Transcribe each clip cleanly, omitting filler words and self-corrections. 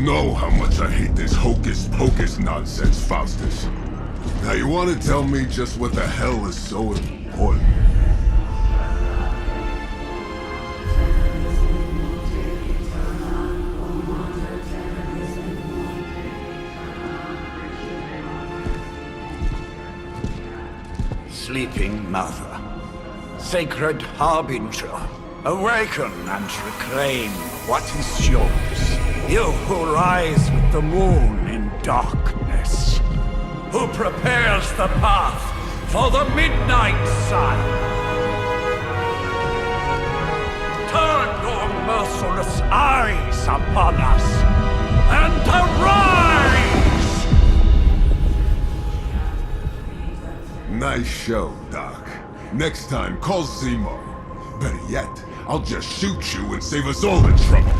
know how much I hate this hocus-pocus nonsense, Faustus. Now you want to tell me just what the hell is so important? Sleeping Mother, Sacred Harbinger, awaken and reclaim what is yours. You who rise with the moon in darkness, who prepares the path for the midnight sun. Turn your merciless eyes upon us, and arise! Nice show, Doc. Next time, call Seymour. Better yet, I'll just shoot you and save us all the trouble.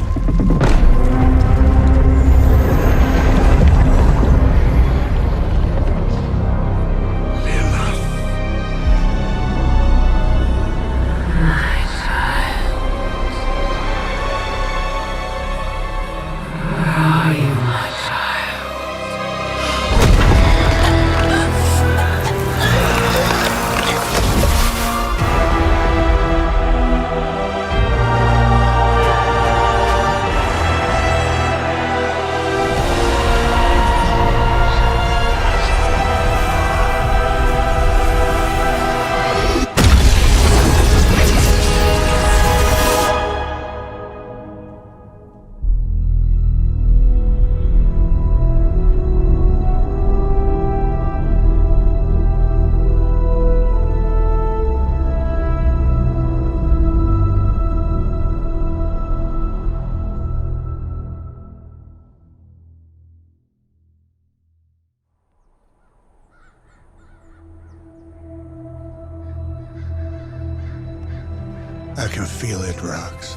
I can feel it, Rox.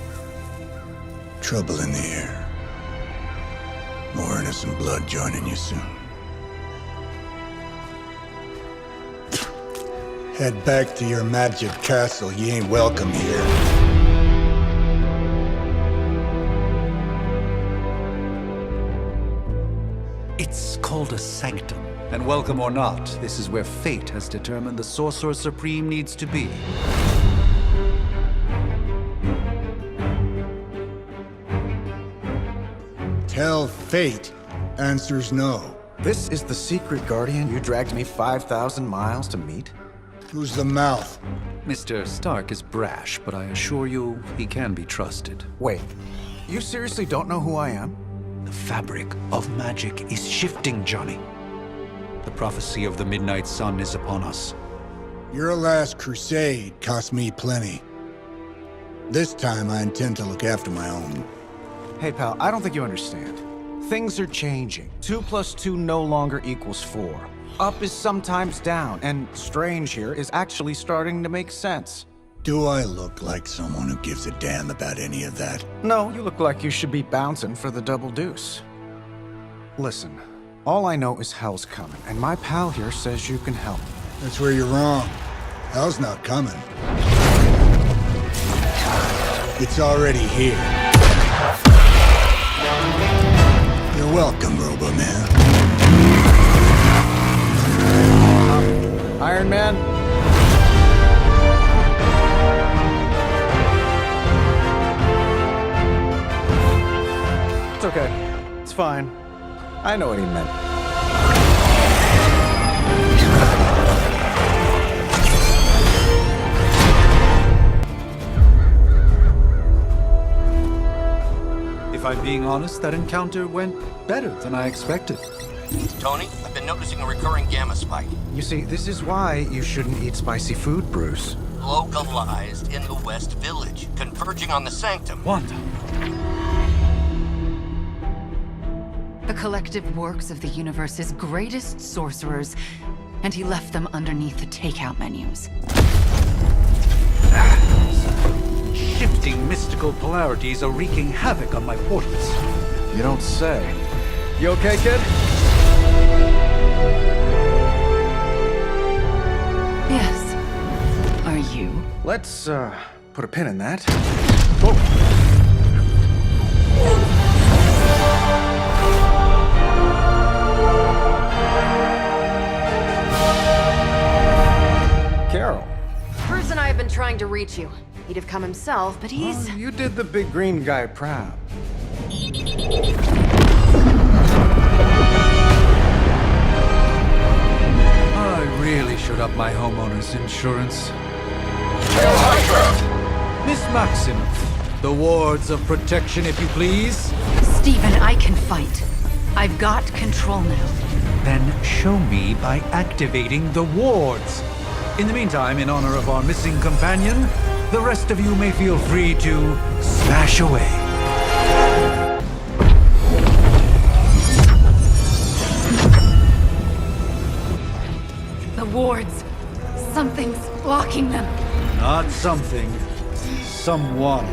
Trouble in the air. More innocent blood joining you soon. Head back to your magic castle. You ain't welcome here. It's called a sanctum. And welcome or not, this is where fate has determined the Sorcerer Supreme needs to be. Tell fate. Answers no. This is the secret guardian you dragged me 5,000 miles to meet? Who's the mouth? Mr. Stark is brash, but I assure you, he can be trusted. Wait, you seriously don't know who I am? The fabric of magic is shifting, Johnny. The prophecy of the Midnight Sun is upon us. Your last crusade cost me plenty. This time I intend to look after my own. Hey pal, I don't think you understand. Things are changing. 2 + 2 no longer equals 4. Up is sometimes down, and strange here is actually starting to make sense. Do I look like someone who gives a damn about any of that? No, you look like you should be bouncing for the double deuce. Listen, all I know is hell's coming, and my pal here says you can help. That's where you're wrong. Hell's not coming. It's already here. You're welcome, Robo-Man. Iron Man? It's okay. It's fine. I know what he meant. If I'm being honest, that encounter went better than I expected. Tony, I've been noticing a recurring gamma spike. You see, this is why you shouldn't eat spicy food, Bruce. Localized in the West Village, converging on the Sanctum. Wanda. The collective works of the universe's greatest sorcerers, and he left them underneath the takeout menus. Shifting mystical polarities are wreaking havoc on my portals. You don't say. You okay, kid? Yes. Are you? Let's, put a pin in that. Whoa. been trying to reach you. He'd have come himself, but he's... Oh, you did the big green guy proud. I really should up my homeowner's insurance. Miss Maximoff, the wards of protection, if you please. Stephen, I can fight. I've got control now. Then show me by activating the wards. In the meantime, in honor of our missing companion, the rest of you may feel free to smash away. The wards. Something's blocking them. Not something. Someone.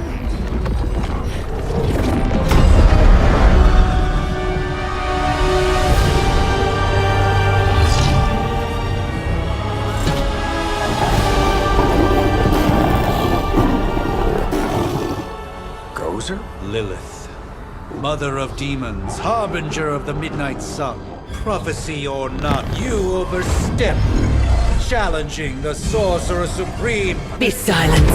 Gozer? Lilith. Mother of demons, harbinger of the midnight sun. Prophecy or not, you overstep. Challenging the Sorcerer Supreme. Be silent.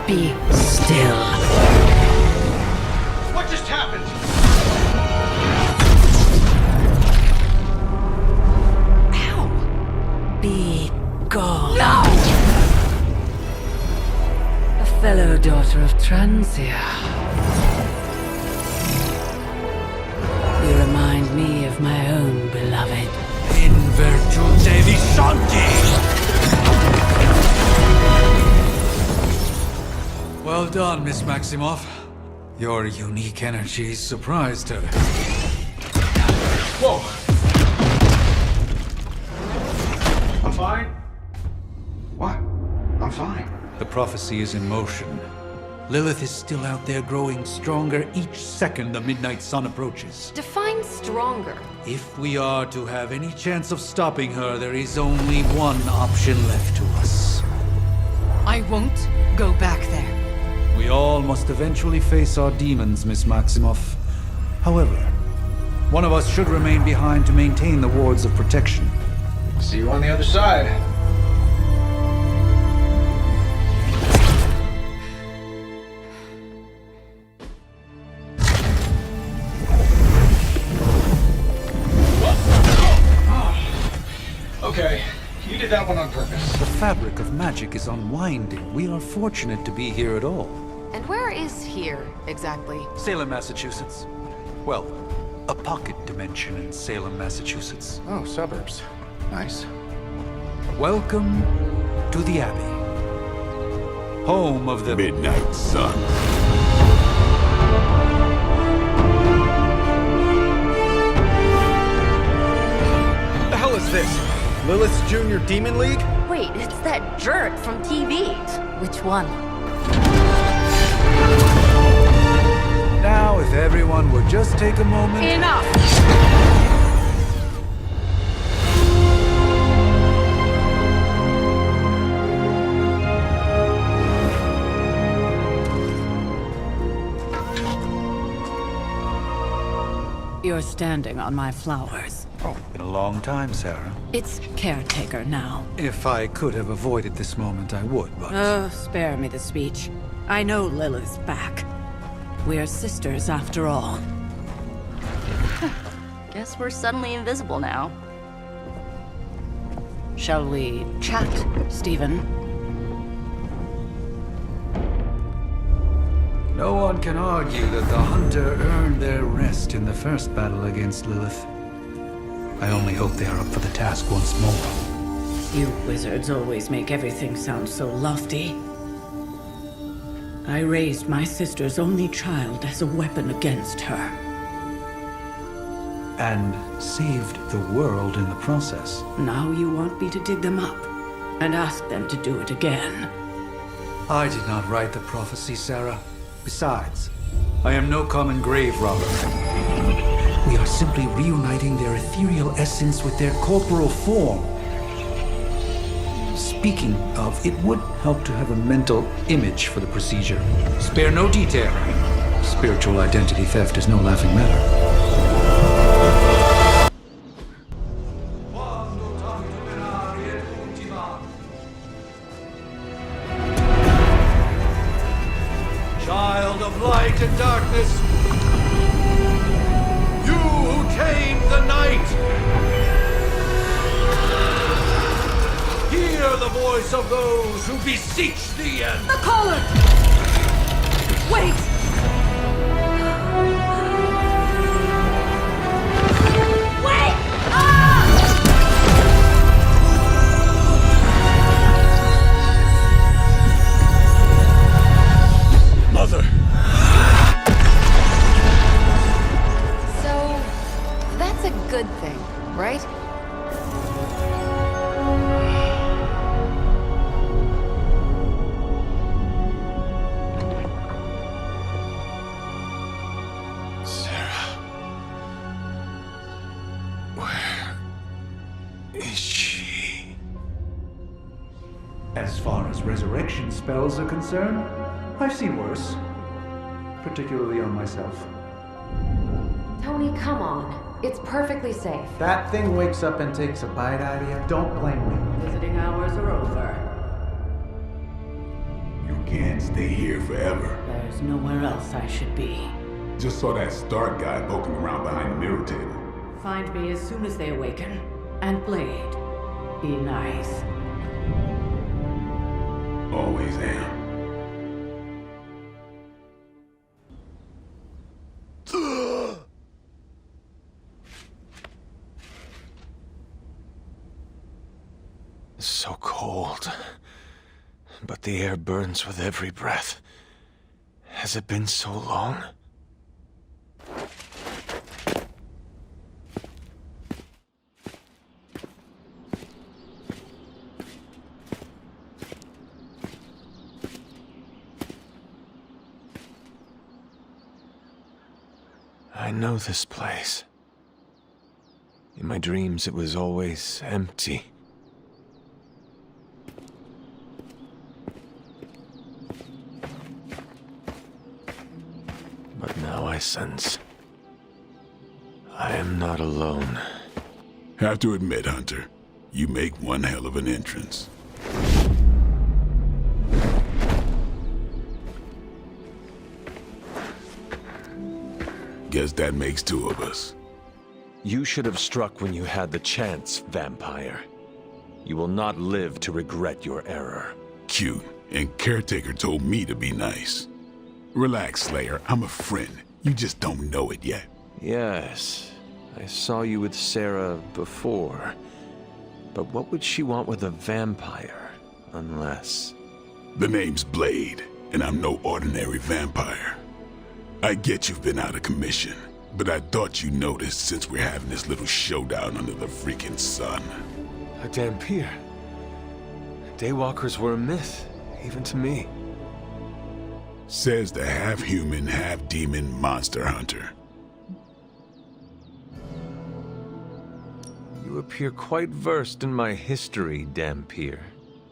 Be still. What just happened? Be gone. No! A fellow daughter of Transia. You remind me of my own beloved. In virtute vishanti! Well done, Miss Maximoff. Your unique energies surprised her. Whoa! I'm fine. What? I'm fine. The prophecy is in motion. Lilith is still out there growing stronger each second the midnight sun approaches. Define stronger. If we are to have any chance of stopping her, there is only one option left to us. I won't go back there. We all must eventually face our demons, Miss Maximoff. However, one of us should remain behind to maintain the wards of protection. See you on the other side. Okay, you did that one on purpose. The fabric of magic is unwinding. We are fortunate to be here at all. And where is here, exactly? Salem, Massachusetts. Well, a pocket dimension in Salem, Massachusetts. Oh, suburbs. Nice. Welcome to the Abbey. Home of the Midnight Sun. What the hell is this? Lilith's Junior Demon League? Wait, it's that jerk from TV. Which one? Now, if everyone would just take a moment... Enough! You're standing on my flowers. Oh, been a long time, Sarah. It's caretaker now. If I could have avoided this moment, I would, but... Oh, spare me the speech. I know Lilith's back. We're sisters after all. Guess we're suddenly invisible now. Shall we chat, Stephen? No one can argue that the Hunter earned their rest in the first battle against Lilith. I only hope they are up for the task once more. You wizards always make everything sound so lofty. I raised my sister's only child as a weapon against her. And saved the world in the process. Now you want me to dig them up and ask them to do it again. I did not write the prophecy, Sarah. Besides, I am no common grave robber. We are simply reuniting their ethereal essence with their corporal form. Speaking of, it would help to have a mental image for the procedure. Spare no detail. Spiritual identity theft is no laughing matter. the voice of those who beseech thee and... The collar! Wait! Wait! Ah! Mother! So, that's a good thing, right? Sarah. Where is she? As far as resurrection spells are concerned, I've seen worse. Particularly on myself. Tony, come on. It's perfectly safe. That thing wakes up and takes a bite out of you. Don't blame me. Visiting hours are over. You can't stay here forever. There's nowhere else I should be. Just saw that Stark guy poking around behind the mirror table. Find me as soon as they awaken. And Blade, be nice. Always am. So cold. But the air burns with every breath. Has it been so long? I know this place. In my dreams, it was always empty. But now I sense I am not alone. Have to admit, Hunter, you make one hell of an entrance. Guess that makes two of us. You should have struck when you had the chance, vampire. You will not live to regret your error. Cute, and Caretaker told me to be nice. Relax, Slayer. I'm a friend. You just don't know it yet. Yes, I saw you with Sarah before. But what would she want with a vampire, unless... The name's Blade, and I'm no ordinary vampire. I get you've been out of commission, but I thought you noticed since we're having this little showdown under the freaking sun. A Dhampir. Daywalkers were a myth, even to me. Says the half-human, half-demon monster hunter. You appear quite versed in my history, Dhampir.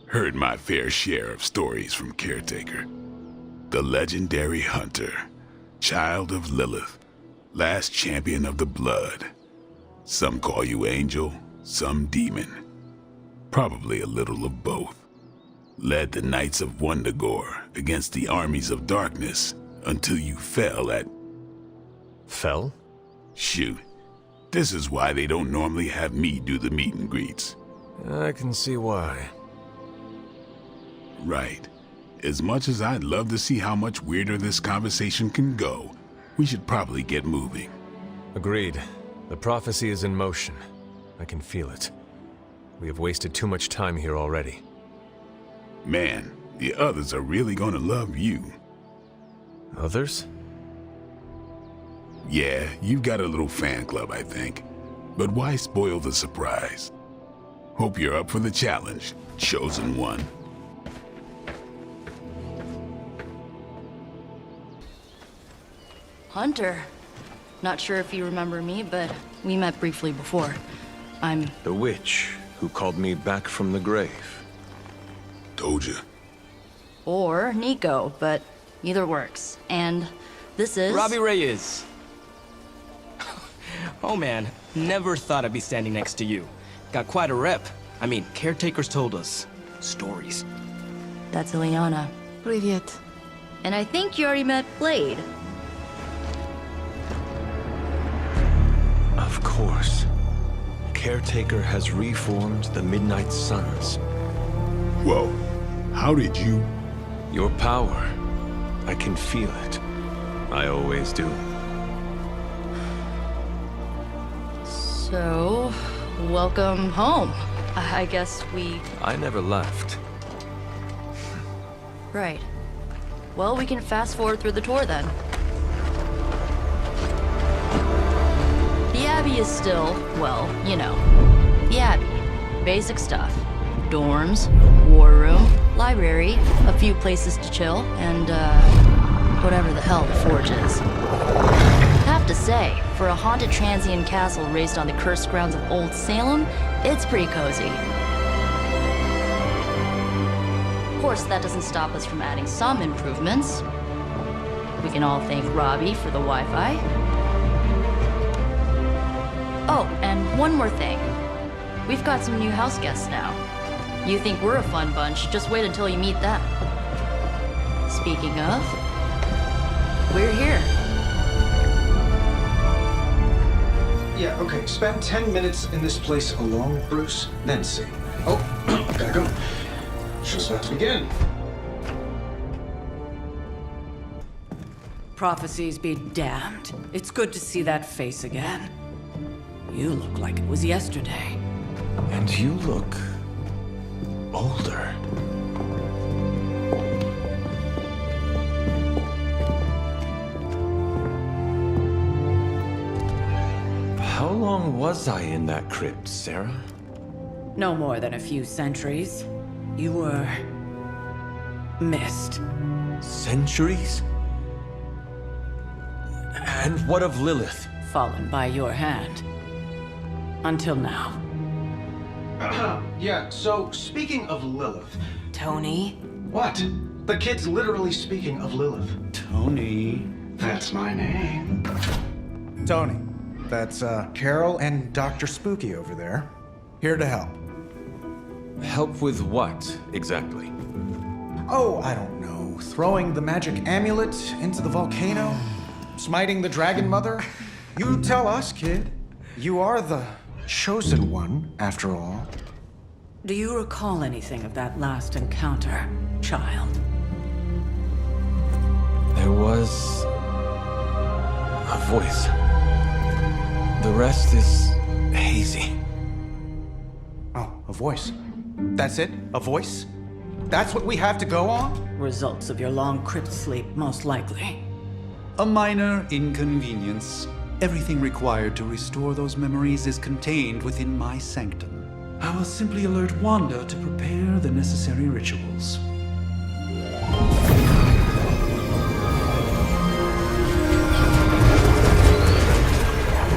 Heard my fair share of stories from Caretaker. The legendary hunter, child of Lilith, last champion of the blood. Some call you angel, some demon. Probably a little of both. Led the Knights of Wundagore against the armies of darkness until you fell at... Fell? Shoot. This is why they don't normally have me do the meet and greets. I can see why. Right. As much as I'd love to see how much weirder this conversation can go, we should probably get moving. Agreed. The prophecy is in motion. I can feel it. We have wasted too much time here already. Man, the others are really gonna love you. Others? Yeah, you've got a little fan club, I think. But why spoil the surprise? Hope you're up for the challenge, chosen one. Hunter. Not sure if you remember me, but we met briefly before. I'm... The witch who called me back from the grave. Told ya. Or Nico, but either works. And this is... Robbie Reyes. Oh man, never thought I'd be standing next to you. Got quite a rep. I mean, caretakers told us stories. That's Ileana. Привет. And I think you already met Blade. Of course. Caretaker has reformed the Midnight Suns. Whoa. How did you... Your power. I can feel it. I always do. So, welcome home. I guess we... I never left. Right. Well, we can fast forward through the tour then. The Abbey is still, well, you know, the Abbey. Basic stuff. Dorms, war room, library, a few places to chill, and, whatever the hell the Forge is. Have to say, for a haunted transient castle raised on the cursed grounds of Old Salem, it's pretty cozy. Of course, that doesn't stop us from adding some improvements. We can all thank Robbie for the Wi-Fi. Oh, and one more thing. We've got some new house guests now. You think we're a fun bunch, just wait until you meet them. Speaking of, we're here. Yeah, okay. Spend 10 minutes in this place alone, Bruce, then see. Oh, gotta go. Show's about to begin. Prophecies be damned. It's good to see that face again. You look like it was yesterday. And you look... older. How long was I in that crypt, Sarah? No more than a few centuries. You were... missed. Centuries? And what of Lilith? Fallen by your hand. Until now. Yeah, so speaking of Lilith... Tony? What? The kid's literally speaking of Lilith. Tony. That's my name. Tony. That's, Carol and Dr. Spooky over there. Here to help. Help with what, exactly? Oh, I don't know. Throwing the magic amulet into the volcano? Smiting the Dragon Mother? You tell us, kid. You are the chosen one, after all. Do you recall anything of that last encounter, child? There was... a voice. The rest is hazy. Oh, a voice. That's it? A voice? That's what we have to go on? Results of your long crypt sleep, most likely. A minor inconvenience. Everything required to restore those memories is contained within my sanctum. I will simply alert Wanda to prepare the necessary rituals.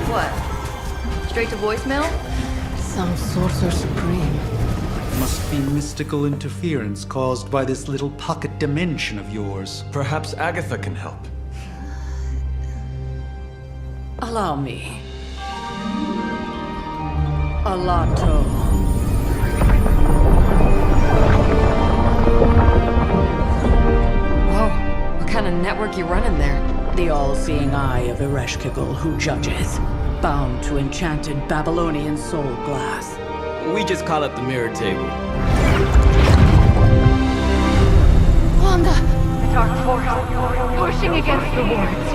What? Straight to voicemail? Some sorcerer supreme. Must be mystical interference caused by this little pocket dimension of yours. Perhaps Agatha can help. Allow me. Alato. Whoa, what kind of network you running there? The all-seeing eye of Ereshkigal who judges, bound to enchanted Babylonian soul glass. We just call it the mirror table. Wanda! Dark force, pushing against the wards.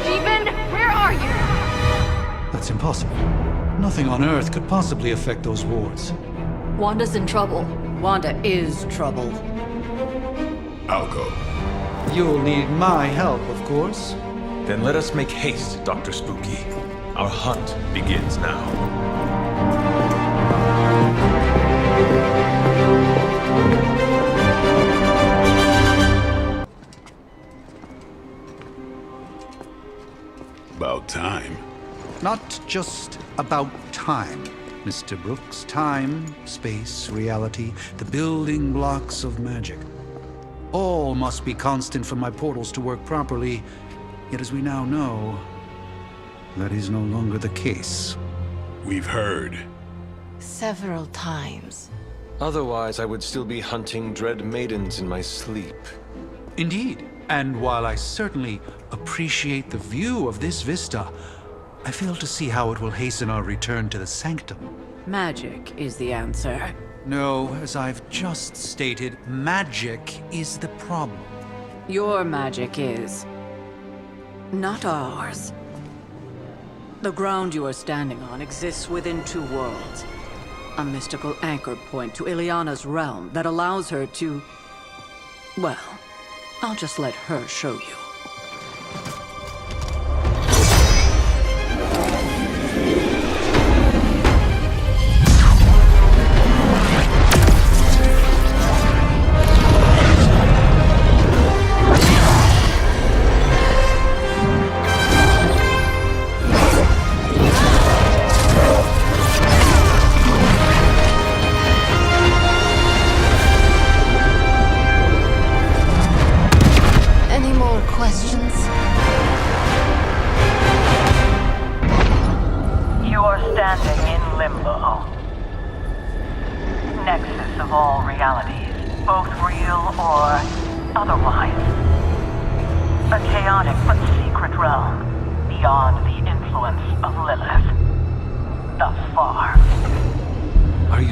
Stephen, where are you? That's impossible. Nothing on Earth could possibly affect those wards. Wanda's in trouble. Wanda is trouble. I'll go. You'll need my help, of course. Then let us make haste, Dr. Spooky. Our hunt begins now. About time. Not just about time, Mr. Brooks. Time, space, reality, the building blocks of magic. All must be constant for my portals to work properly, yet as we now know, that is no longer the case. We've heard. Several times. Otherwise, I would still be hunting dread maidens in my sleep. Indeed. And while I certainly appreciate the view of this vista, I fail to see how it will hasten our return to the sanctum. Magic is the answer. No, as I've just stated, magic is the problem. Your magic is... not ours. The ground you are standing on exists within two worlds. A mystical anchor point to Ileana's realm that allows her to... well, I'll just let her show you.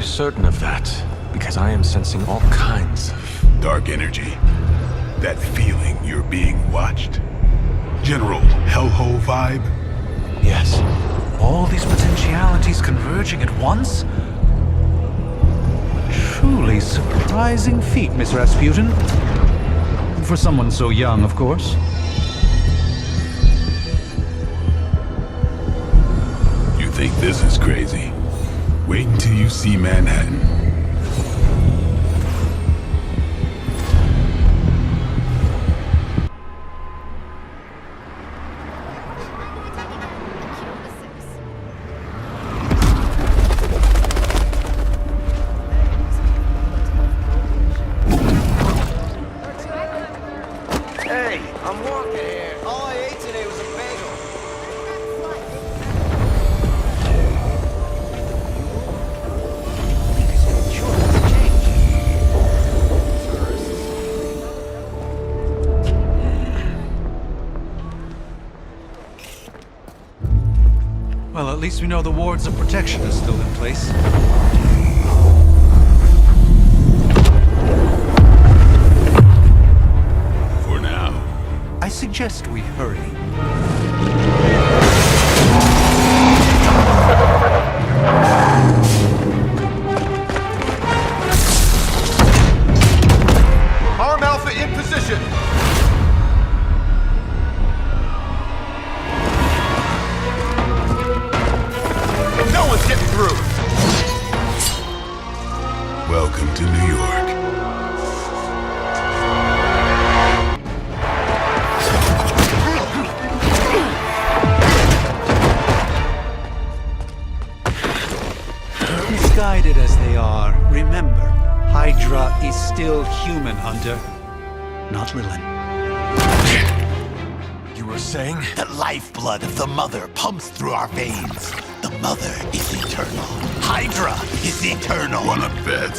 Certain of that, because I am sensing all kinds of... dark energy. That feeling you're being watched. General hellhole vibe? Yes. All these potentialities converging at once? Truly surprising feat, Miss Rasputin. For someone so young, of course. You think this is crazy? Wait until you see Manhattan. Hey, I'm walking here. All I ate today was a bagel. Well, at least we know the wards of protection are still in place. For now. I suggest we hurry. Arm Alpha in position. No one's getting through. Welcome to New York. Misguided as they are, remember, Hydra is still human, Hunter. Not Lilin. You were saying? The lifeblood of the Mother pumps through our veins. The Mother is eternal. Hydra is eternal. Wanna bet?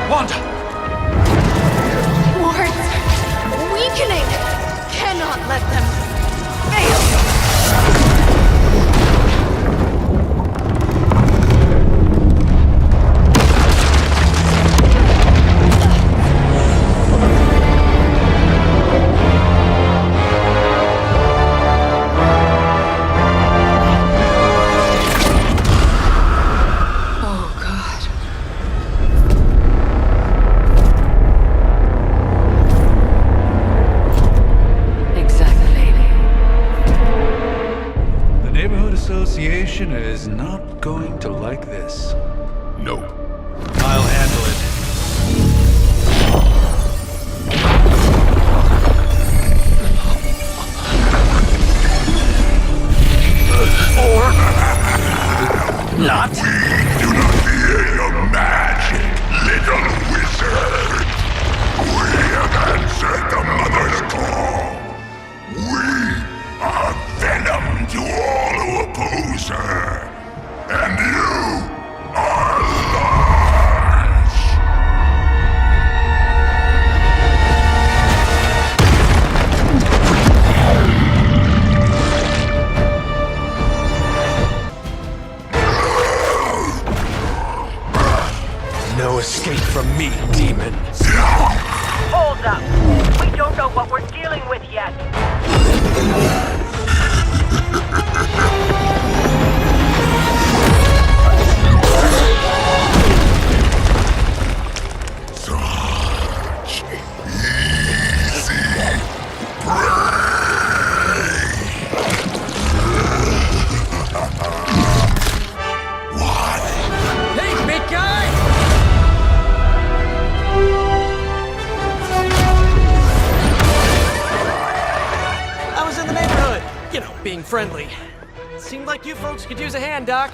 Wanda! Wards! Weakening! Cannot let them fail! Association is not going to like this. Nope. I'll handle it. Or not. We do not fear your magic, little wizard. We have answered the Mother's call. We are venom to all who oppose her. And you from me, demon. Hold up. We don't know what we're dealing with yet. Such easy prey. What? Hey, big guy! I was in the neighborhood. You know, being friendly. Seemed like you folks could use a hand, Doc.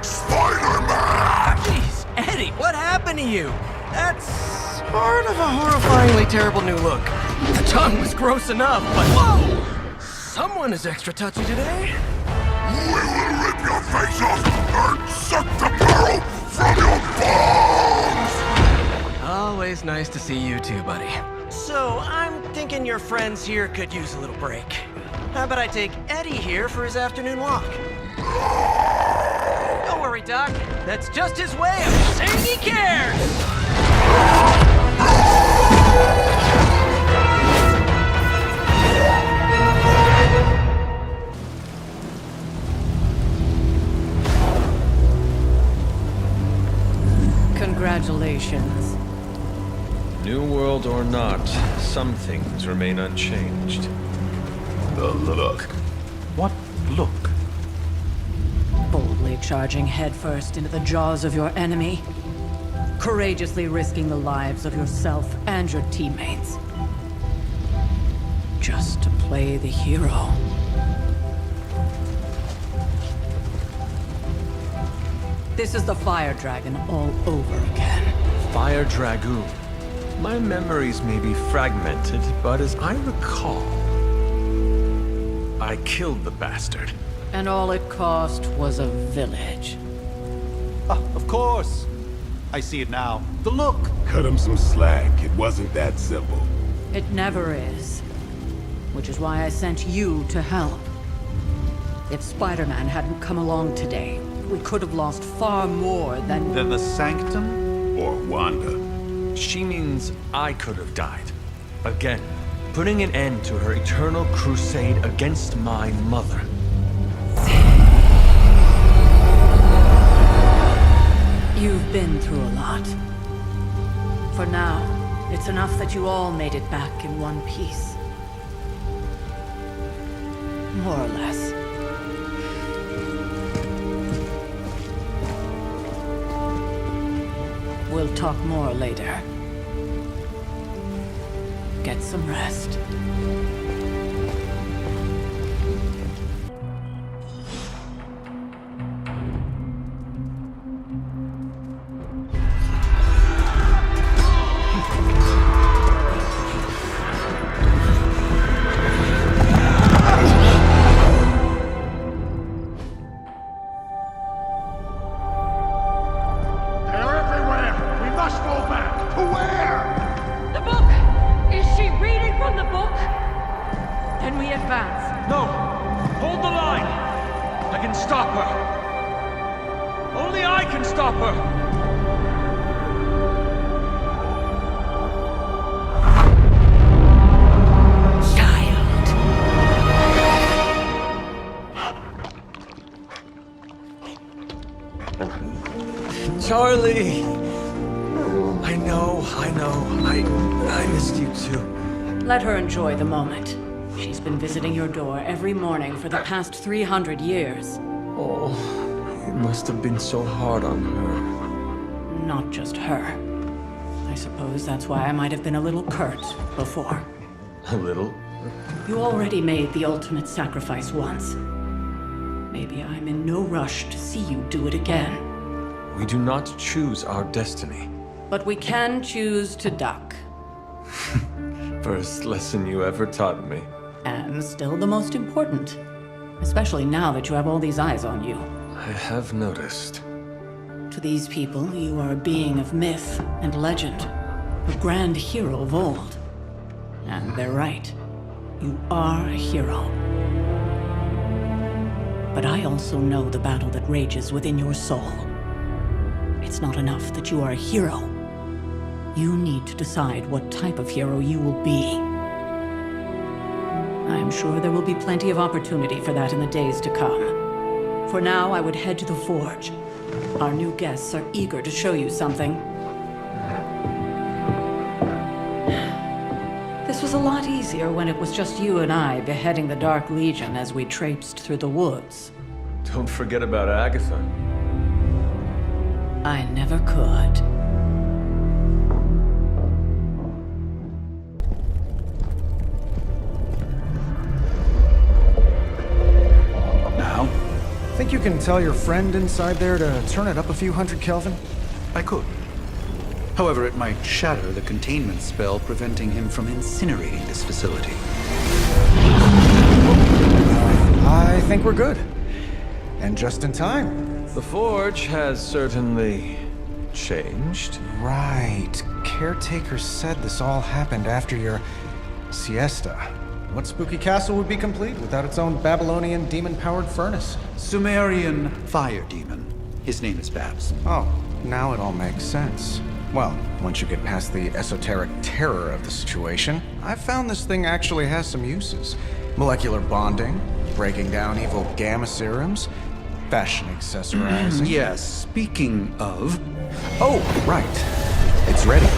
Spider-Man! Jeez, Eddie, what happened to you? That's sort of a horrifyingly terrible new look. The tongue was gross enough, but whoa! Someone is extra touchy today. We will rip your face off and suck the marrow from your bones! Always nice to see you too, buddy. So, I'm thinking your friends here could use a little break. How about I take Eddie here for his afternoon walk? Don't worry, Doc. That's just his way of saying he cares! Congratulations. New world or not, some things remain unchanged. The look. What look? Boldly charging headfirst into the jaws of your enemy. Courageously risking the lives of yourself and your teammates. Just to play the hero. This is the Fire Dragon all over again. Fire Dragoon. My memories may be fragmented, but as I recall, I killed the bastard. And all it cost was a village. Of course. I see it now. The look. Cut him some slack. It wasn't that simple. It never is. Which is why I sent you to help. If Spider-Man hadn't come along today, we could have lost far more than the Sanctum? Or Wanda. She means I could have died. Again, putting an end to her eternal crusade against my mother. You've been through a lot. For now, it's enough that you all made it back in one piece. More or less. We'll talk more later. Get some rest. Charlie! I know. I missed you too. Let her enjoy the moment. She's been visiting your door every morning for the past 300 years. Oh, it must have been so hard on her. Not just her. I suppose that's why I might have been a little curt before. A little? You already made the ultimate sacrifice once. Maybe I'm in no rush to see you do it again. We do not choose our destiny. But we can choose to duck. First lesson you ever taught me. And still the most important. Especially now that you have all these eyes on you. I have noticed. To these people, you are a being of myth and legend. A grand hero of old. And they're right. You are a hero. But I also know the battle that rages within your soul. It's not enough that you are a hero. You need to decide what type of hero you will be. I am sure there will be plenty of opportunity for that in the days to come. For now, I would head to the Forge. Our new guests are eager to show you something. This was a lot easier when it was just you and I beheading the Dark Legion as we traipsed through the woods. Don't forget about Agatha. I never could. Now? Think you can tell your friend inside there to turn it up a few hundred Kelvin? I could. However, it might shatter the containment spell preventing him from incinerating this facility. I think we're good. And just in time. The Forge has certainly changed. Right. Caretaker said this all happened after your siesta. What spooky castle would be complete without its own Babylonian demon-powered furnace? Sumerian fire demon. His name is Babs. Oh, now it all makes sense. Well, once you get past the esoteric terror of the situation, I've found this thing actually has some uses. Molecular bonding, breaking down evil gamma serums, fashion accessorizing. Yes, speaking of... Oh, right. It's ready.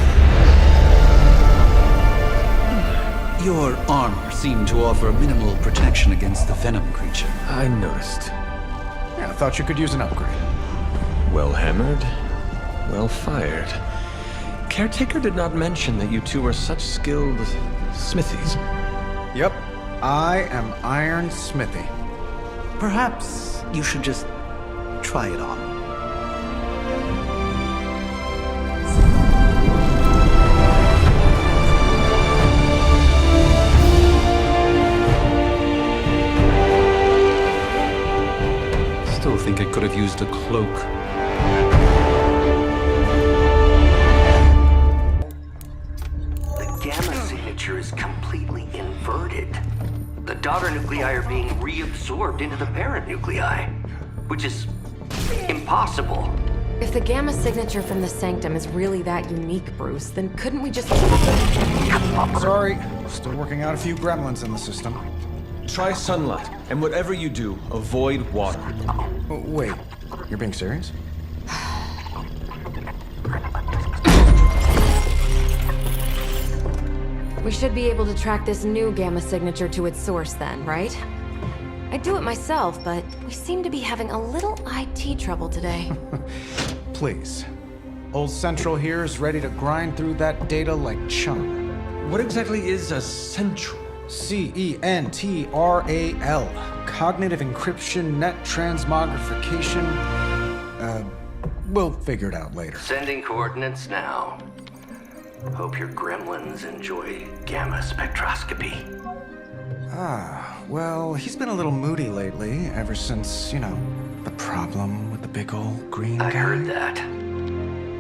Your armor seemed to offer minimal protection against the venom creature. I noticed. Yeah, I thought you could use an upgrade. Well hammered, well fired. Caretaker did not mention that you two are such skilled smithies. Yep, I am Iron Smithy. Perhaps you should just try it on. Still think I could have used a cloak. Is completely inverted. The daughter nuclei are being reabsorbed into the parent nuclei, which is impossible. If the gamma signature from the Sanctum is really that unique, Bruce, then couldn't we just... Sorry, still working out a few gremlins in the system. Try sunlight, and whatever you do, avoid water. Oh, wait, you're being serious? We should be able to track this new gamma signature to its source then, right? I'd do it myself, but we seem to be having a little IT trouble today. Please. Old Central here is ready to grind through that data like chum. What exactly is a Central? C-E-N-T-R-A-L. Cognitive Encryption Net Transmogrification. We'll figure it out later. Sending coordinates now. Hope your gremlins enjoy gamma spectroscopy. Ah, well, he's been a little moody lately, ever since, you know, the problem with the big old green guy. I heard that.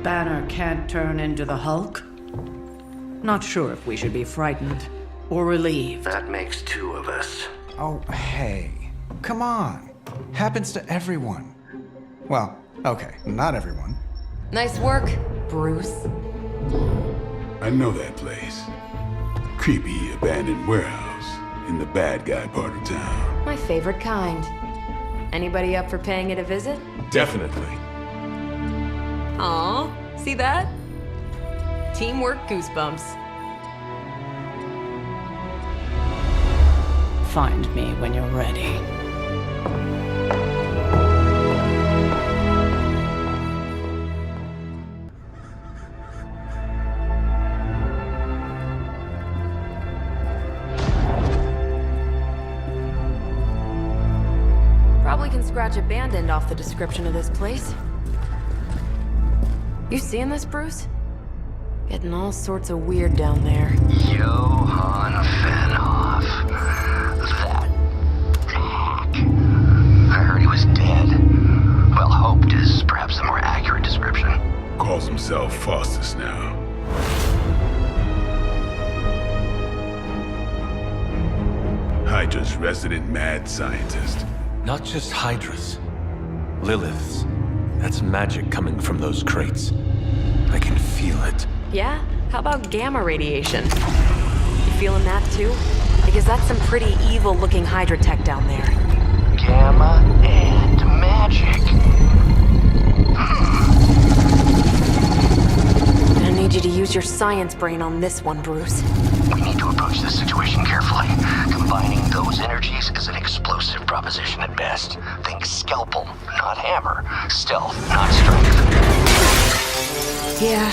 Banner can't turn into the Hulk? Not sure if we should be frightened or relieved. That makes two of us. Oh, hey. Come on. Happens to everyone. Well, okay, not everyone. Nice work, Bruce. I know that place. Creepy abandoned warehouse in the bad guy part of town. My favorite kind. Anybody up for paying it a visit? Definitely. Aw, see that? Teamwork goosebumps. Find me when you're ready. Probably can scratch abandoned off the description of this place. You seeing this, Bruce? Getting all sorts of weird down there. Johann Fenhoff. That hack. I heard he was dead. Well, hoped is perhaps the more accurate description. Calls himself Faustus now. Hydra's resident mad scientist. Not just Hydra's. Lilith's. That's magic coming from those crates. I can feel it. Yeah? How about gamma radiation? You feeling that too? Because that's some pretty evil-looking Hydra tech down there. Gamma and magic. I need you to use your science brain on this one, Bruce. We need to approach this situation carefully. Combining those energies is an explosive proposition at best. Think scalpel, not hammer. Stealth, not strength. Yeah,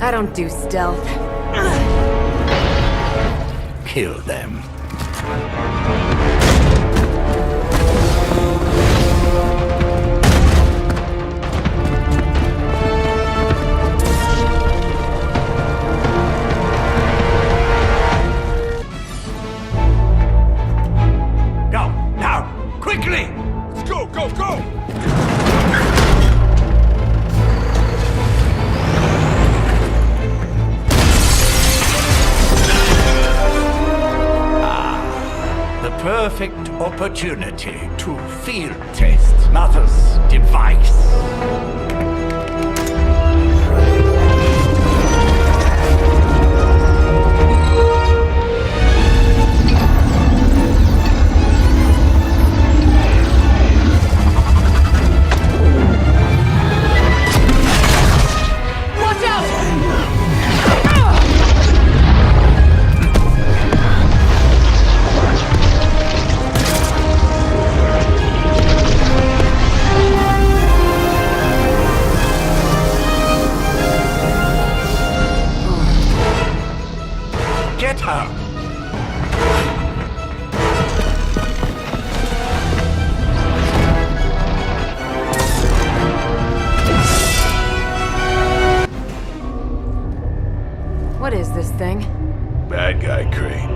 I don't do stealth. Kill them. Go, now, quickly! Let's go, go, go! The perfect opportunity to field test Mother's device. Watch out! Get her! What is this thing? Bad guy crate,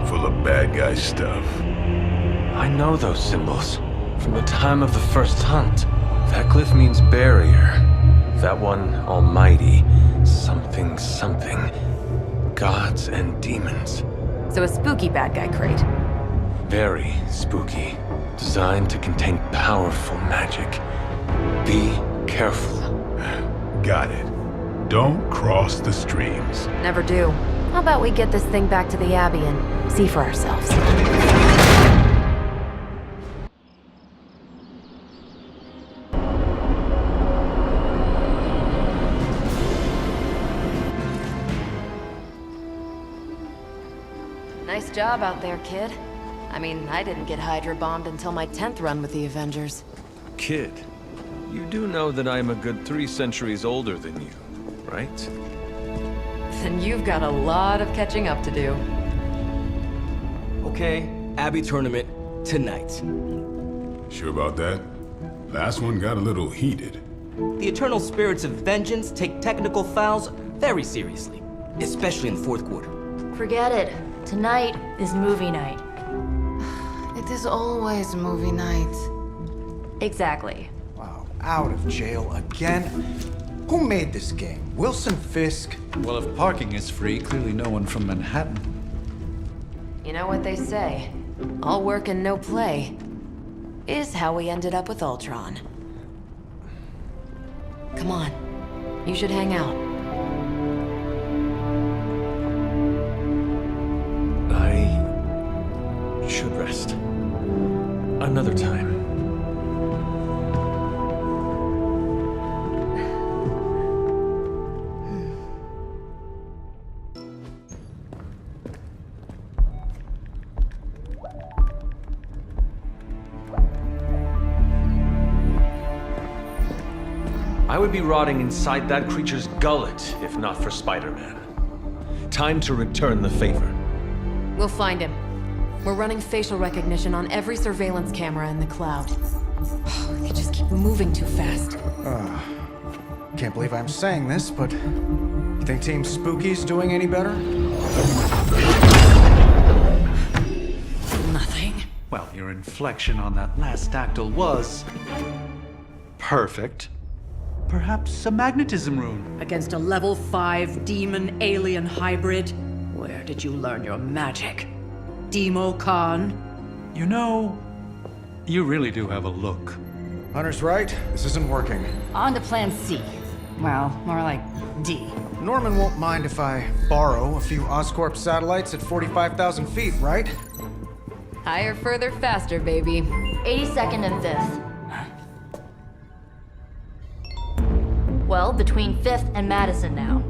full of bad guy stuff. I know those symbols from the time of the first hunt. That glyph means barrier. That one, almighty. Something, something. Gods and demons. So a spooky bad guy crate. Very spooky. Designed to contain powerful magic. Be careful. Got it. Don't cross the streams. Never do. How about we get this thing back to the Abbey and see for ourselves? Nice job out there, kid. I mean, I didn't get Hydra bombed until my 10th run with the Avengers. Kid, you do know that I'm a good 3 centuries older than you, right? Then you've got a lot of catching up to do. Okay, Abbey tournament tonight. Sure about that? Last one got a little heated. The Eternal Spirits of Vengeance take technical fouls very seriously, especially in the fourth quarter. Forget it. Tonight is movie night. It is always movie night. Exactly. Wow, out of jail again? Who made this game? Wilson Fisk? Well, if parking is free, clearly no one from Manhattan. You know what they say? All work and no play is how we ended up with Ultron. Come on. You should hang out. I should rest. Another time. I would be rotting inside that creature's gullet if not for Spider-Man. Time to return the favor. We'll find him. We're running facial recognition on every surveillance camera in the cloud. They just keep moving too fast. Can't believe I'm saying this, but you think Team Spooky's doing any better? Nothing. Well, your inflection on that last dactyl was perfect. Perhaps a magnetism rune. Against a level 5 demon alien hybrid? Where did you learn your magic? Demo Khan? You know, You really do have a look. Hunter's right. This isn't working. On to plan C. Well, more like D. Norman won't mind if I borrow a few Oscorp satellites at 45,000 feet, right? Higher, further, faster, baby. 82nd and 5th. Well, between 5th and Madison now.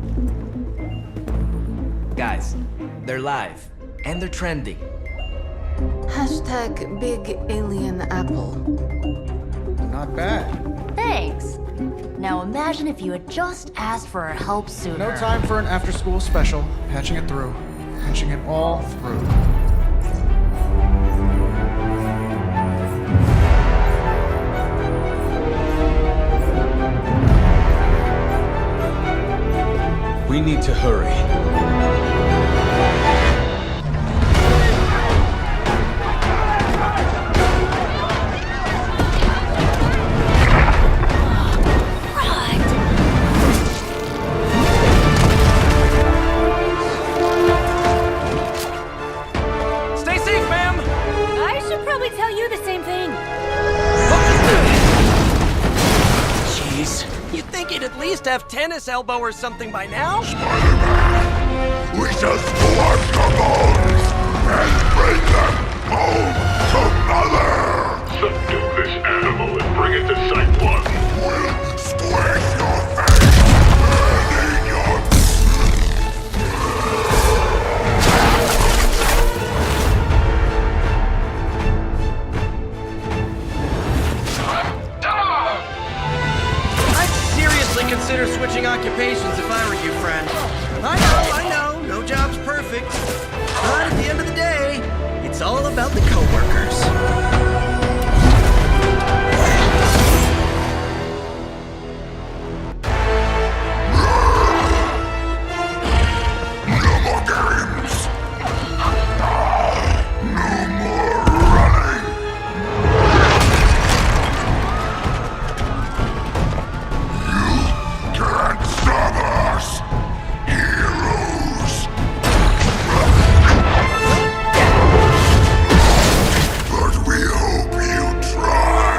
Guys, they're live. And they're trending. Hashtag Big Alien Apple. Not bad. Thanks. Now imagine if you had just asked for our help sooner. No time for an after-school special. Patching it through. Patching it all through. We need to hurry. Stay safe, ma'am! I should probably tell you the same thing. Jeez, you'd think he'd at least have tennis elbow or something by now? We shall scorch the bones and bring them home to Mother! Subdue this animal and bring it to Site 1. We'll squish your face and eat your... I'd seriously consider switching occupations if I were you, friend. I know, no job's perfect. But at the end of the day, it's all about the coworkers. No more games! No more running! You can't stop us! Heroes! But we hope you try!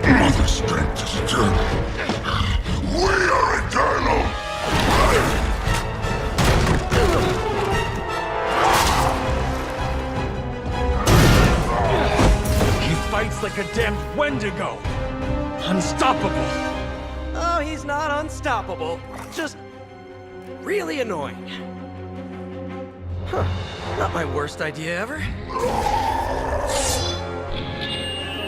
Mother strength is eternal. We are eternal! He fights like a damned Wendigo. Unstoppable. Oh, he's not unstoppable. Just really annoying. Huh. Not my worst idea ever.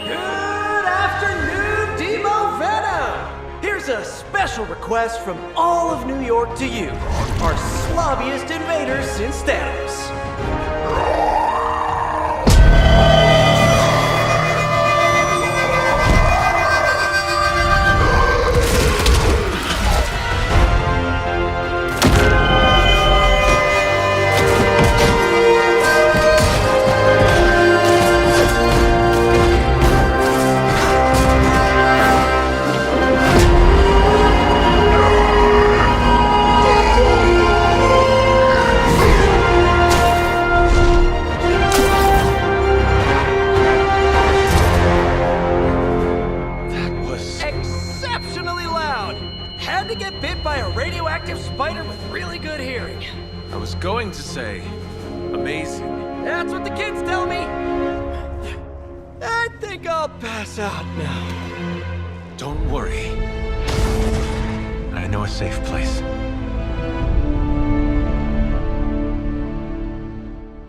Good afternoon, Demo Venom! Here's a special request from all of New York to you, our slobbiest invaders since Thanos. Exceptionally loud! Had to get bit by a radioactive spider with really good hearing. I was going to say, amazing. That's what the kids tell me. I think I'll pass out now. Don't worry. I know a safe place.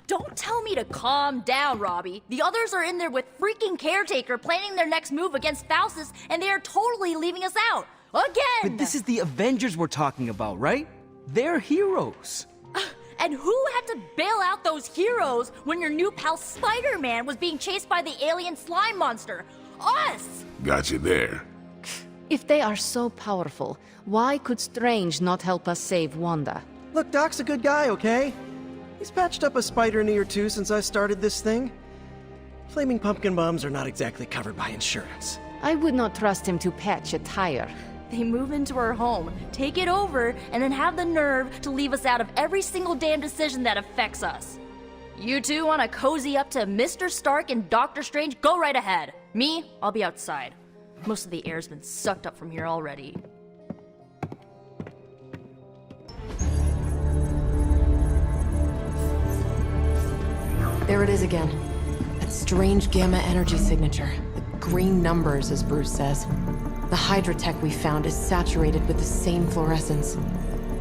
Don't tell me to calm down, Robbie. The others are in there with freaking Caretaker planning their next move against Faustus, and they are totally leaving us out. Again! But this is the Avengers we're talking about, right? They're heroes. And who had to bail out those heroes when your new pal Spider-Man was being chased by the alien slime monster? Us! Got you there. If they are so powerful, why could Strange not help us save Wanda? Look, Doc's a good guy, okay? He's patched up a spider knee or two since I started this thing. Flaming pumpkin bombs are not exactly covered by insurance. I would not trust him to patch a tire. They move into our home, take it over, and then have the nerve to leave us out of every single damn decision that affects us. You two want to cozy up to Mr. Stark and Doctor Strange? Go right ahead. Me, I'll be outside. Most of the air's been sucked up from here already. There it is again. That strange gamma energy signature. The green numbers, as Bruce says. The Hydra tech we found is saturated with the same fluorescence.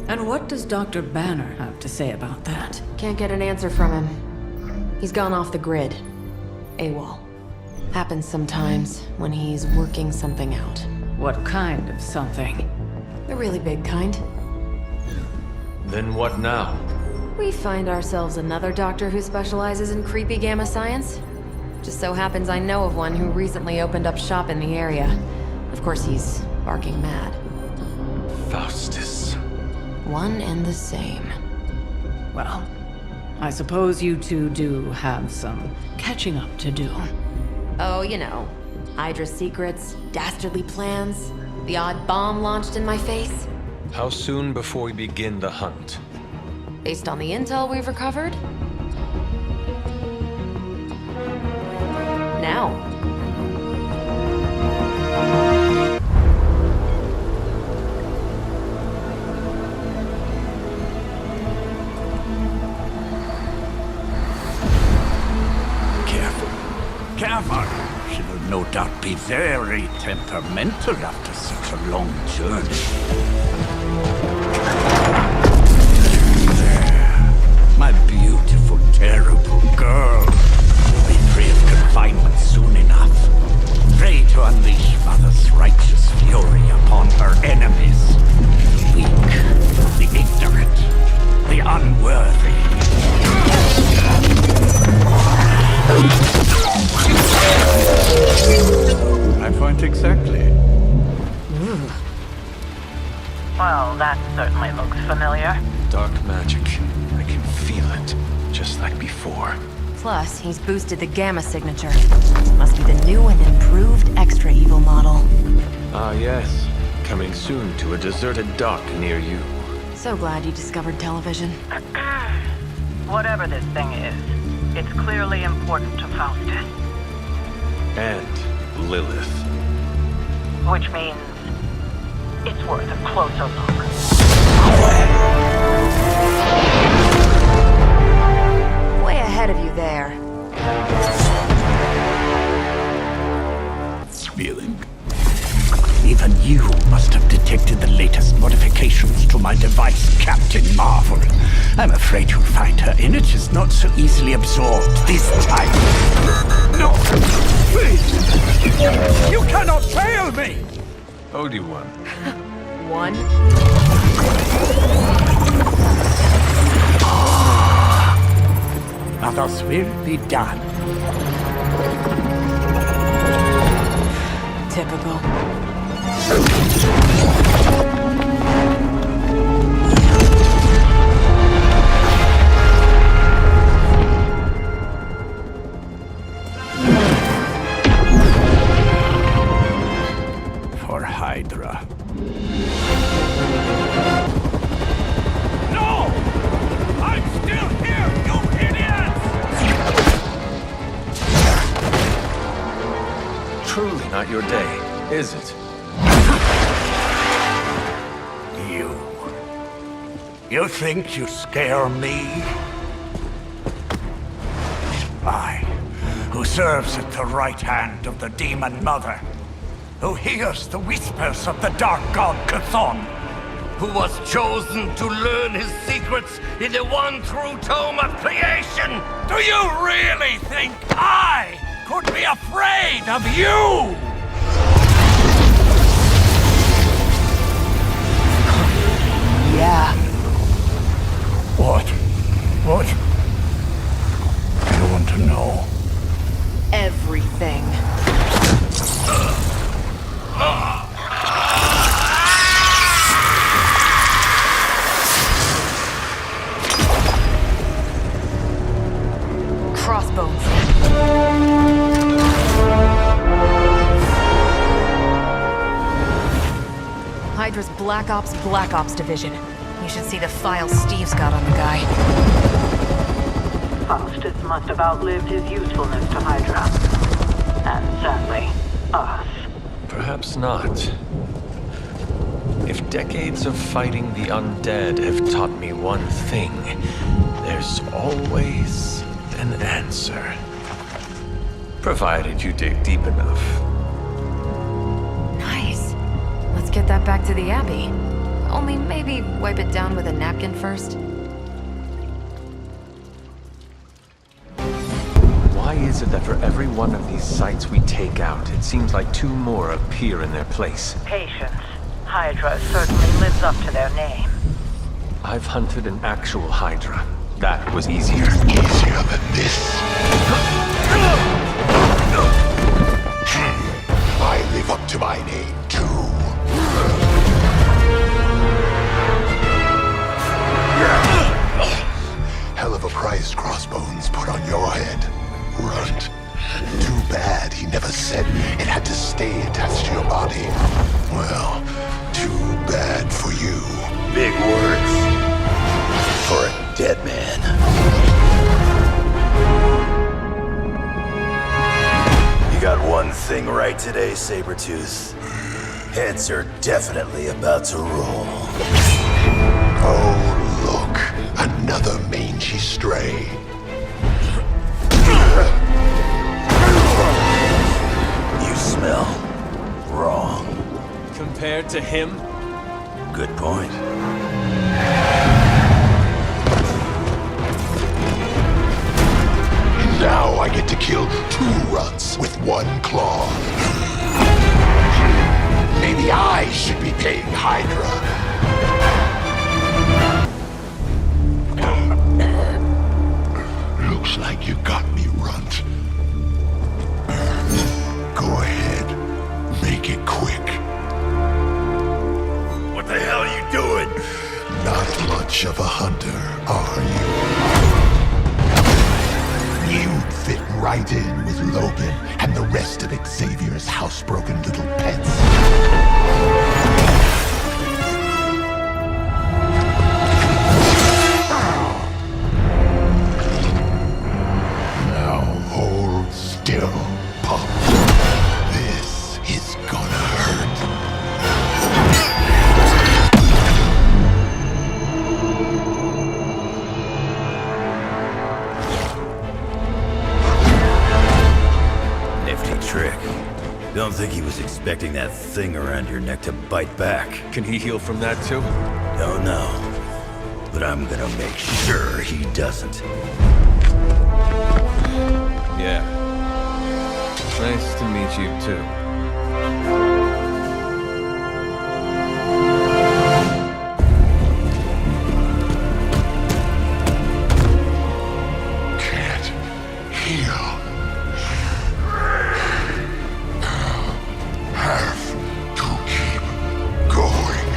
And what does Dr. Banner have to say about that? Can't get an answer from him. He's gone off the grid. AWOL. Happens sometimes when he's working something out. What kind of something? The really big kind. Then what now? We find ourselves another doctor who specializes in creepy gamma science. Just so happens I know of one who recently opened up shop in the area. Of course, he's barking mad. Faustus. One and the same. Well, I suppose you two do have some catching up to do. Oh, you know. Hydra secrets, dastardly plans, the odd bomb launched in my face. How soon before we begin the hunt? Based on the intel we've recovered? Now. Careful. She will no doubt be very temperamental after such a long journey. There. My beautiful, terrible girl. Be free of confinement soon enough. Free to unleash Mother's righteous fury upon her enemies. The weak, the ignorant, the unworthy. My point exactly. Well, that certainly looks familiar. Dark magic. I can feel it, just like before. Plus, he's boosted the gamma signature. Must be the new and improved extra evil model. Ah yes, coming soon to a deserted dock near you. So glad you discovered television. Whatever this thing is, it's clearly important to Faustus. And Lilith. Which means it's worth a closer look. Way ahead of you there. Feeling. Even you must have detected the latest modifications to my device, Captain Marvel. I'm afraid you'll find her images not so easily absorbed this time. No! Please! You cannot fail me! Obi-Wan. One. Others will be done. Typical. For Hydra. No! I'm still here, you idiots! Truly not your day, is it? You think you scare me? I, who serves at the right hand of the Demon Mother, who hears the whispers of the Dark God Chthon, who was chosen to learn his secrets in the one true tome of creation! Do you really think I could be afraid of you? Yeah. What? I want to know. Everything. Crossbones. Black Ops division. You should see the files Steve's got on the guy. Faustus must have outlived his usefulness to Hydra. And sadly, us. Perhaps not. If decades of fighting the undead have taught me one thing, there's always an answer. Provided you dig deep enough. Nice. Let's get that back to the Abbey. Only maybe wipe it down with a napkin first. Why is it that for every one of these sites we take out, it seems like two more appear in their place? Patience. Hydra certainly lives up to their name. I've hunted an actual Hydra. That was easier. Easier than this. I live up to my name, too. Hell of a price Crossbones put on your head, Runt. Too bad he never said it had to stay attached to your body. Well, too bad for you. Big words for a dead man. You got one thing right today, Sabretooth. Heads are definitely about to roll. Oh, look. Another mangy stray. You smell wrong. Compared to him? Good point. Now I get to kill 2 runts with 1 claw. Maybe I should be paying Hydra. Looks like you got me, Runt. Go ahead. Make it quick. What the hell are you doing? Not much of a hunter, are you? You'd fit right in with Logan and the rest of Xavier's housebroken little pets. Still, Pop. This is gonna hurt. Nifty trick. Don't think he was expecting that thing around your neck to bite back. Can he heal from that too? Don't know. But I'm gonna make sure he doesn't. Yeah. Nice to meet you, too. Can't heal. Have to keep going.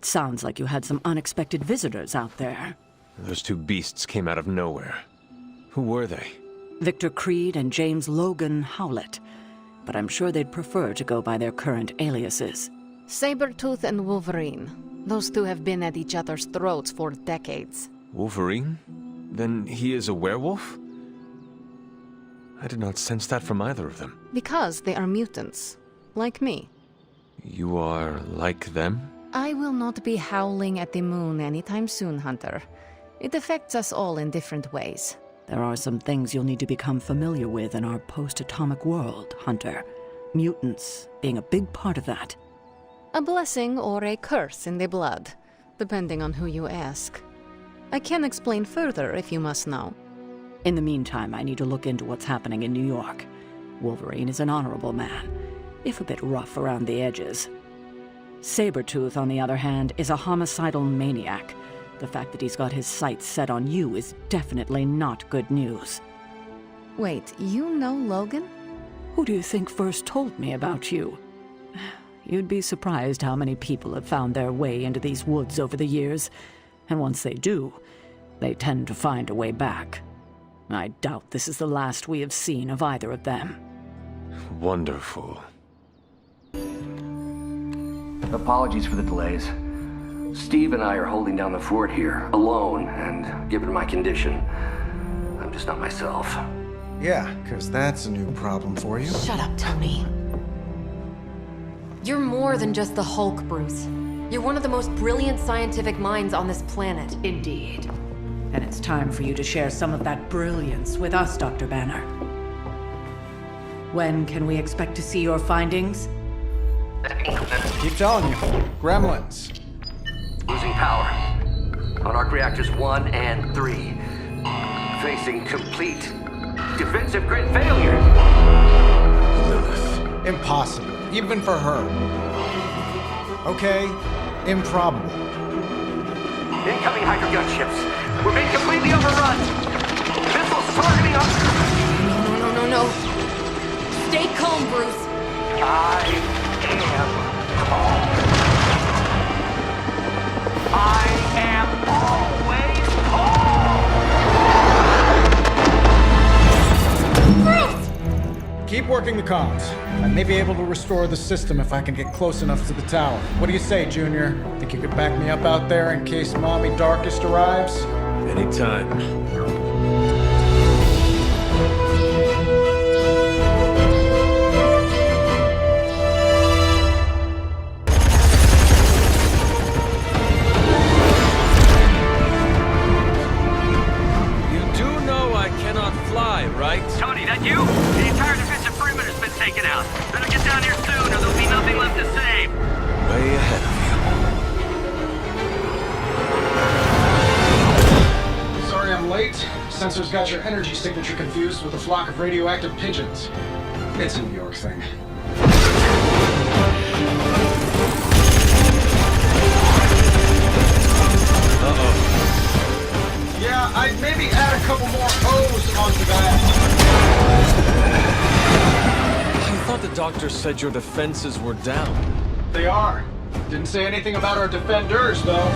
Sounds like you had some unexpected visitors out there. Those 2 beasts came out of nowhere. Who were they? Victor Creed and James Logan Howlett. But I'm sure they'd prefer to go by their current aliases. Sabretooth and Wolverine. Those 2 have been at each other's throats for decades. Wolverine? Then he is a werewolf? I did not sense that from either of them. Because they are mutants. Like me. You are like them? I will not be howling at the moon anytime soon, Hunter. It affects us all in different ways. There are some things you'll need to become familiar with in our post-atomic world, Hunter. Mutants being a big part of that. A blessing or a curse in the blood, depending on who you ask. I can explain further if you must know. In the meantime, I need to look into what's happening in New York. Wolverine is an honorable man, if a bit rough around the edges. Sabretooth, on the other hand, is a homicidal maniac. The fact that he's got his sights set on you is definitely not good news. Wait, you know Logan? Who do you think first told me about you? You'd be surprised how many people have found their way into these woods over the years, and once they do, they tend to find a way back. I doubt this is the last we have seen of either of them. Wonderful. Apologies for the delays. Steve and I are holding down the fort here, alone, and given my condition, I'm just not myself. Yeah, because that's a new problem for you. Shut up, Tony. You're more than just the Hulk, Bruce. You're one of the most brilliant scientific minds on this planet. Indeed. And it's time for you to share some of that brilliance with us, Dr. Banner. When can we expect to see your findings? Keep telling you. Gremlins. Losing power. On arc reactors 1 and 3. Facing complete defensive grid failure. Impossible. Even for her. Okay, improbable. Incoming Hydra gunships. We're being completely overrun. Missiles targeting us. No. Stay calm, Bruce. I am calm. I am always calm. Bruce! Keep working the comms. I may be able to restore the system if I can get close enough to the tower. What do you say, Junior? Think you could back me up out there in case Mommy Darkest arrives? Anytime. Right? Tony, that you? The entire defensive perimeter's been taken out. Better get down here soon or there'll be nothing left to save. Way ahead of you. Sorry I'm late. Sensors got your energy signature confused with a flock of radioactive pigeons. It's a New York thing. Uh-oh. Yeah, I'd maybe add a couple more O's onto that. I thought the doctor said your defenses were down. They are. Didn't say anything about our defenders, though.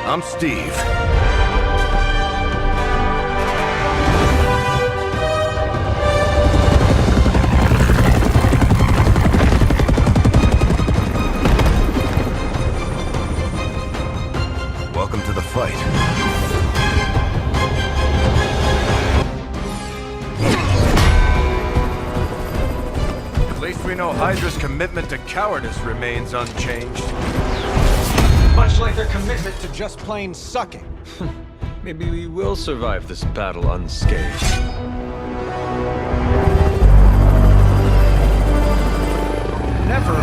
I'm Steve. Welcome to the fight. At least we know Hydra's commitment to cowardice remains unchanged. Much like their commitment to just plain sucking. Maybe we will survive this battle unscathed. Never,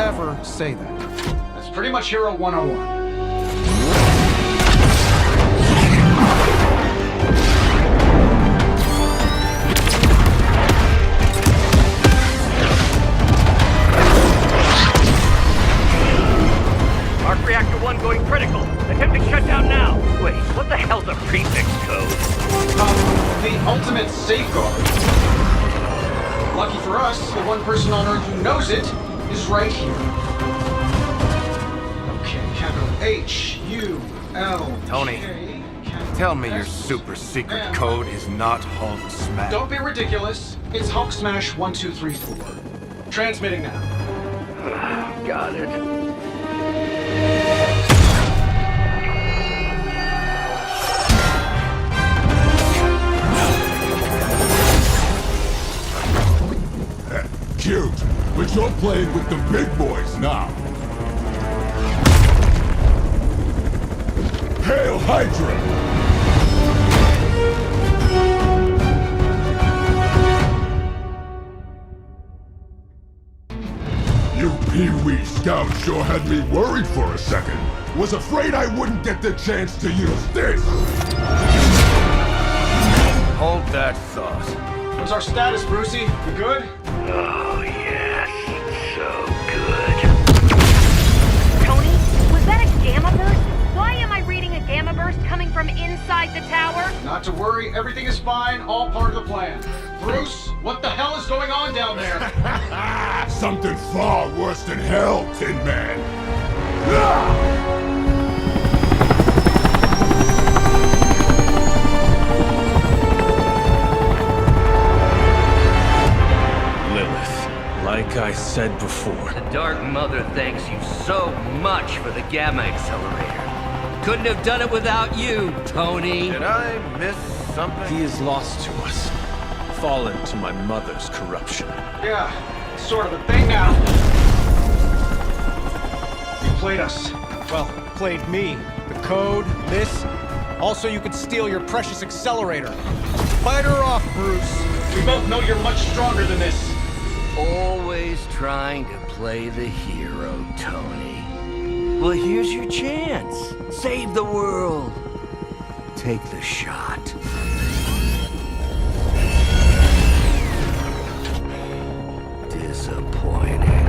ever say that. That's pretty much Hero 101. Arc Reactor 1 going critical. Attempting shutdown now. Wait, what the hell's a prefix code? The ultimate safeguard. Lucky for us, the one person on Earth who knows it is right here. Okay, capital H-U-L. Tony, tell me your super secret code is not Hulk Smash. Don't be ridiculous. It's Hulk Smash 1234. Transmitting now. Got it. cute, but you're playing with the big boys now. Hail Hydra! You Pee-wee scouts sure had me worried for a second. Was afraid I wouldn't get the chance to use this. Hold that thought. What's our status, Brucey? You good? Oh, yes. So good. Tony, was that a gamma burst? Why am I reading a gamma burst coming from inside the tower? Not to worry, everything is fine, all part of the plan. Bruce, what the hell is going on down there? Something far worse than hell, Tin Man. Ah! Like I said before. The Dark Mother thanks you so much for the Gamma Accelerator. Couldn't have done it without you, Tony. Did I miss something? He is lost to us. Fallen to my mother's corruption. Yeah, sort of a thing now. You played us. Well, played me. The code, this. Also, you could steal your precious accelerator. Fight her off, Bruce. We both know you're much stronger than this. Always trying to play the hero, Tony. Well, here's your chance. Save the world. Take the shot. Disappointing.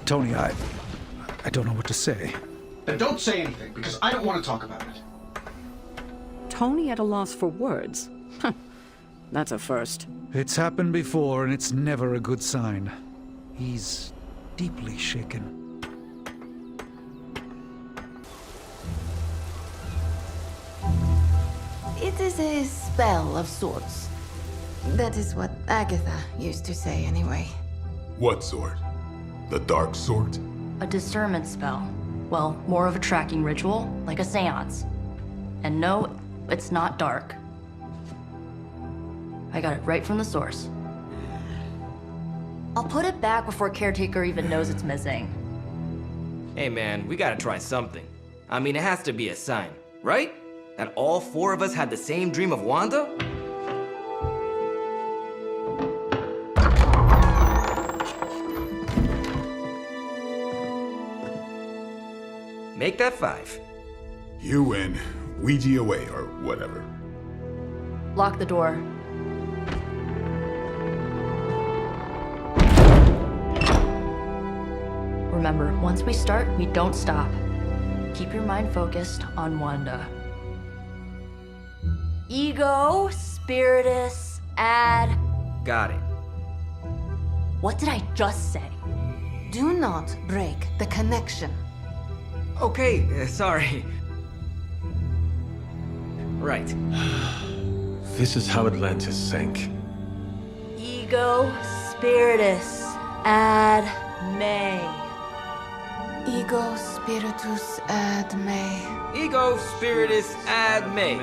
Tony, I don't know what to say. Then don't say anything, because I don't want to talk about it. Tony at a loss for words. That's a first. It's happened before, and it's never a good sign. He's deeply shaken. It is a spell of sorts. That is what Agatha used to say, anyway. What sort? The dark sort? A discernment spell. Well, more of a tracking ritual, like a seance. And no, it's not dark. I got it right from the source. I'll put it back before Caretaker even knows it's missing. Hey man, we gotta try something. I mean, it has to be a sign, right? That all four of us had the same dream of Wanda? Make that 5. You and Ouija away, or whatever. Lock the door. Remember, once we start, we don't stop. Keep your mind focused on Wanda. Ego, Spiritus, add... Got it. What did I just say? Do not break the connection. Okay, sorry. Right. This is how Atlantis sank. Ego, Spiritus, ad me. Ego Spiritus ad me. Ego Spiritus ad me.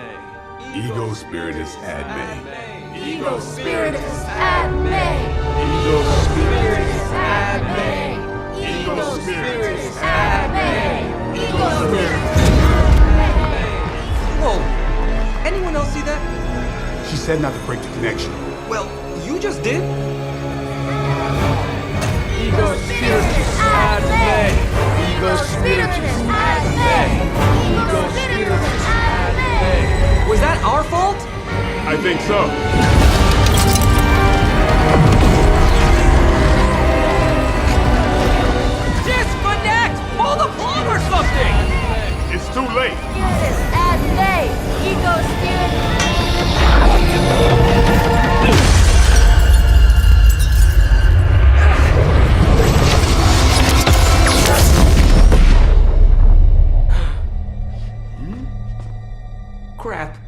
Ego Spiritus ad me. Ego Spiritus ad me. Ego Spiritus ad me. Ego Spiritus ad me. Ego Spiritus. Whoa! Anyone else see that? She said not to break the connection. Well, you just did. Ego Spiritus ad me. Ego Spiritus ad me. Ego Spiritus ad me. Was that our fault? I think so. Disconnect! Pull the plug or something! It's too late. Spiritus ad me. Ego Spiritus. Crap.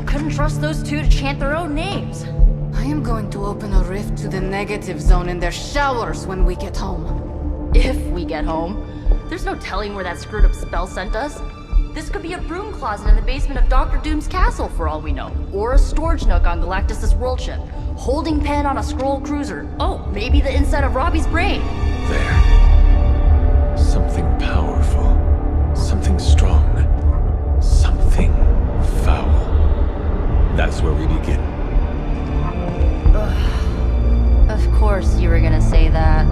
Couldn't trust those two to chant their own names. I am going to open a rift to the negative zone in their showers when we get home. If we get home. There's no telling where that screwed up spell sent us. This could be a broom closet in the basement of Dr. Doom's castle for all we know. Or a storage nook on Galactus' world ship. Holding pen on a scroll cruiser. Oh, maybe the inside of Robbie's brain. There. Something powerful. Something strong. Something foul. That's where we begin. Ugh. Of course you were gonna say that.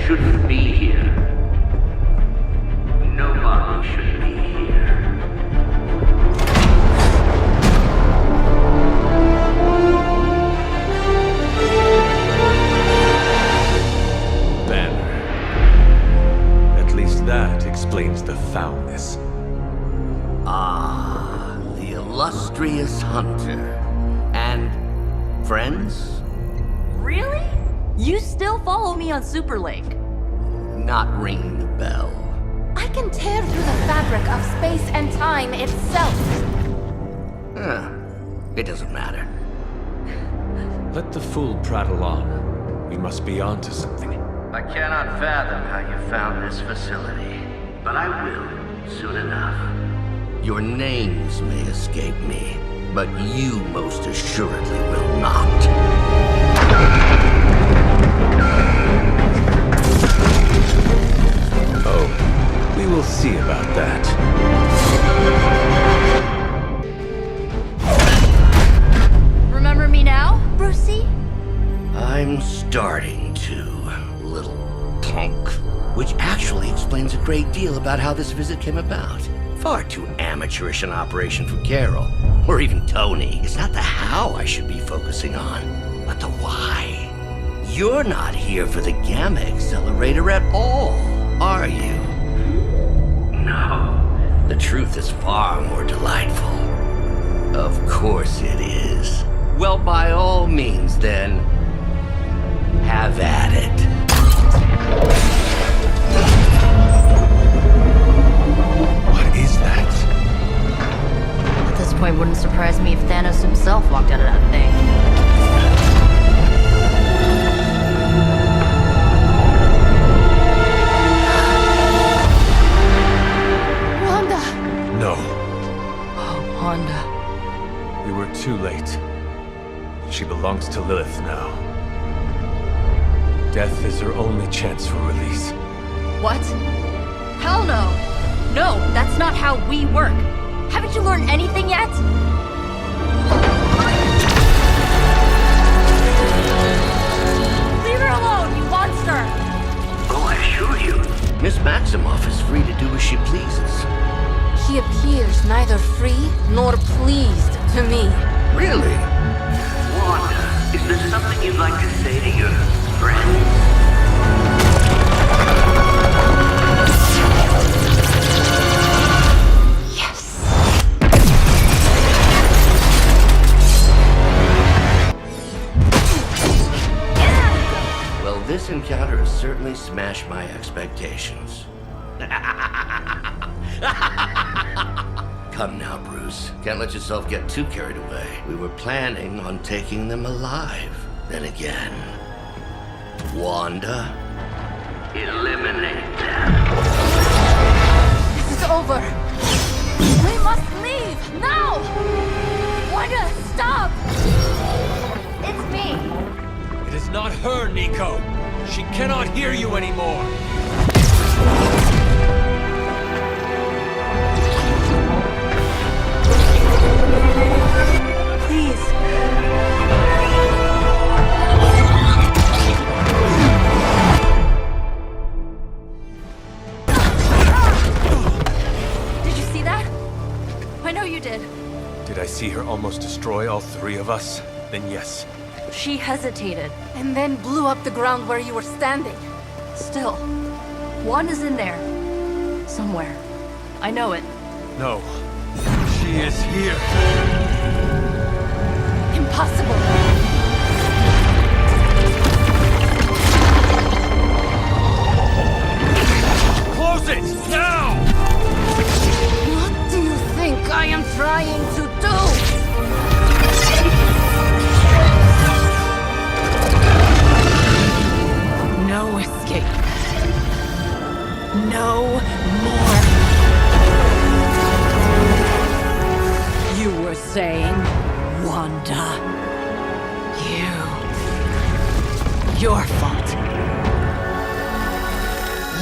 Shouldn't be here. Nobody should be here. Banner. At least that explains the foulness. Ah, the illustrious hunter. And friends? Really? You still follow me on Superlink? Not ringing the bell. I can tear through the fabric of space and time itself. It doesn't matter. Let the fool prattle on. We must be onto something. I cannot fathom how you found this facility, but I will soon enough. Your names may escape me, but you most assuredly will not. Oh, we will see about that. Remember me now, Brucey? I'm starting to, little punk. Which actually explains a great deal about how this visit came about. Far too amateurish an operation for Carol, or even Tony. It's not the how I should be focusing on, but the why. You're not here for the Gamma Accelerator at all, are you? No. The truth is far more delightful. Of course it is. Well, by all means, then, have at it. What is that? At this point, wouldn't surprise me if Thanos himself walked out of that thing. No. Oh, Wanda. We were too late. She belongs to Lilith now. Death is her only chance for release. What? Hell no! No, that's not how we work. Haven't you learned anything yet? Leave her alone, you monster! Oh, I assure you, Miss Maximoff is free to do as she pleases. He appears neither free nor pleased to me. Really? Wanda, is there something you'd like to say to your friends? Well, this encounter has certainly smashed my expectations. Come now, Bruce. Can't let yourself get too carried away. We were planning on taking them alive. Then again, Wanda? Eliminate them. This is over. We must leave, now! Wanda, stop! It's me. It is not her, Nico. She cannot hear you anymore. Please. Did you see that? I know you did. Did I see her almost destroy all three of us? Then yes, She hesitated. And then blew up the ground where you were standing. Still, one is in there. Somewhere. I know it. No. She is here. Impossible. Close it! Now! What do you think I am trying to do? No escape. No more. You were saying, Wanda. Your fault.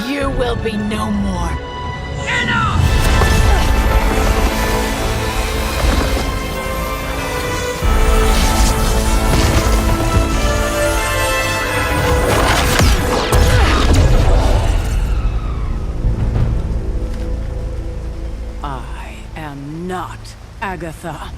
You will be no more. Enough! I am not Agatha.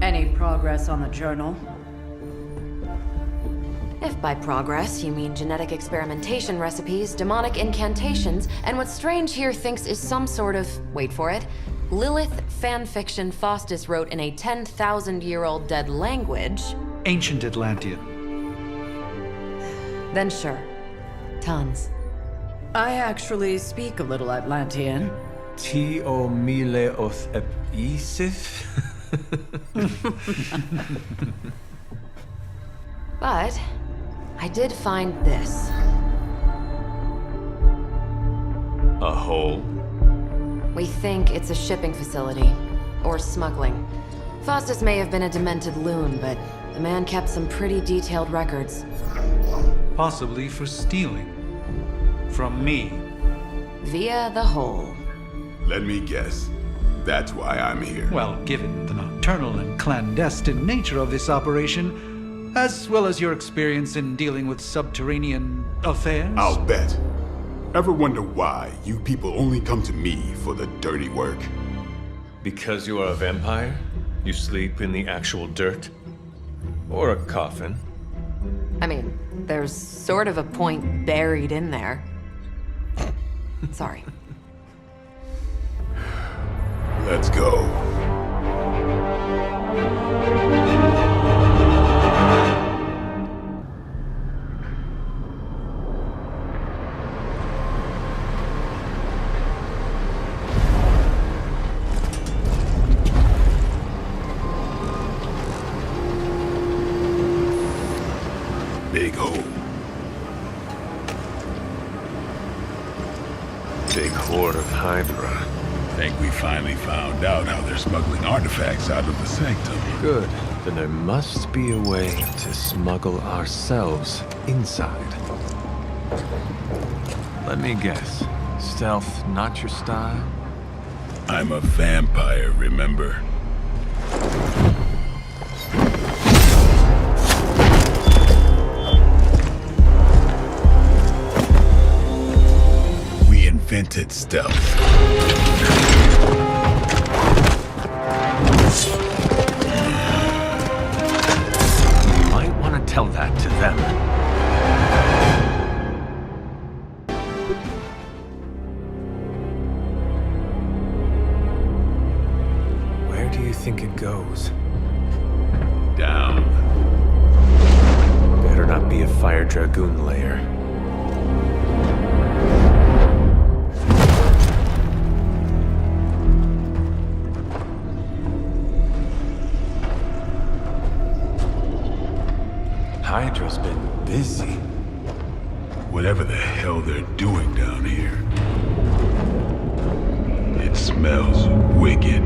Any progress on the journal? If by progress you mean genetic experimentation recipes, demonic incantations, and what Strange here thinks is some sort of, wait for it, Lilith fanfiction Faustus wrote in a 10,000-year-old dead language... Ancient Atlantean. Then sure. Tons. I actually speak a little Atlantean. Ti o mile oth ep isif? But I did find this. A hole? We think it's a shipping facility. Or smuggling. Faustus may have been a demented loon, but the man kept some pretty detailed records. Possibly for stealing. From me. Via the hole. Let me guess. That's why I'm here. Well, given the nocturnal and clandestine nature of this operation, as well as your experience in dealing with subterranean affairs... I'll bet. Ever wonder why you people only come to me for the dirty work? Because you are a vampire? You sleep in the actual dirt? Or a coffin? I mean, there's sort of a point buried in there. Sorry. Let's go. Big hole. Big horde of Hydra. Think we finally found out how they're smuggling artifacts out of the sanctum. Good. Then there must be a way to smuggle ourselves inside. Let me guess. Stealth not your style? I'm a vampire, remember? We invented stealth. Might want to tell that to them. Where do you think it goes? Down. Better not be a Fire Dragoon lair. Hydra's been busy. Whatever the hell they're doing down here. It smells wicked.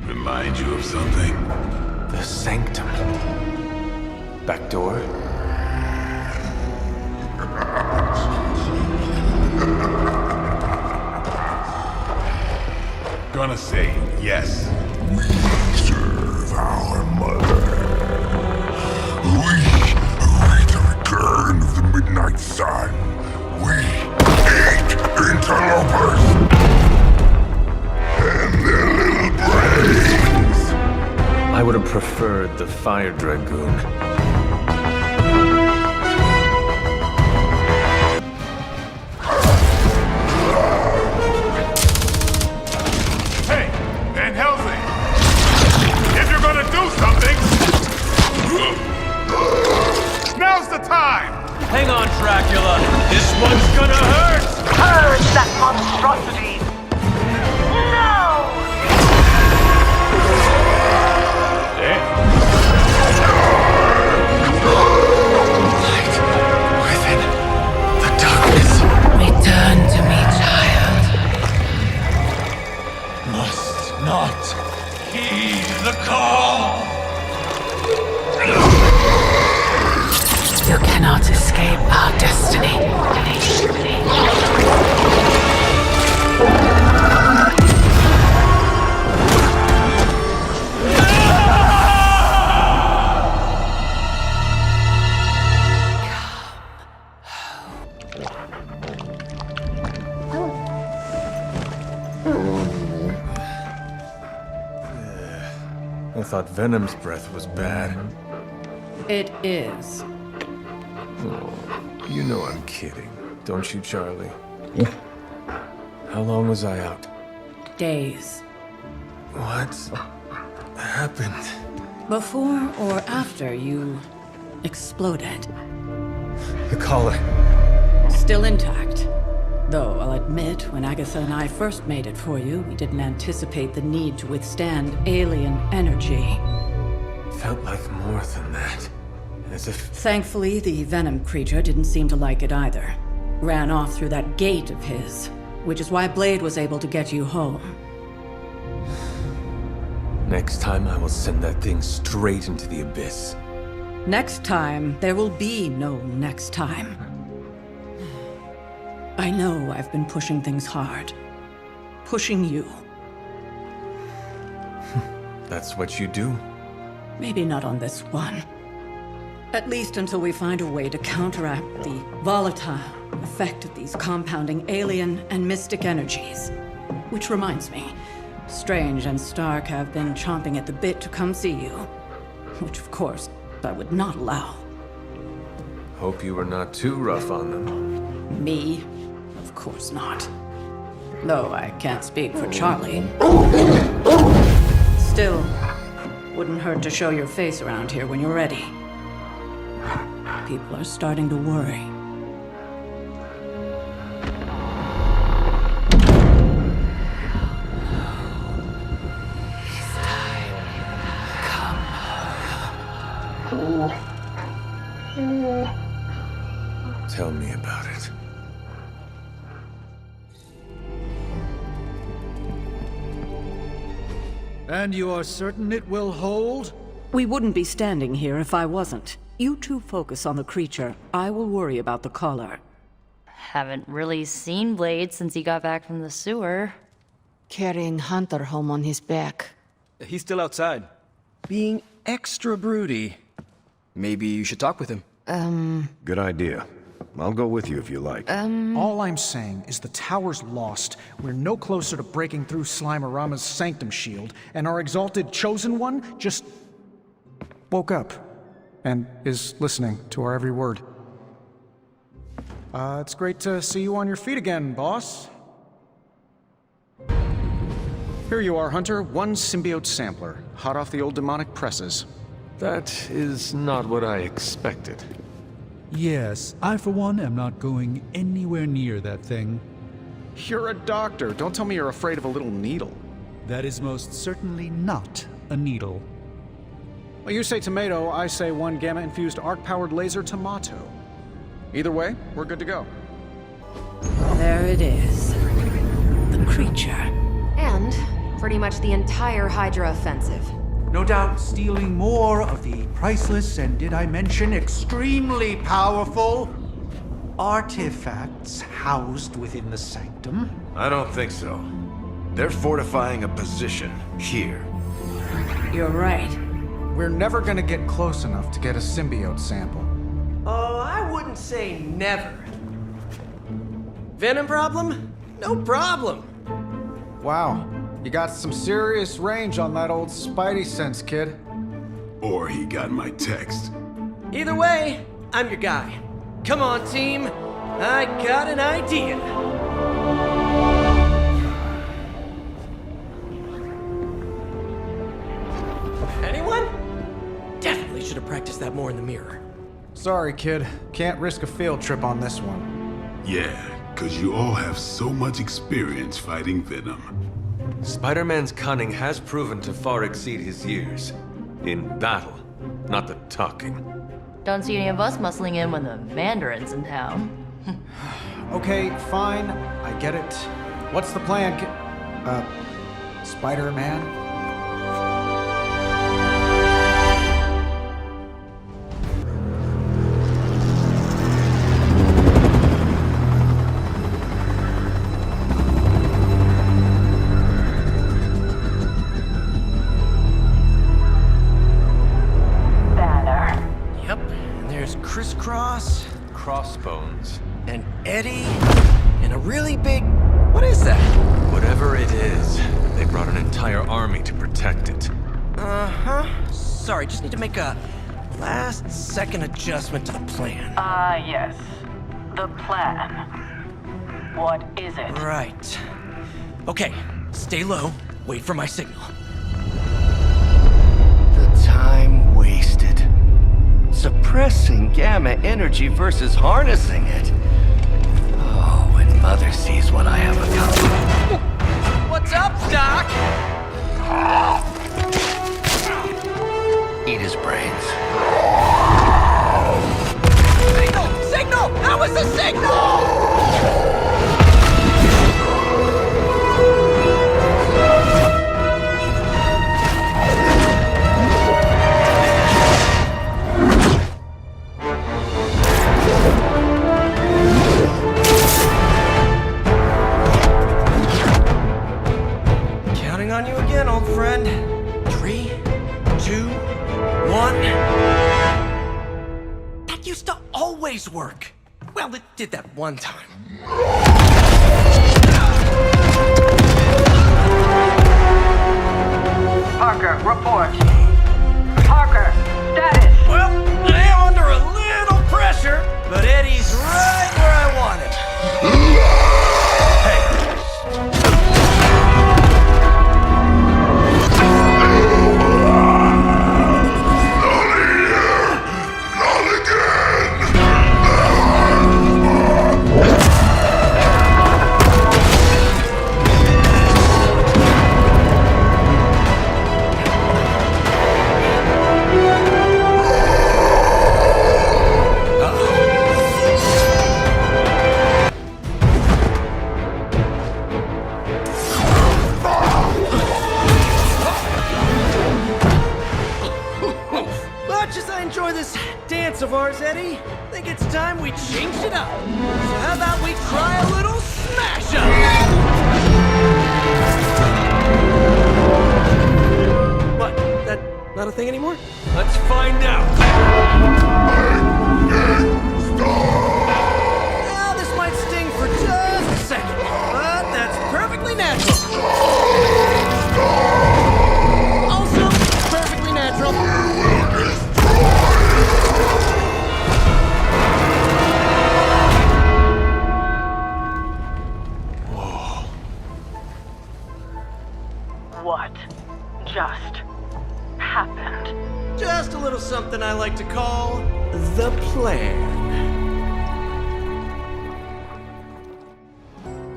Remind you of something? The sanctum. Back door? gonna say yes. We serve our mother. We await the return of the Midnight Sun. We eat interlopers and their little brains. I would have preferred the Fire Dragoon. Hey, Van Helsing! If you're gonna do something, now's the time! Hang on, Dracula. This one's gonna hurt! Purge that monstrosity! No! Light within the darkness. Return to me, child. Must not heed the call. You cannot escape our destiny. I thought Venom's breath was bad. It is. Oh, you know I'm kidding, don't you, Charlie? How long was I out? Days. What happened? Before or after you exploded. The collar. Still intact. Though I'll admit, when Agatha and I first made it for you, we didn't anticipate the need to withstand alien energy. Felt like more than that. As if... Thankfully, the Venom creature didn't seem to like it either. Ran off through that gate of his, which is why Blade was able to get you home. Next time I will send that thing straight into the abyss. Next time, there will be no next time. I know I've been pushing things hard. Pushing you. That's what you do? Maybe not on this one. At least until we find a way to counteract the volatile effect of these compounding alien and mystic energies. Which reminds me, Strange and Stark have been chomping at the bit to come see you. Which, of course, I would not allow. Hope you were not too rough on them. Me? Of course not. Though I can't speak for Charlie. Still, wouldn't hurt to show your face around here when you're ready. People are starting to worry. Tell me about it. And you are certain it will hold? We wouldn't be standing here if I wasn't. You two focus on the creature. I will worry about the collar. Haven't really seen Blade since he got back from the sewer. Carrying Hunter home on his back. He's still outside. Being extra broody. Maybe you should talk with him. Good idea. I'll go with you if you like. All I'm saying is the tower's lost. We're no closer to breaking through Slimerama's sanctum shield, and our exalted chosen one just woke up and is listening to our every word. It's great to see you on your feet again, boss. Here you are, Hunter. One symbiote sampler, hot off the old demonic presses. That is not what I expected. Yes, I for one am not going anywhere near that thing. You're a doctor. Don't tell me you're afraid of a little needle. That is most certainly not a needle. Well, you say tomato, I say one gamma-infused arc-powered laser tomato. Either way, we're good to go. There it is. The creature. And pretty much the entire Hydra offensive. No doubt stealing more of the priceless and, did I mention, extremely powerful artifacts housed within the sanctum. I don't think so. They're fortifying a position here. You're right. We're never gonna get close enough to get a symbiote sample. Oh, I wouldn't say never. Venom problem? No problem. Wow, you got some serious range on that old Spidey sense, kid. Or he got my text. Either way, I'm your guy. Come on, team. I got an idea. Anyone? Definitely should have practiced that more in the mirror. Sorry, kid. Can't risk a field trip on this one. Yeah, 'cause you all have so much experience fighting Venom. Spider-Man's cunning has proven to far exceed his years. In battle, not the talking. Don't see any of us muscling in when the Mandarin's in town. Okay, fine. I get it. What's the plan, Spider-Man? Crisscross, Crossbones. and Eddie, and a really big... What is that? Whatever it is, they brought an entire army to protect it. Uh-huh. Sorry, just need to make a last-second adjustment to the plan. Yes. The plan. What is it? Right. Okay, stay low. Wait for my signal. The time wasted. Suppressing gamma energy versus harnessing it. Oh, when Mother sees what I have accomplished. What's up, Doc? Eat his brains. Signal! Signal! That was the signal! On you again, old friend. 3, 2, 1. That used to always work. Well, it did that one time. Parker, report. Parker, status. Well, I am under a little pressure, but Eddie's right where I want him. Of ours, Eddie. Think it's time we changed it up. So how about we try a little smash up? What? That not a thing anymore? Let's find out. Well, this might sting for just a second, but that's perfectly natural. Also, perfectly natural. What just happened? Just a little something I like to call the plan.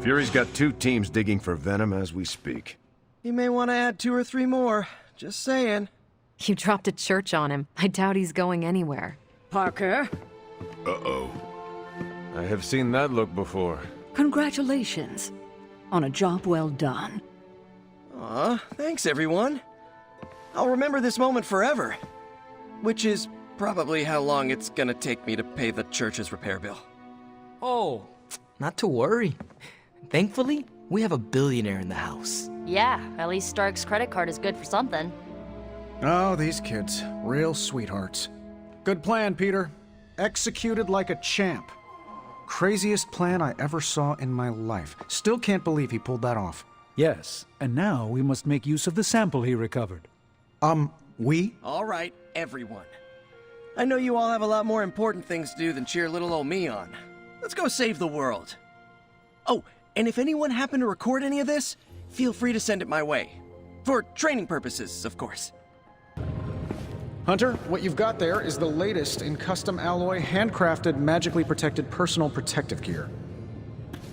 Fury's got 2 teams digging for Venom as we speak. You may want to add 2 or 3 more. Just saying. You dropped a church on him. I doubt he's going anywhere. Parker, Uh-oh. I have seen that look before. congratulations on a job well done. Aw, thanks everyone. I'll remember this moment forever. Which is probably how long it's gonna take me to pay the church's repair bill. Oh, not to worry. Thankfully, We have a billionaire in the house. Yeah, at least Stark's credit card is good for something. Oh, these kids. Real sweethearts. Good plan, Peter. Executed like a champ. Craziest plan I ever saw in my life. Still can't believe he pulled that off. Yes, and now we must make use of the sample he recovered. We? All right, everyone. I know you all have a lot more important things to do than cheer little old me on. Let's go save the world. Oh, and if anyone happened to record any of this, feel free to send it my way. For training purposes, of course. Hunter, what you've got there is the latest in custom alloy, handcrafted, magically protected personal protective gear.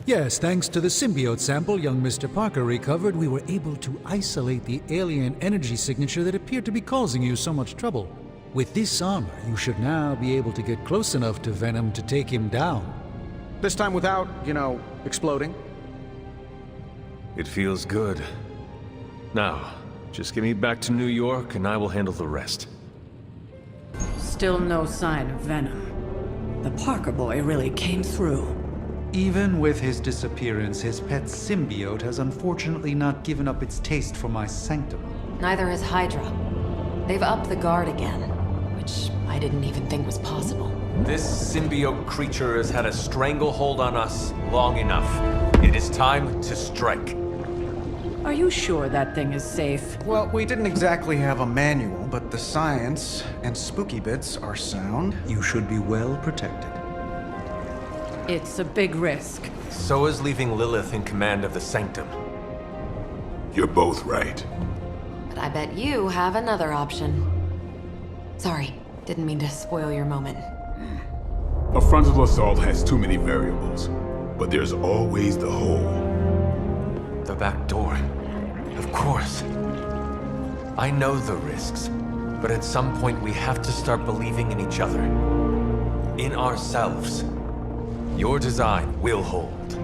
Yes, thanks to the symbiote sample young Mr. Parker recovered, we were able to isolate the alien energy signature that appeared to be causing you so much trouble. With this armor, you should now be able to get close enough to Venom to take him down. This time without, exploding. It feels good. Now, just get me back to New York and I will handle the rest. Still no sign of Venom. The Parker boy really came through. Even with his disappearance, his pet symbiote has unfortunately not given up its taste for my sanctum. Neither has Hydra. They've upped the guard again, which I didn't even think was possible. This symbiote creature has had a stranglehold on us long enough. It is time to strike. Are you sure that thing is safe? Well, we didn't exactly have a manual, but the science and spooky bits are sound. You should be well protected. It's a big risk. So is leaving Lilith in command of the Sanctum. You're both right. But I bet you have another option. Sorry, didn't mean to spoil your moment. A frontal assault has too many variables, but there's always the hole. The back door. Of course. I know the risks, but at some point we have to start believing in each other. In ourselves. Your design will hold.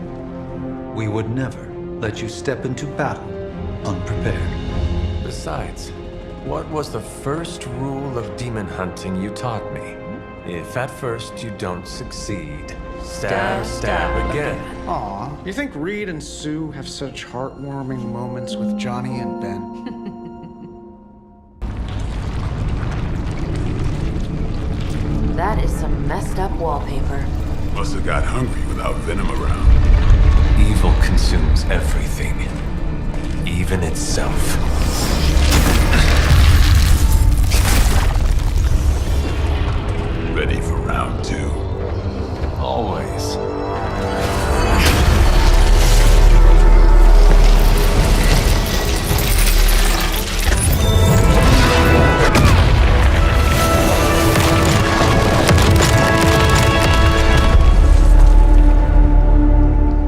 We would never let you step into battle unprepared. Besides, what was the first rule of demon hunting you taught me? If at first you don't succeed, stab again. Aw, you think Reed and Sue have such heartwarming moments with Johnny and Ben? That is some messed up wallpaper. Must have got hungry without Venom around. Evil consumes everything, even itself. Ready for round 2? Always.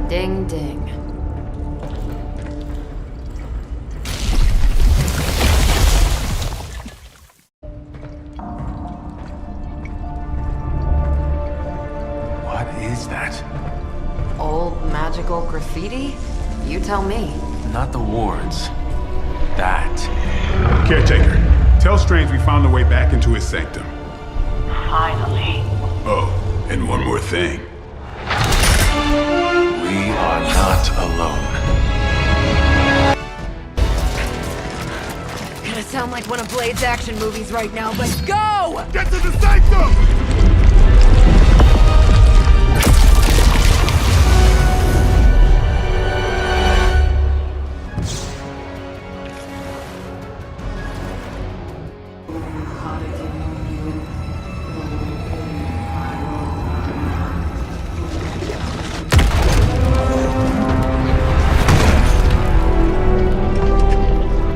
Ding ding. What is that? Old magical graffiti? You tell me. Not the wards. That. Caretaker, tell Strange we found the way back into his sanctum. Finally. Oh, and one more thing. We are not alone. Gonna sound like one of Blade's action movies right now, but go! Get to the sanctum!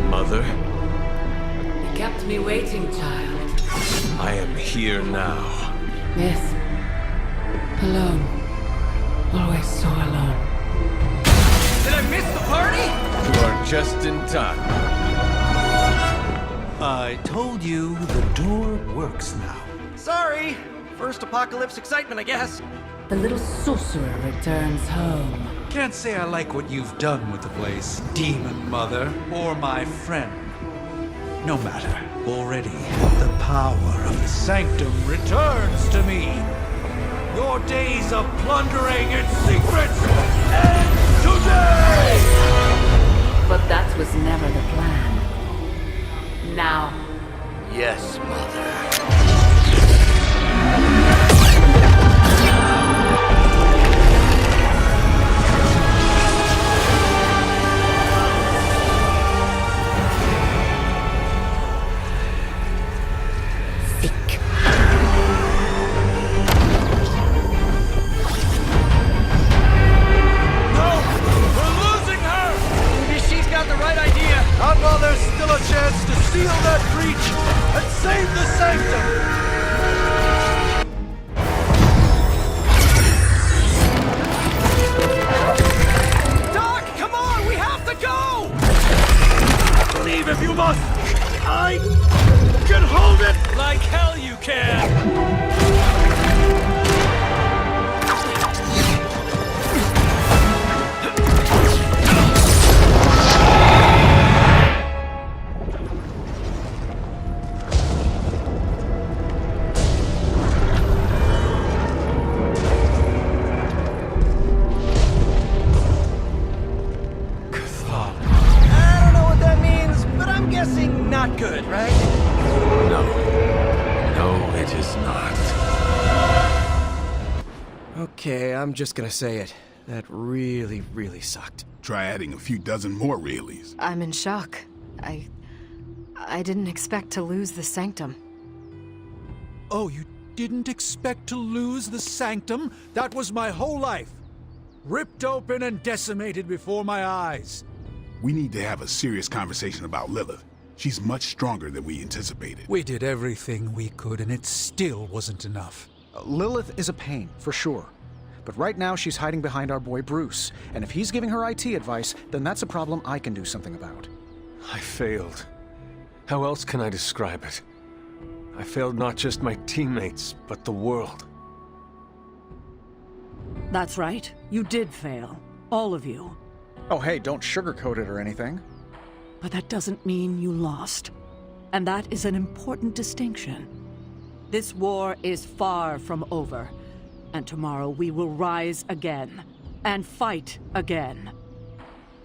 Mother, You kept me waiting, child. I am here now. Yes. Alone. Always so alone. Did I miss the party? You are just in time. I told you the door works now. Sorry. First apocalypse excitement, I guess. The little sorcerer returns home. Can't say I like what you've done with the place, Demon Mother, or my friend. No matter. Already, the power of the Sanctum returns to me. Your days of plundering its secrets end today! But that was never the plan. Now. Yes, Mother. Not while there's still a chance to seal that breach and save the Sanctum! Doc, come on! We have to go! Leave if you must! I can hold it! Like hell you can! Not good, right? No. No, it is not. Okay, I'm just gonna say it. That really, really sucked. Try adding a few dozen more reallys. I'm in shock. I didn't expect to lose the Sanctum. Oh, you didn't expect to lose the Sanctum? That was my whole life. Ripped open and decimated before my eyes. We need to have a serious conversation about Lilith. She's much stronger than we anticipated. We did everything we could, and it still wasn't enough. Lilith is a pain, for sure. But right now, she's hiding behind our boy Bruce. And if he's giving her IT advice, then that's a problem I can do something about. I failed. How else can I describe it? I failed not just my teammates, but the world. That's right. You did fail. All of you. Oh, hey, don't sugarcoat it or anything. But that doesn't mean you lost. And that is an important distinction. This war is far from over. And tomorrow we will rise again. And fight again.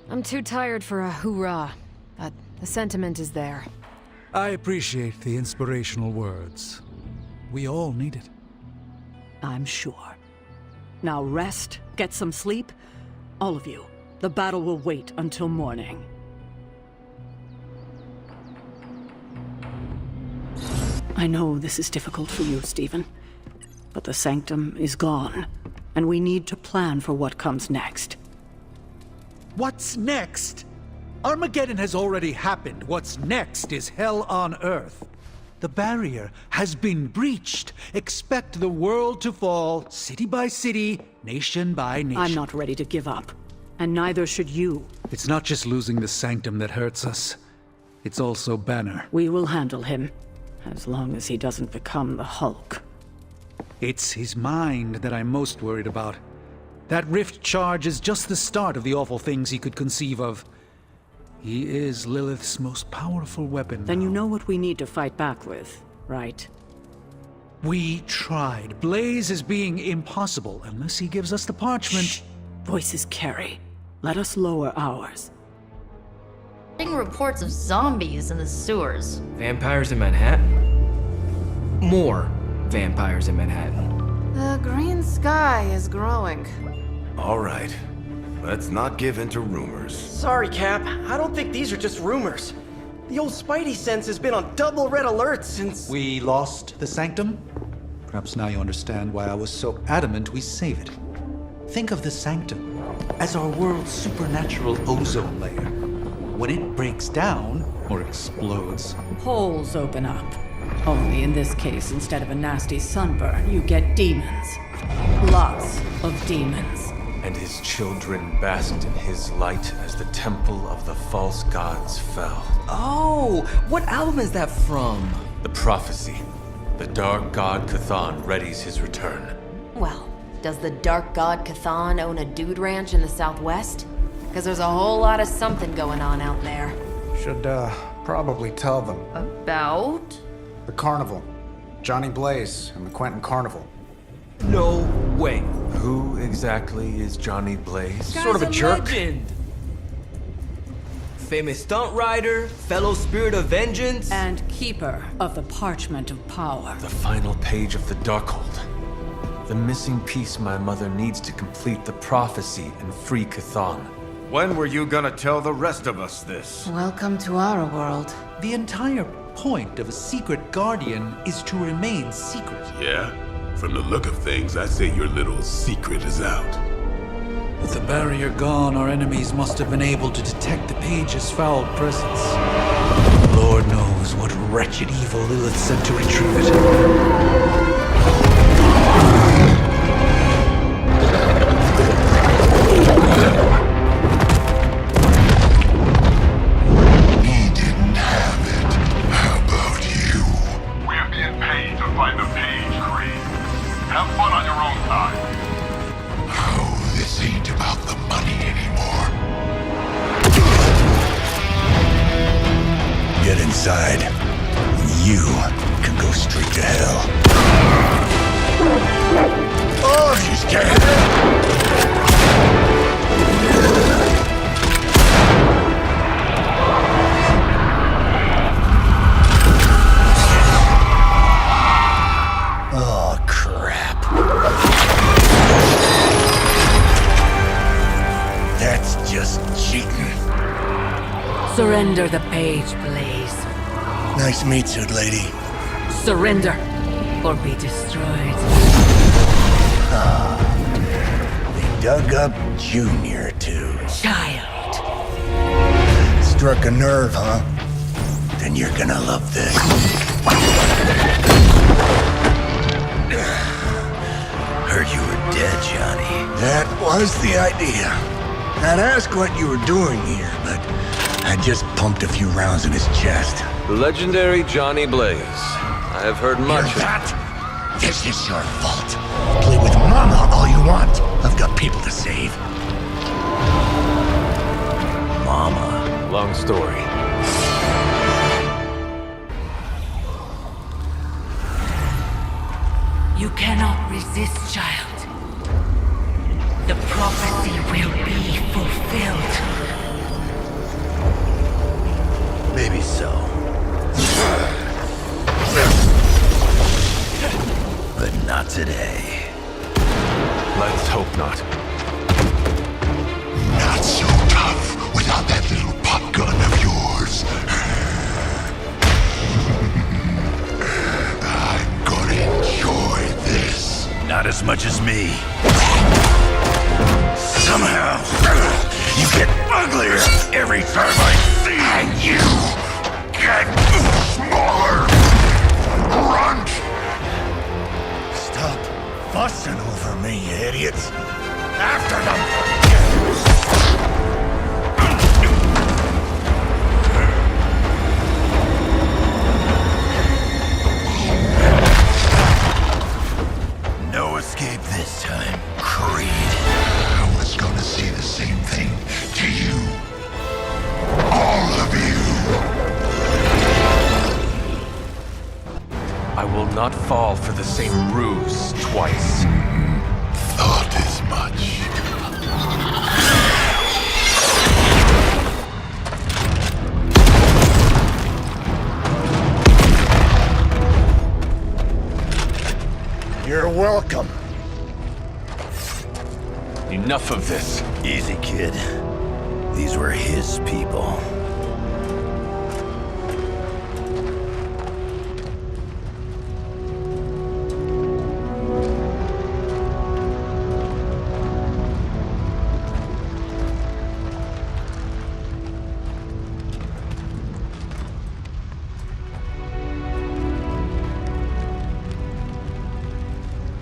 I'm too tired for a hoorah, but the sentiment is there. I appreciate the inspirational words. We all need it. I'm sure. Now rest, get some sleep. All of you. The battle will wait until morning. I know this is difficult for you, Stephen. But the Sanctum is gone. And we need to plan for what comes next. What's next? Armageddon has already happened. What's next is hell on Earth. The barrier has been breached. Expect the world to fall, city by city, nation by nation. I'm not ready to give up. And neither should you. It's not just losing the Sanctum that hurts us. It's also Banner. We will handle him. As long as he doesn't become the Hulk. It's his mind that I'm most worried about. That rift charge is just the start of the awful things he could conceive of. He is Lilith's most powerful weapon. Then you know what we need to fight back with, right? We tried. Blaze is being impossible unless he gives us the parchment. Shh. Voices carry. Let us lower ours. Getting reports of zombies in the sewers. Vampires in Manhattan? More vampires in Manhattan. The green sky is growing. All right. Let's not give in to rumors. Sorry, Cap. I don't think these are just rumors. The old Spidey sense has been on double red alert since... We lost the Sanctum? Perhaps now you understand why I was so adamant we save it. Think of the Sanctum as our world's supernatural ozone layer. When it breaks down, or explodes, Holes open up. Only in this case, instead of a nasty sunburn, you get demons. Lots of demons. And his children basked in his light as the temple of the false gods fell. Oh, what album is that from? The prophecy. The dark god Chthon readies his return. Well, does the Dark God Chthon own a dude ranch in the Southwest? Because there's a whole lot of something going on out there. Should, probably tell them. About? The carnival. Johnny Blaze and the Quentin Carnival. No way. Who exactly is Johnny Blaze? Sort of a jerk. Legend. Famous stunt rider, fellow spirit of vengeance, and keeper of the Parchment of Power. The final page of the Darkhold. The missing piece my mother needs to complete the prophecy and free Chthon. When were you gonna tell the rest of us this? Welcome to our world. The entire point of a secret guardian is to remain secret. Yeah? From the look of things, I'd say your little secret is out. With the barrier gone, our enemies must have been able to detect the page's foul presence. Lord knows what wretched evil Lilith sent to retrieve it. Inside, you can go straight to hell. Oh, she's dead! Oh, crap. That's just cheating. Surrender the page, please. Nice meat suit, lady. Surrender, or be destroyed. They dug up Junior, too. Child. Struck a nerve, huh? Then you're gonna love this. Heard you were dead, Johnny. That was the idea. I'd ask what you were doing here, but I just pumped a few rounds in his chest. The legendary Johnny Blaze. I have heard much of that. This is your fault. Play with Mama all you want. I've got people to save. Mama. Long story. You cannot resist, child. The prophecy will be fulfilled. Maybe so. But not today. Let's hope not. Not so tough without that little pop gun of yours. I'm gonna enjoy this. Not as much as me. Somehow, you get uglier every time I see you. And you get smaller. Grunt! Stop fussing over me, you idiots. After them! No escape this time, Creed. I was gonna say the same thing to you. All of you. I will not fall for the same ruse twice. Thought as much. You're welcome. Enough of this. Easy, kid. These were his people.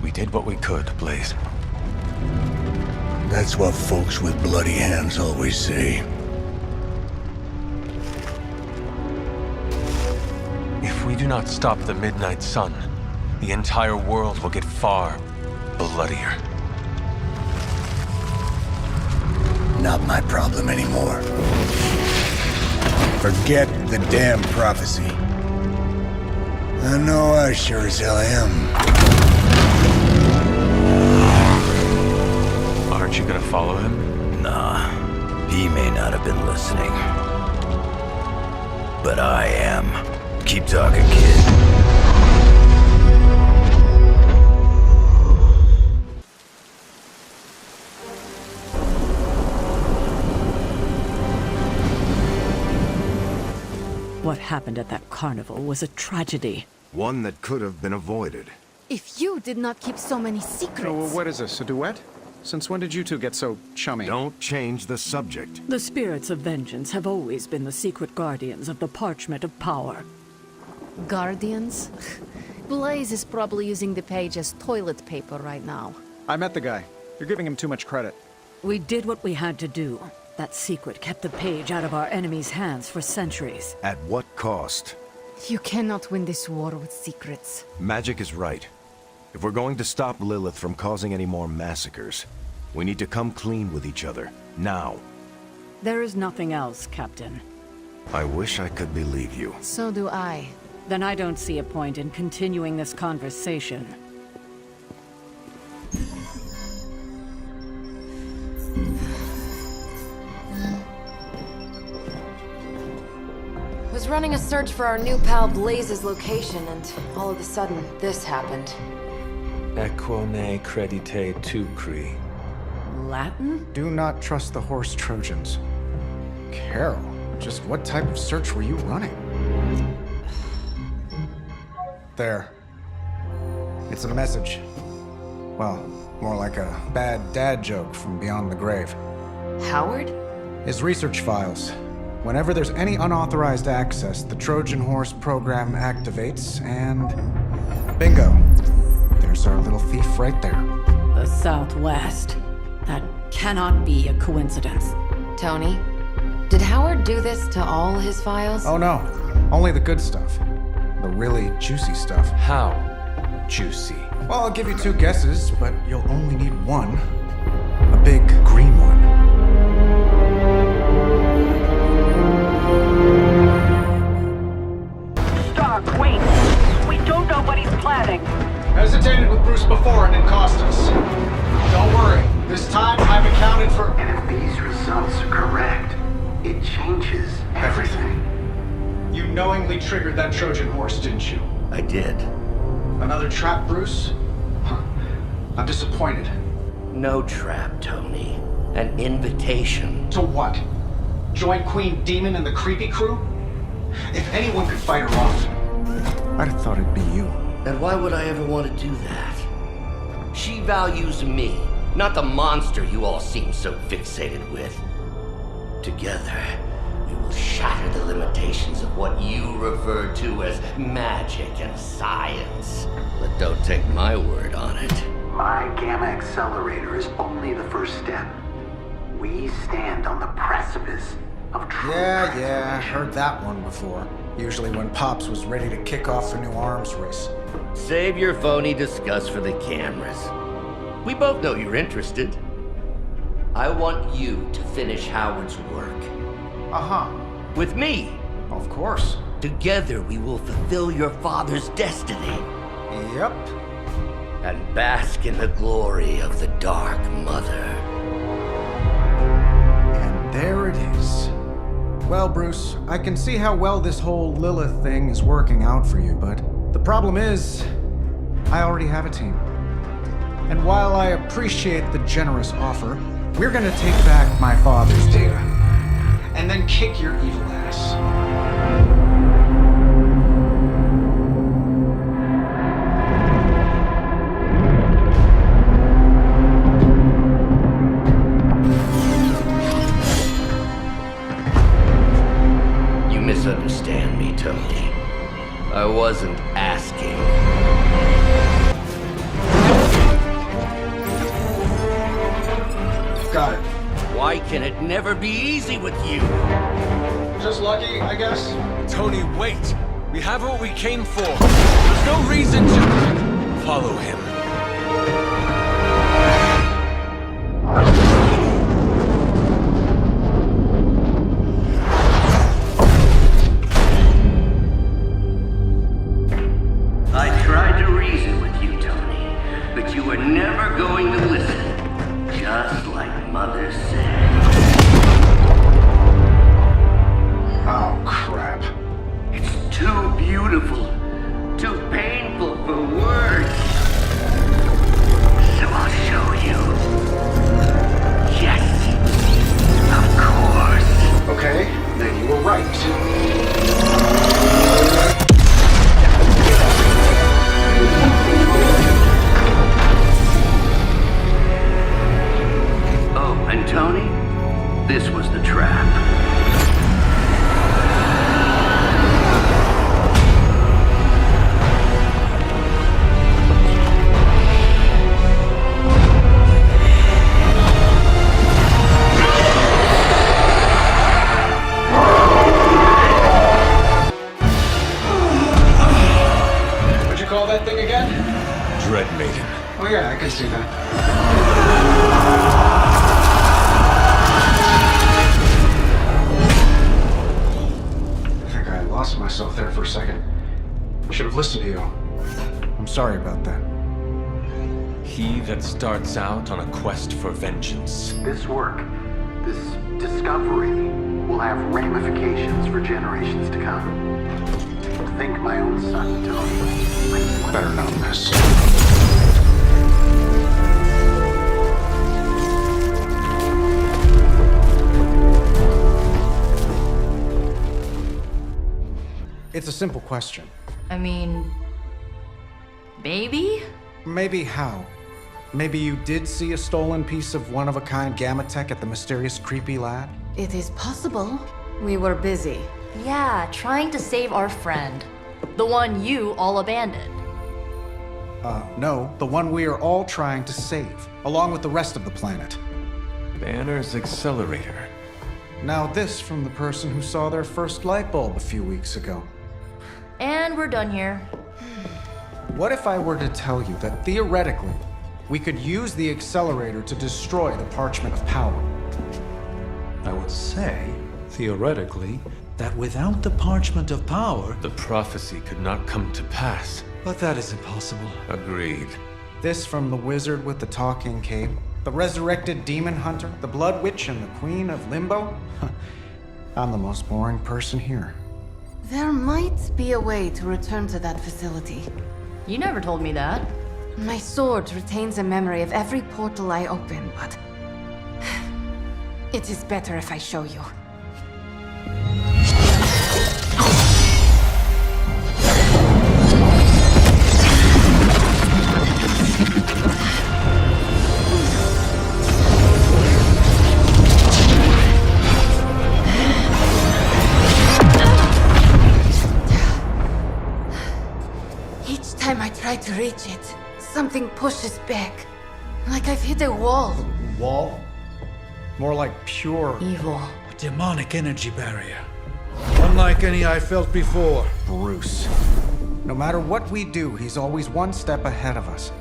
We did what we could, Blaze. That's what folks with bloody hands always say. If we do not stop the Midnight Sun, the entire world will get far bloodier. Not my problem anymore. Forget the damn prophecy. I know I sure as hell am. Aren't you gonna follow him? Nah, he may not have been listening. But I am. Keep talking, kid. What happened at that carnival was a tragedy. One that could have been avoided. If you did not keep so many secrets... Oh, what is this, a duet? Since when did you two get so chummy? Don't change the subject. The spirits of vengeance have always been the secret guardians of the Parchment of Power. Guardians? Blaze is probably using the page as toilet paper right now. I met the guy. You're giving him too much credit. We did what we had to do. That secret kept the page out of our enemies' hands for centuries. At what cost? You cannot win this war with secrets. Magic is right. If we're going to stop Lilith from causing any more massacres, we need to come clean with each other, now. There is nothing else, Captain. I wish I could believe you. So do I. Then I don't see a point in continuing this conversation. Was running a search for our new pal Blaze's location, and all of a sudden, this happened. Equone credite tucri. Latin? Do not trust the horse Trojans. Carol, just what type of search were you running? There. It's a message. Well, more like a bad dad joke from beyond the grave. Howard? His research files. Whenever there's any unauthorized access, the Trojan Horse program activates, and bingo. There's our little thief right there. The Southwest. That cannot be a coincidence. Tony, did Howard do this to all his files? Oh no, only the good stuff. The really juicy stuff. How juicy? Well, I'll give you two guesses, but you'll only need one. A big green one. Stark, wait! We don't know what he's planning. Hesitated with Bruce before and it cost us. Don't worry, this time I've accounted for... And if these results are correct, it changes everything. You knowingly triggered that Trojan horse, didn't you? I did. Another trap, Bruce? Huh. I'm disappointed. No trap, Tony. An invitation. To what? Join Queen Demon and the Creepy Crew? If anyone could fight her off, I'd have thought it'd be you. And why would I ever want to do that? She values me, not the monster you all seem so fixated with. Together, we will shatter the limitations of what you refer to as magic and science. But don't take my word on it. My Gamma Accelerator is only the first step. We stand on the precipice of true Yeah, heard that one before. Usually when Pops was ready to kick off a new arms race. Save your phony disgust for the cameras. We both know you're interested. I want you to finish Howard's work. Uh-huh. With me. Of course. Together we will fulfill your father's destiny. Yep. And bask in the glory of the Dark Mother. And there it is. Well, Bruce, I can see how well this whole Lilith thing is working out for you, but the problem is, I already have a team. And while I appreciate the generous offer, we're gonna take back my father's data. And then kick your evil ass. You misunderstand me, Tony. I wasn't asking. Got it. Why can it never be easy with you? Just lucky, I guess. Tony, wait! We have what we came for. There's no reason to follow him. I tried to reason with you, Tony, but you were never going to listen. Just like father said. Oh, crap. It's too beautiful, too painful for words. So I'll show you. Yes, of course. Okay, then you were right. Oh, and Tony, this was the trap. What'd you call that thing again? Dread Maiden. Oh yeah, I can see that. I think I lost myself there for a second. I should have listened to you. I'm sorry about that. He that starts out on a quest for vengeance. This work, this discovery, will have ramifications for generations to come. Think my own son, Tony. Better not miss. It's a simple question. I mean, maybe? Maybe how? Maybe you did see a stolen piece of one-of-a-kind gamma tech at the mysterious creepy lab? It is possible. We were busy. Yeah, trying to save our friend. The one you all abandoned. No, the one we are all trying to save, along with the rest of the planet. Banner's accelerator. Now this from the person who saw their first light bulb a few weeks ago. And we're done here. What if I were to tell you that theoretically, we could use the accelerator to destroy the Parchment of Power? I would say, theoretically, that without the Parchment of Power, The prophecy could not come to pass. but that is impossible. Agreed. This from the wizard with the talking cape, the resurrected demon hunter, the blood witch, and the queen of limbo? I'm the most boring person here. There might be a way to return to that facility. You never told me that. My sword retains a memory of every portal I open, but it is better if I show you. Each time I try to reach it, something pushes back. Like I've hit a wall. Wall? More like pure evil. A demonic energy barrier. Unlike any I felt before. Bruce. No matter what we do, he's always one step ahead of us.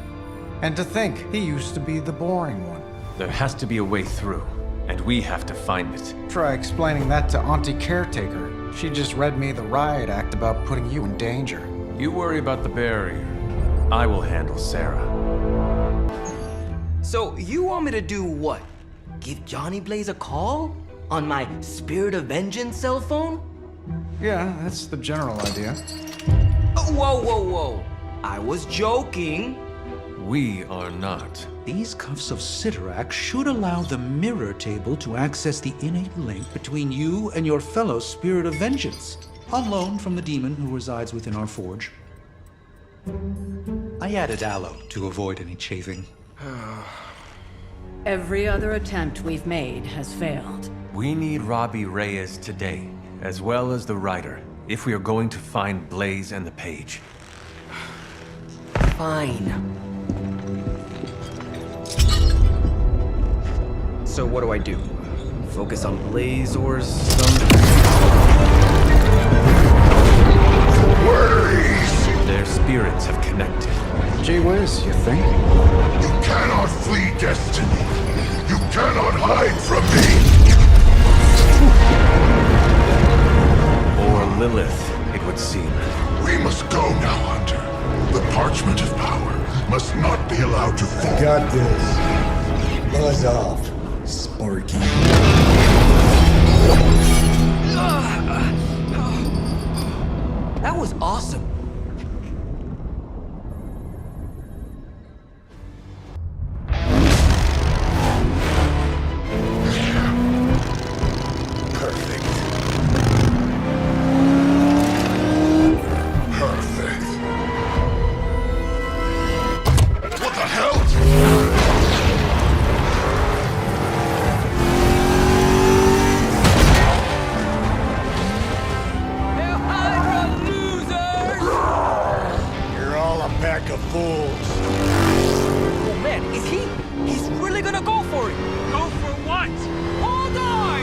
And to think, he used to be the boring one. There has to be a way through, and we have to find it. Try explaining that to Auntie Caretaker. She just read me the riot act about putting you in danger. You worry about the barrier. I will handle Sarah. So, you want me to do what? Give Johnny Blaze a call? On my Spirit of Vengeance cell phone? Yeah, that's the general idea. Oh, whoa, whoa, whoa. I was joking. We are not. These cuffs of Cyttorak should allow the mirror table to access the innate link between you and your fellow Spirit of Vengeance, on loan from the demon who resides within our forge. I added aloe to avoid any chafing. Every other attempt we've made has failed. We need Robbie Reyes today, as well as the writer, if we are going to find Blaze and the page. Fine. So what do I do? Focus on Blaze or something? Their spirits have connected. Gee whiz, you think? You cannot flee destiny. You cannot hide from me. Or Lilith, it would seem. We must go now, Hunter. The Parchment of Power must not be allowed to fall. Got this. Buzz off. or can That was awesome. What the hell? You're all a pack of fools. Oh man, he's really gonna go for it. Go for what? Hold on!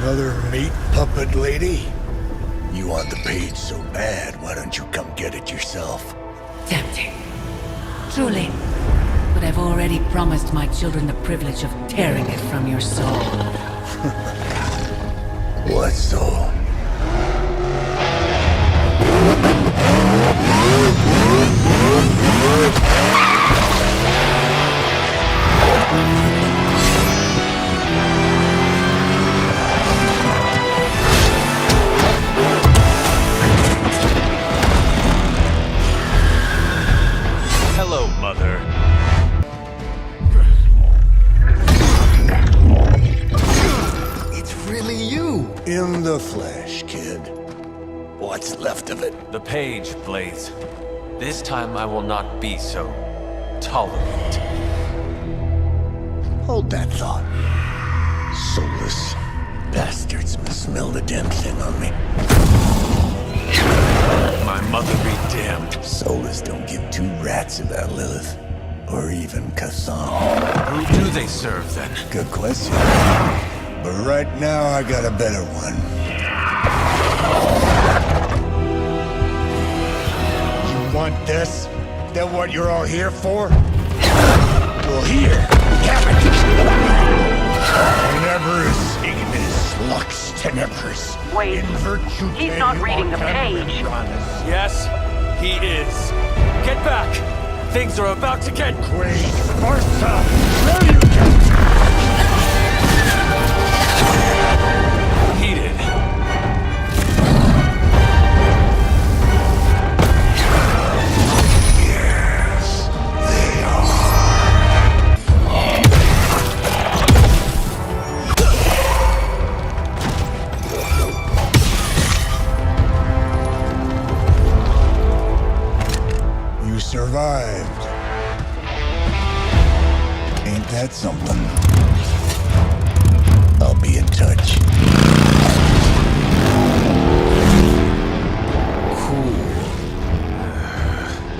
Another meat puppet lady? You want the page so bad, why don't you come get it yourself? Tempting. Truly. But I've already promised my children the privilege of tearing it from your soul. What soul? Hello, Mother. It's really you! In the flesh, kid. What's left of it? The page, Blaze. This time I will not be so tolerant. Hold that thought. Soulless bastards must smell the damn thing on me. My mother be damned. Soulless don't give two rats about Lilith. Or even Kassan. Who do they serve, then? Good question. But right now, I got a better one. You want this? That what you're all here for? Well, here, have it! Tenebris ignis lux tenebris. Wait, In virtue he's not reading the page. Yes, he is. Get back! Things are about to get Queen Sparta! Where you get? heated. Yes, they are. You survived. Ain't that something? I'll be in touch.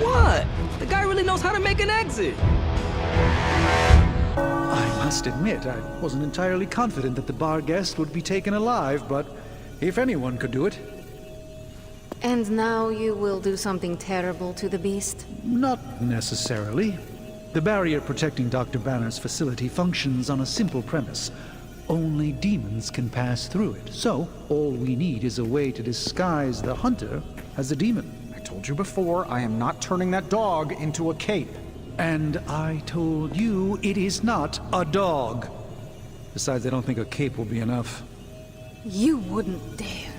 What? The guy really knows how to make an exit. I must admit, I wasn't entirely confident that the bar guest would be taken alive, but if anyone could do it. And now you will do something terrible to the beast? Not necessarily. The barrier protecting Dr. Banner's facility functions on a simple premise. Only demons can pass through it. So, all we need is a way to disguise the hunter as a demon. I told you before, I am not turning that dog into a cape. And I told you it is not a dog. Besides, I don't think a cape will be enough. You wouldn't dare.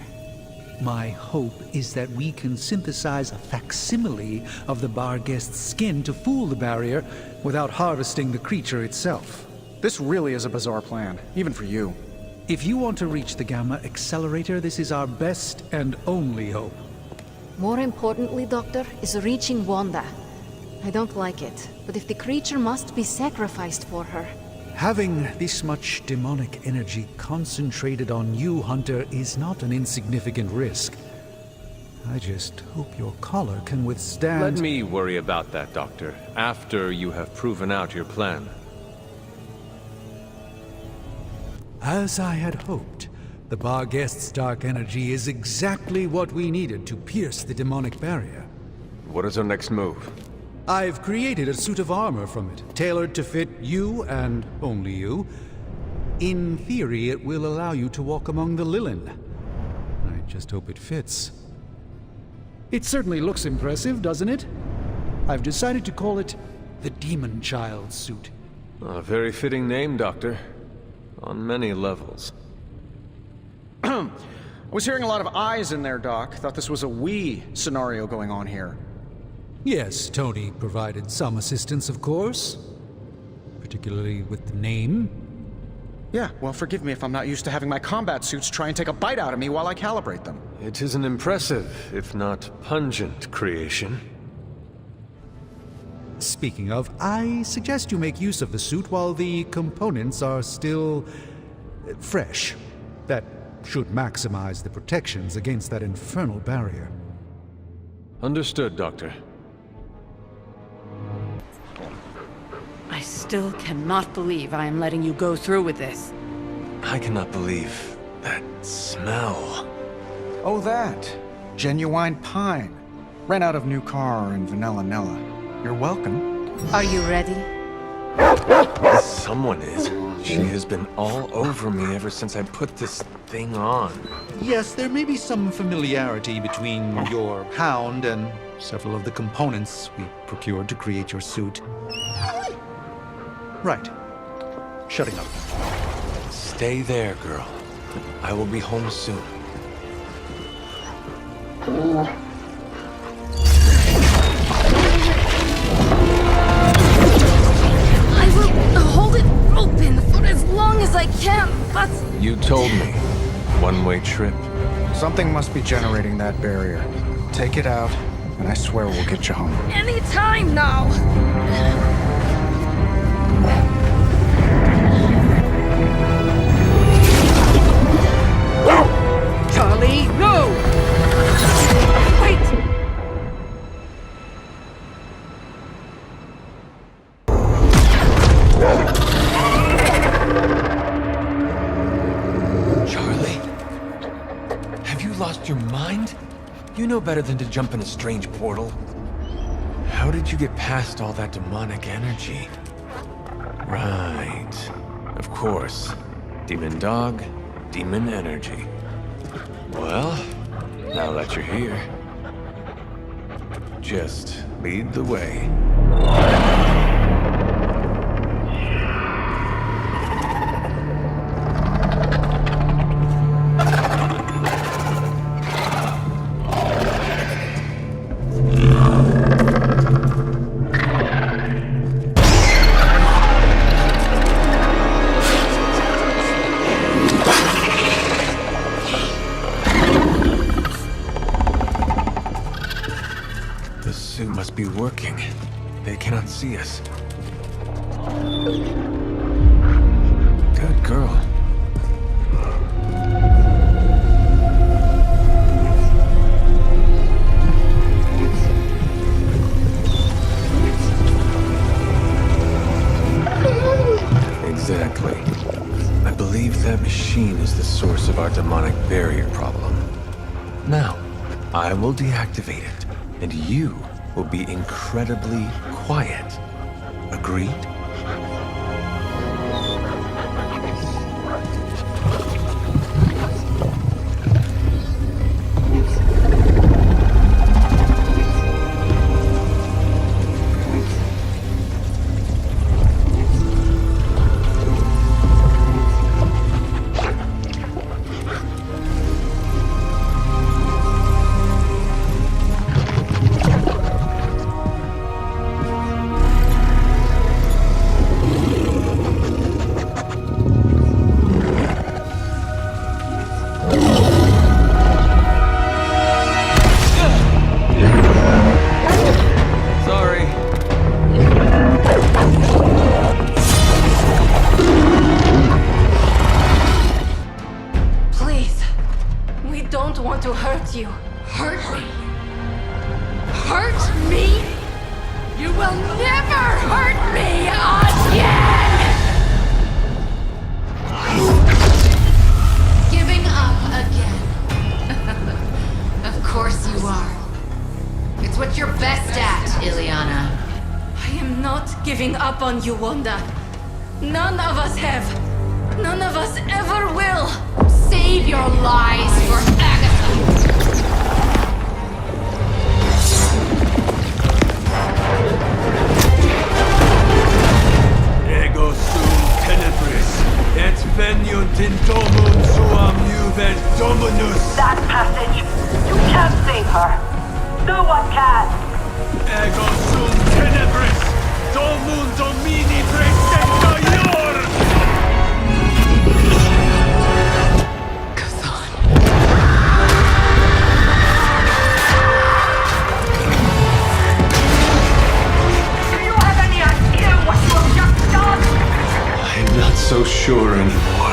My hope is that we can synthesize a facsimile of the bar guest's skin to fool the barrier without harvesting the creature itself. This really is a bizarre plan, even for you. If you want to reach the Gamma Accelerator, this is our best and only hope. More importantly, Doctor, is reaching Wanda. I don't like it, but if the creature must be sacrificed for her... Having this much demonic energy concentrated on you, Hunter, is not an insignificant risk. I just hope your collar can withstand... Let me worry about that, Doctor, after you have proven out your plan. As I had hoped, The Barghest's dark energy is exactly what we needed to pierce the demonic barrier. What is our next move? I've created a suit of armor from it, tailored to fit you and only you. In theory, it will allow you to walk among the Lilin. I just hope it fits. It certainly looks impressive, doesn't it? I've decided to call it the Demon Child suit. A very fitting name, Doctor. On many levels. I was hearing a lot of eyes in there, Doc. Thought this was a we scenario going on here. Yes, Tony provided some assistance, of course. Particularly with the name. Yeah, well, forgive me if I'm not used to having my combat suits try and take a bite out of me while I calibrate them. It is an impressive, if not pungent, creation. Speaking of, I suggest you make use of the suit while the components are still fresh. That should maximize the protections against that infernal barrier. Understood, Doctor. I still cannot believe I am letting you go through with this. I cannot believe that smell. Oh, that. Genuine pine. Ran out of new car in Vanilla Nella. You're welcome. Are you ready? Someone is. She has been all over me ever since I put this thing on. Yes, there may be some familiarity between your hound and several of the components we procured to create your suit. Right. Shutting up. Stay there, girl. I will be home soon. I will hold it open for as long as I can, but... You told me. One-way trip. Something must be generating that barrier. Take it out, and I swear we'll get you home. Any time now! Charlie, no! Wait! Charlie? Have you lost your mind? You know better than to jump in a strange portal. How did you get past all that demonic energy? Right. Of course. Demon dog, demon energy. Well, now that you're here, just lead the way. Be working. They cannot see us. Good girl. Exactly. I believe that machine is the source of our demonic barrier problem. Now, I will deactivate it, and you will be incredibly quiet. Agreed? on you, Wanda. None of us have. None of us ever will. Save your lies for Agatha. Ego sum tenebris, et veniunt in domum suam juvet dominus. That passage, you can't save her. No one can. Ego sum tenebris, domum domini praesecta ior! Do you have any idea what you have just done? I'm not so sure anymore.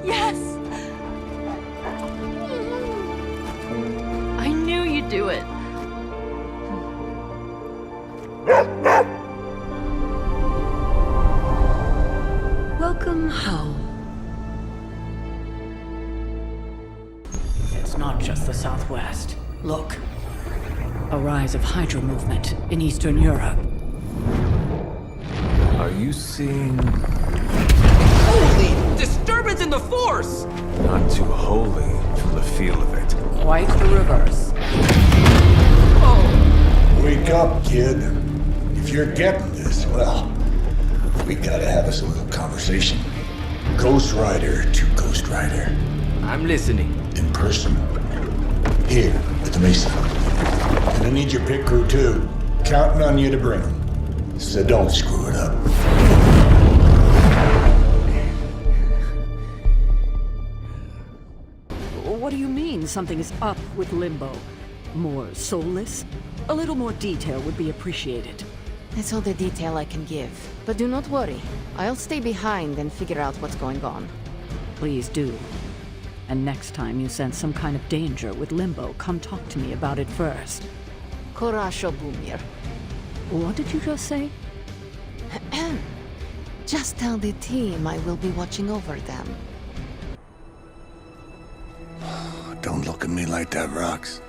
Yes! I knew you'd do it. Welcome home. It's not just the Southwest. Look. A rise of Hydra movement in Eastern Europe. Are you seeing... Holy disturbance in the Force! Not too holy from the feel of it. Quite the reverse. Wake up, kid. If you're getting this, well, we gotta have us a little conversation. Ghost Rider to Ghost Rider. I'm listening. In person. Here, at the Mesa. And I need your pit crew too. Counting on you to bring them. So don't screw it up. What do you mean something is up with Limbo? More soulless? A little more detail would be appreciated. That's all the detail I can give. But do not worry. I'll stay behind and figure out what's going on. Please do. And next time you sense some kind of danger with Limbo, come talk to me about it first. Korasho Bumir. What did you just say? Just tell the team I will be watching over them. Don't look at me like that, Rox.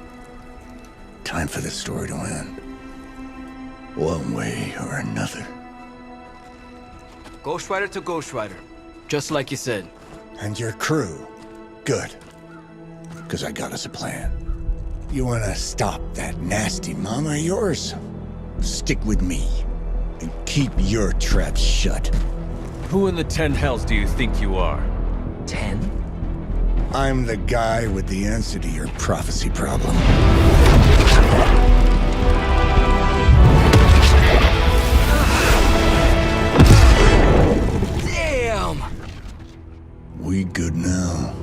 Time for this story to end. One way or another. Ghost Rider to Ghost Rider. Just like you said. And your crew. Good. Because I got us a plan. You wanna stop that nasty mama of yours? Stick with me. And keep your traps shut. Who in the 10 hells do you think you are? 10? I'm the guy with the answer to your prophecy problem. Damn! We good now?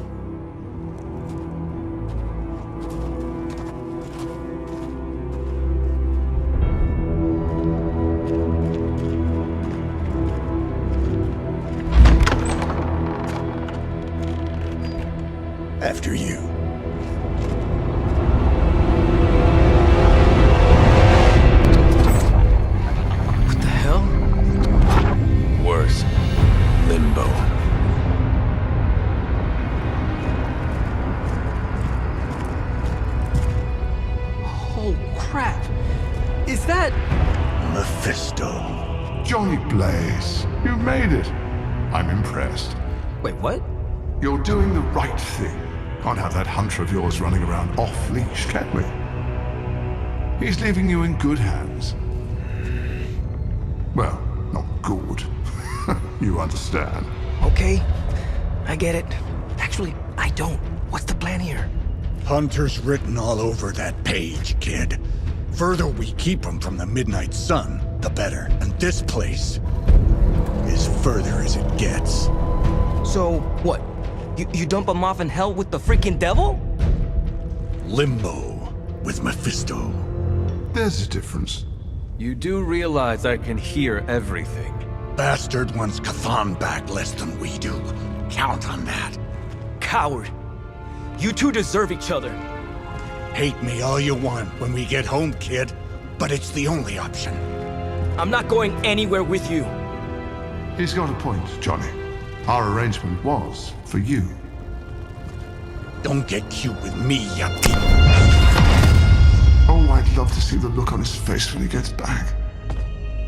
After you. What the hell? Worse. Limbo. Oh, crap. Is that... Mephisto. Johnny Blaze, you made it. I'm impressed. Wait, what? You're doing the right thing. Can't have that hunter of yours running around off-leash, can we? He's leaving you in good hands. Well, not good. You understand. Okay, I get it. Actually, I don't. What's the plan here? Hunter's written all over that page, kid. Further we keep him from the midnight sun, the better. And this place is further as it gets. So, what? You dump him off in hell with the freaking devil? Limbo with Mephisto. There's a difference. You do realize I can hear everything. bastard wants Cathan back less than we do. Count on that. Coward. You two deserve each other. Hate me all you want when we get home, kid, but it's the only option. I'm not going anywhere with you. He's got a point, Johnny. Our arrangement was for you. Don't get cute with me, ya peep. Oh, I'd love to see the look on his face when he gets back.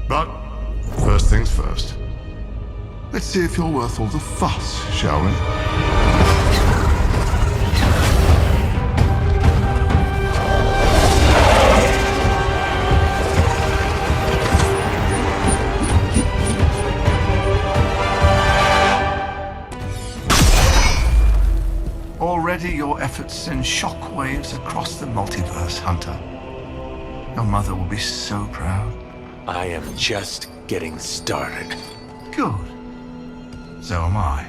But, first things first. Let's see if you're worth all the fuss, shall we? Already your efforts send shockwaves across the multiverse, Hunter. Your mother will be so proud. I am just getting started. Good. So am I.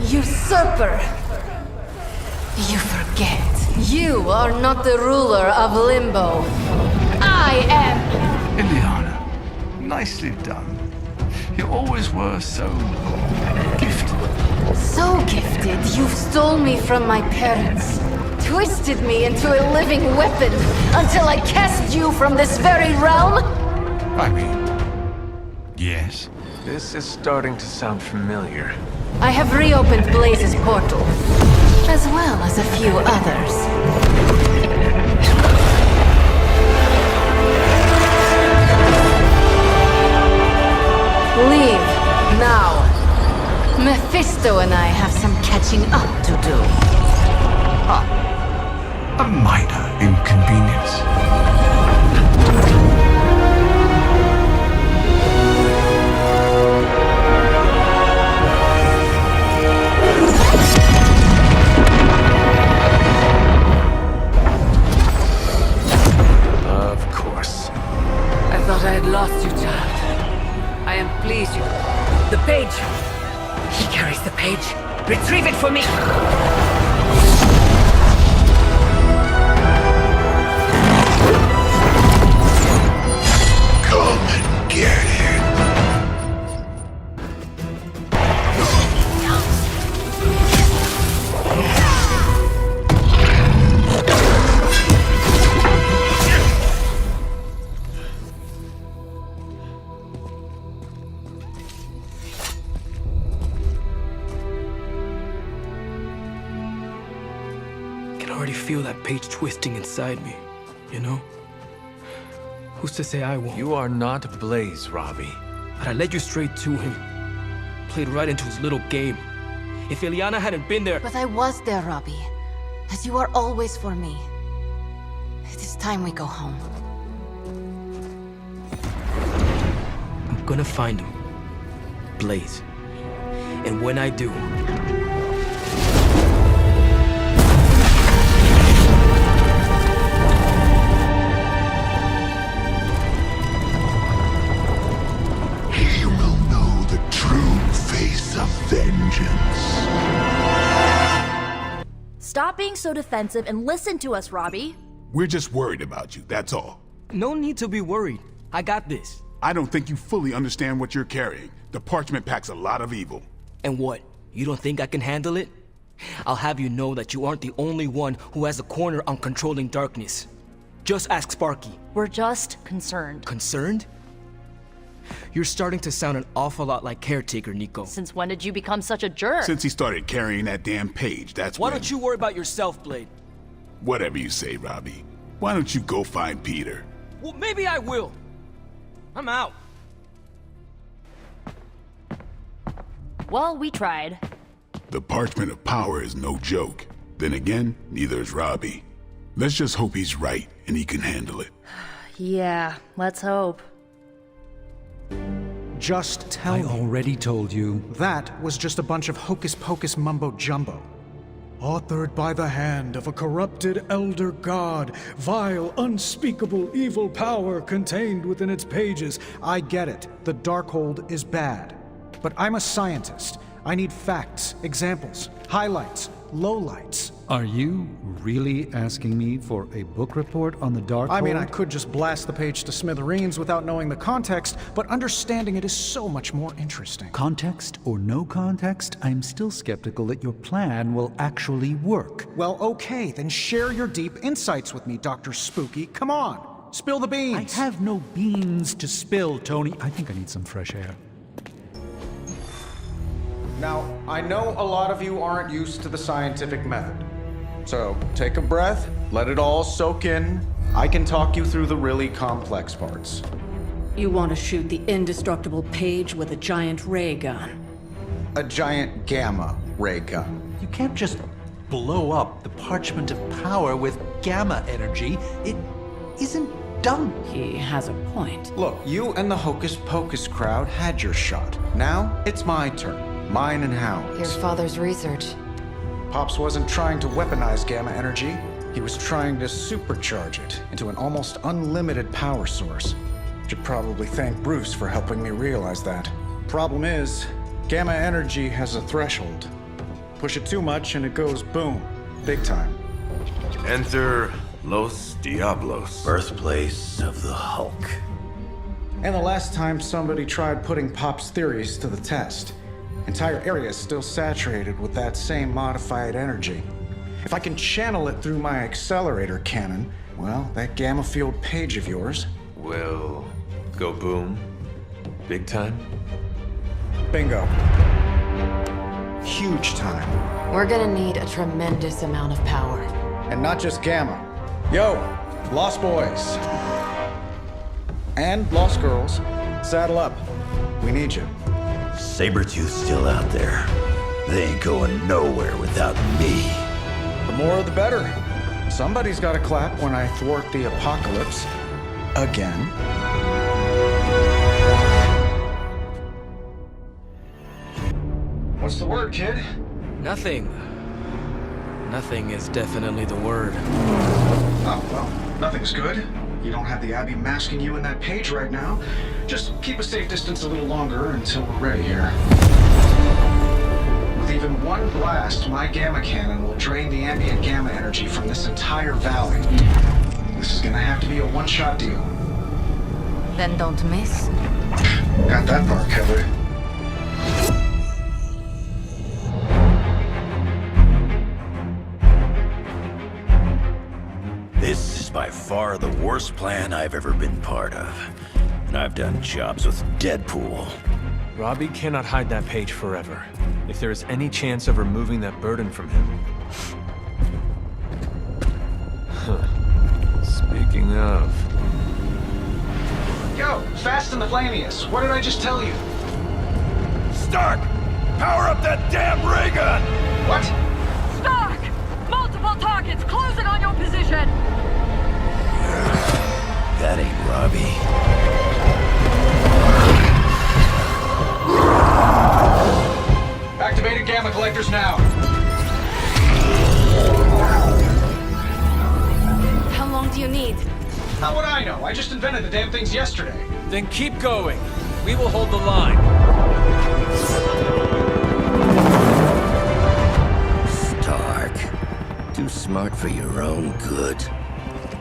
Usurper! You forget. You are not the ruler of Limbo. I am! Ileana, nicely done. You always were so gifted. So gifted, you stole me from my parents. Twisted me into a living weapon until I cast you from this very realm? I mean, yes. This is starting to sound familiar. I have reopened Blaze's portal, as well as a few others. Leave, now. Mephisto and I have some catching up to do. A minor inconvenience. Of course. I thought I had lost you, child. I am pleased you... The page! He carries the page. Retrieve it for me! Come and get it. I already feel that page twisting inside me, you know? Who's to say I won't? You are not Blaze, Robbie. But I led you straight to him. Played right into his little game. If Ileana hadn't been there... But I was there, Robbie. As you are always for me. It is time we go home. I'm gonna find him. Blaze. And when I do... He will know the true face of vengeance. Stop being so defensive and listen to us, Robbie. We're just worried about you, that's all. No need to be worried. I got this. I don't think you fully understand what you're carrying. The parchment packs a lot of evil. And what? You don't think I can handle it? I'll have you know that you aren't the only one who has a corner on controlling darkness. Just ask Sparky. We're just concerned. Concerned? You're starting to sound an awful lot like Caretaker, Nico. Since when did you become such a jerk? Since he started carrying that damn page, that's Why when... don't you worry about yourself, Blade? Whatever you say, Robbie. Why don't you go find Peter? Well, maybe I will. I'm out. Well, we tried. The Parchment of Power is no joke. Then again, neither is Robbie. Let's just hope he's right and he can handle it. Yeah, let's hope. Just tell me. I already told you. That was just a bunch of hocus-pocus mumbo-jumbo. Authored by the hand of a corrupted elder god, vile, unspeakable evil power contained within its pages. I get it. The Darkhold is bad. But I'm a scientist. I need facts, examples, highlights, lowlights. Are you really asking me for a book report on the Dark I mean, Hold? I could just blast the page to smithereens without knowing the context, but understanding it is so much more interesting. Context or no context, I'm still skeptical that your plan will actually work. Well, okay, then share your deep insights with me, Dr. Spooky. Come on, spill the beans. I have no beans to spill, Tony. I think I need some fresh air. Now, I know a lot of you aren't used to the scientific method. So, take a breath, let it all soak in. I can talk you through the really complex parts. You want to shoot the indestructible Page with a giant ray gun. A giant gamma ray gun. You can't just blow up the parchment of power with gamma energy. It isn't done. He has a point. Look, you and the Hocus Pocus crowd had your shot. Now, it's my turn. Mine and Howard's. Your father's research. Pops wasn't trying to weaponize gamma energy. He was trying to supercharge it into an almost unlimited power source. Should probably thank Bruce for helping me realize that. Problem is, gamma energy has a threshold. Push it too much and it goes boom. Big time. Enter Los Diablos. Birthplace of the Hulk. And the last time somebody tried putting Pop's theories to the test, entire area is still saturated with that same modified energy. If I can channel it through my accelerator cannon, well, that gamma field Page of yours will go boom. Big time? Bingo. Huge time. We're gonna need a tremendous amount of power. And not just gamma. Yo, Lost Boys. And Lost Girls, saddle up. We need you. Sabretooth's still out there. They ain't going nowhere without me. The more the better. Somebody's gotta clap when I thwart the apocalypse. Again. What's the word, kid? Nothing. Nothing is definitely the word. Oh, well, nothing's good. You don't have the Abbey masking you in that Page right now. Just keep a safe distance a little longer until we're ready here. With even one blast, my gamma cannon will drain the ambient gamma energy from this entire valley. This is gonna have to be a one-shot deal. Then don't miss. Got that part covered. This is by far the worst plan I've ever been part of. And I've done jobs with Deadpool. Robbie cannot hide that Page forever. If there is any chance of removing that burden from him. Speaking of... Yo, Fast and the Flamius, what did I just tell you? Stark! Power up that damn ray gun! What? Stark! Multiple targets closing on your position! That ain't Robbie. Activated gamma collectors now. How long do you need? How would I know? I just invented the damn things yesterday. Then keep going. We will hold the line. Stark. Too smart for your own good.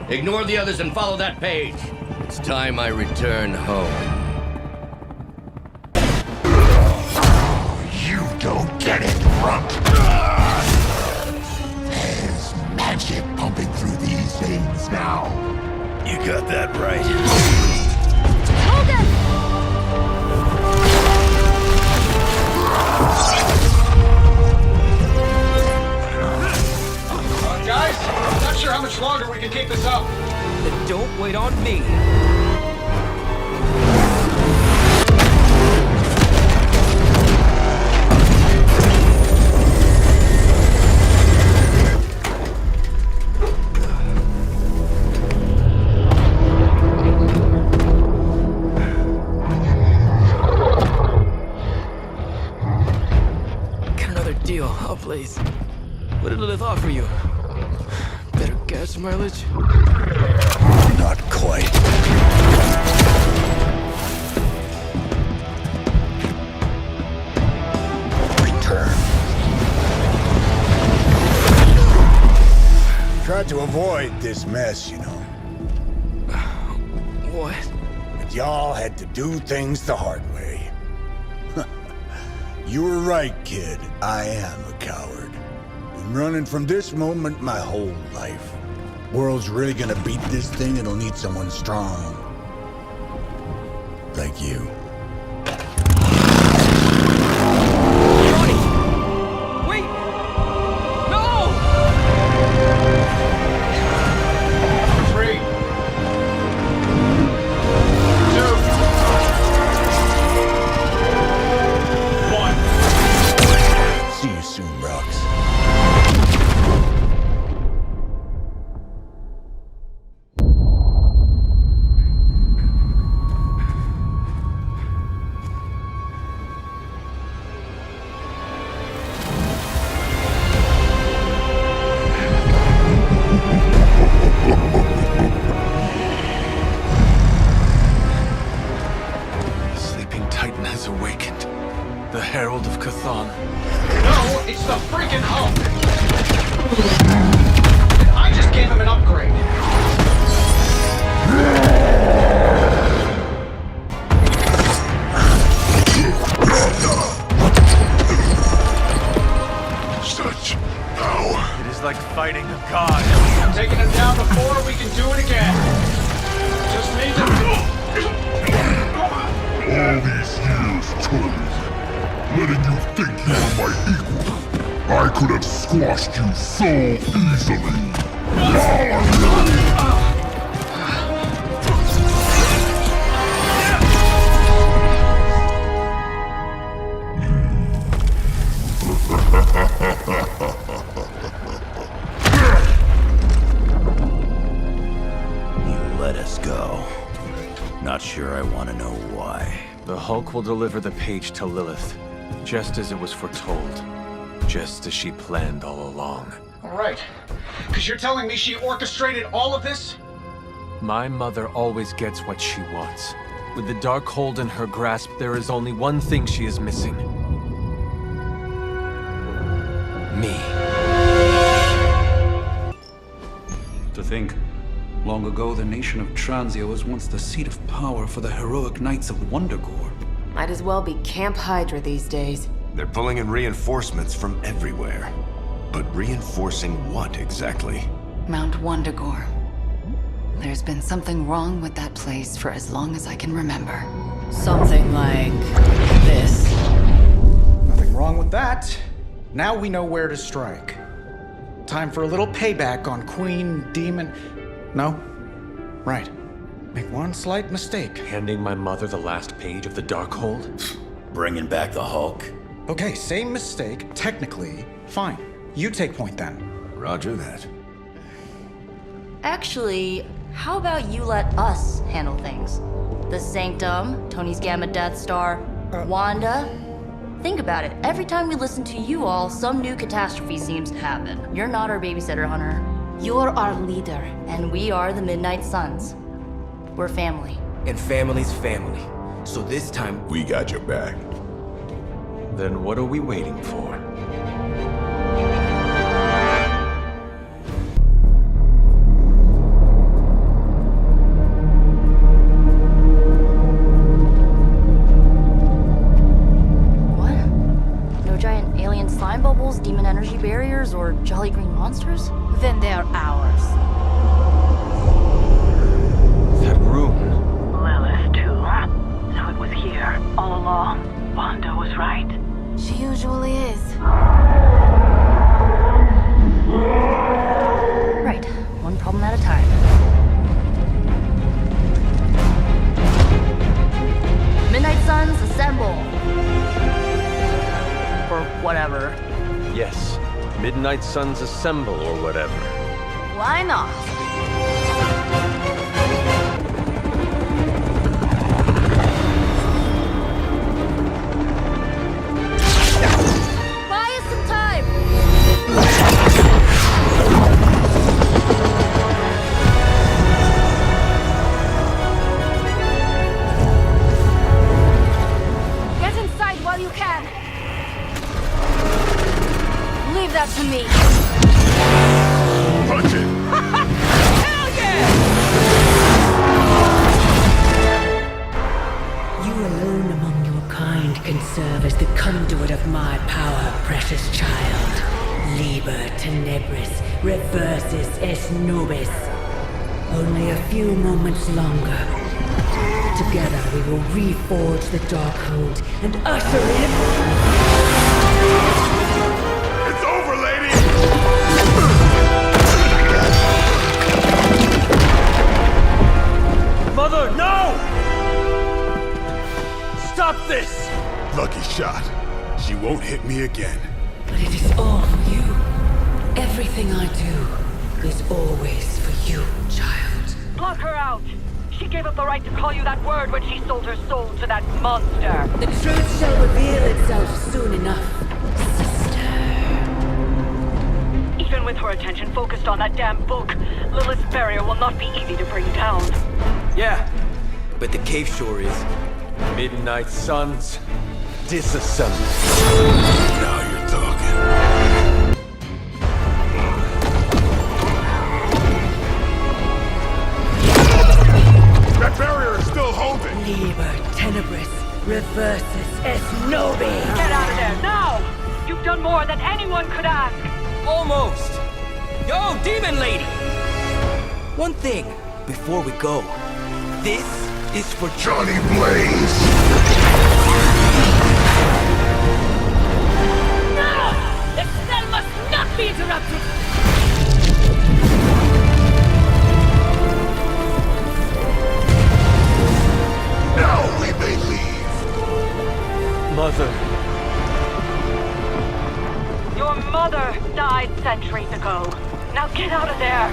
Ignore the others and follow that Page. It's time I return home. You don't get it, Rump. There's magic pumping through these veins now. You got that right. Hold it! Guys, I'm not sure how much longer we can keep this up. Then don't wait on me. Get another deal, oh please. What did Lilith offer you? Better gas mileage? Not quite. tried to avoid this mess, you know. What? But y'all had to do things the hard way. You were right, kid. I am a coward. Been running from this moment my whole life. World's really gonna beat this thing, it'll need someone strong. Like you. Wait! No! 3, 2. See you soon, Brox. The Sleeping Titan has awakened. The Herald of Chthon. No, it's the freaking Hulk! I just gave him an upgrade. Such power. It is like fighting a god. I'm taking him down before we can do it again. Just need to... All these years, Tony, letting you think you were my equal. I could have squashed you so easily. You let us go. Not sure I want to know why. The Hulk will deliver the page to Lilith, just as it was foretold. Just as she planned all along. All right. Because you're telling me she orchestrated all of this? My mother always gets what she wants. With the Darkhold in her grasp, there is only one thing she is missing. Me. To think, long ago the nation of Transia was once the seat of power for the heroic knights of Wundagore. Might as well be Camp Hydra these days. They're pulling in reinforcements from everywhere. But reinforcing what exactly? Mount Wundagore. There's been something wrong with that place for as long as I can remember. Something like this. Nothing wrong with that. Now we know where to strike. Time for a little payback on Queen Demon... No? Right. Make one slight mistake. Handing my mother the last page of the Darkhold? Bringing back the Hulk. Okay, same mistake. Technically, fine. You take point then. Roger that. Actually, how about you let us handle things? The Sanctum, Tony's Gamma Death Star, Wanda. Think about it. Every time we listen to you all, some new catastrophe seems to happen. You're not our babysitter, Hunter. You're our leader. And we are the Midnight Suns. We're family. And family's family. So this time, We got your back. Then what are we waiting for? Slime bubbles, demon energy barriers, or jolly green monsters? Then they're ours. That room. Lilith, too. So it was here, all along. Wanda was right. She usually is. Right, one problem at a time. Midnight Suns, assemble! Or whatever. Yes. Midnight Suns assemble or whatever. Why not? Buy us some time! Get inside while you can. Leave that to me. Punch it! Tenebris reverses es nubis. Only a few moments longer. Together we will reforge the Darkhold and usher in... It's over, lady! Mother, no! Stop this! Lucky shot. She won't hit me again. But it is all for you. Everything I do is always for you, child. Block her out! She gave up the right to call you that word when she sold her soul to that monster. The truth shall reveal itself soon enough, sister. Even with her attention focused on that damn book, Lilith's barrier will not be easy to bring down. Yeah, but the cave sure is. Midnight suns, disassemble. Now you're talking. That barrier is still holding. Liber Tenebris reverses es nobi. Get out of there, now! You've done more than anyone could ask. Almost! Yo, Demon Lady! One thing, before we go. This is for Johnny Blaze! No! The spell must not be interrupted! Now we may leave. Mother. Your mother died centuries ago. Now get out of there!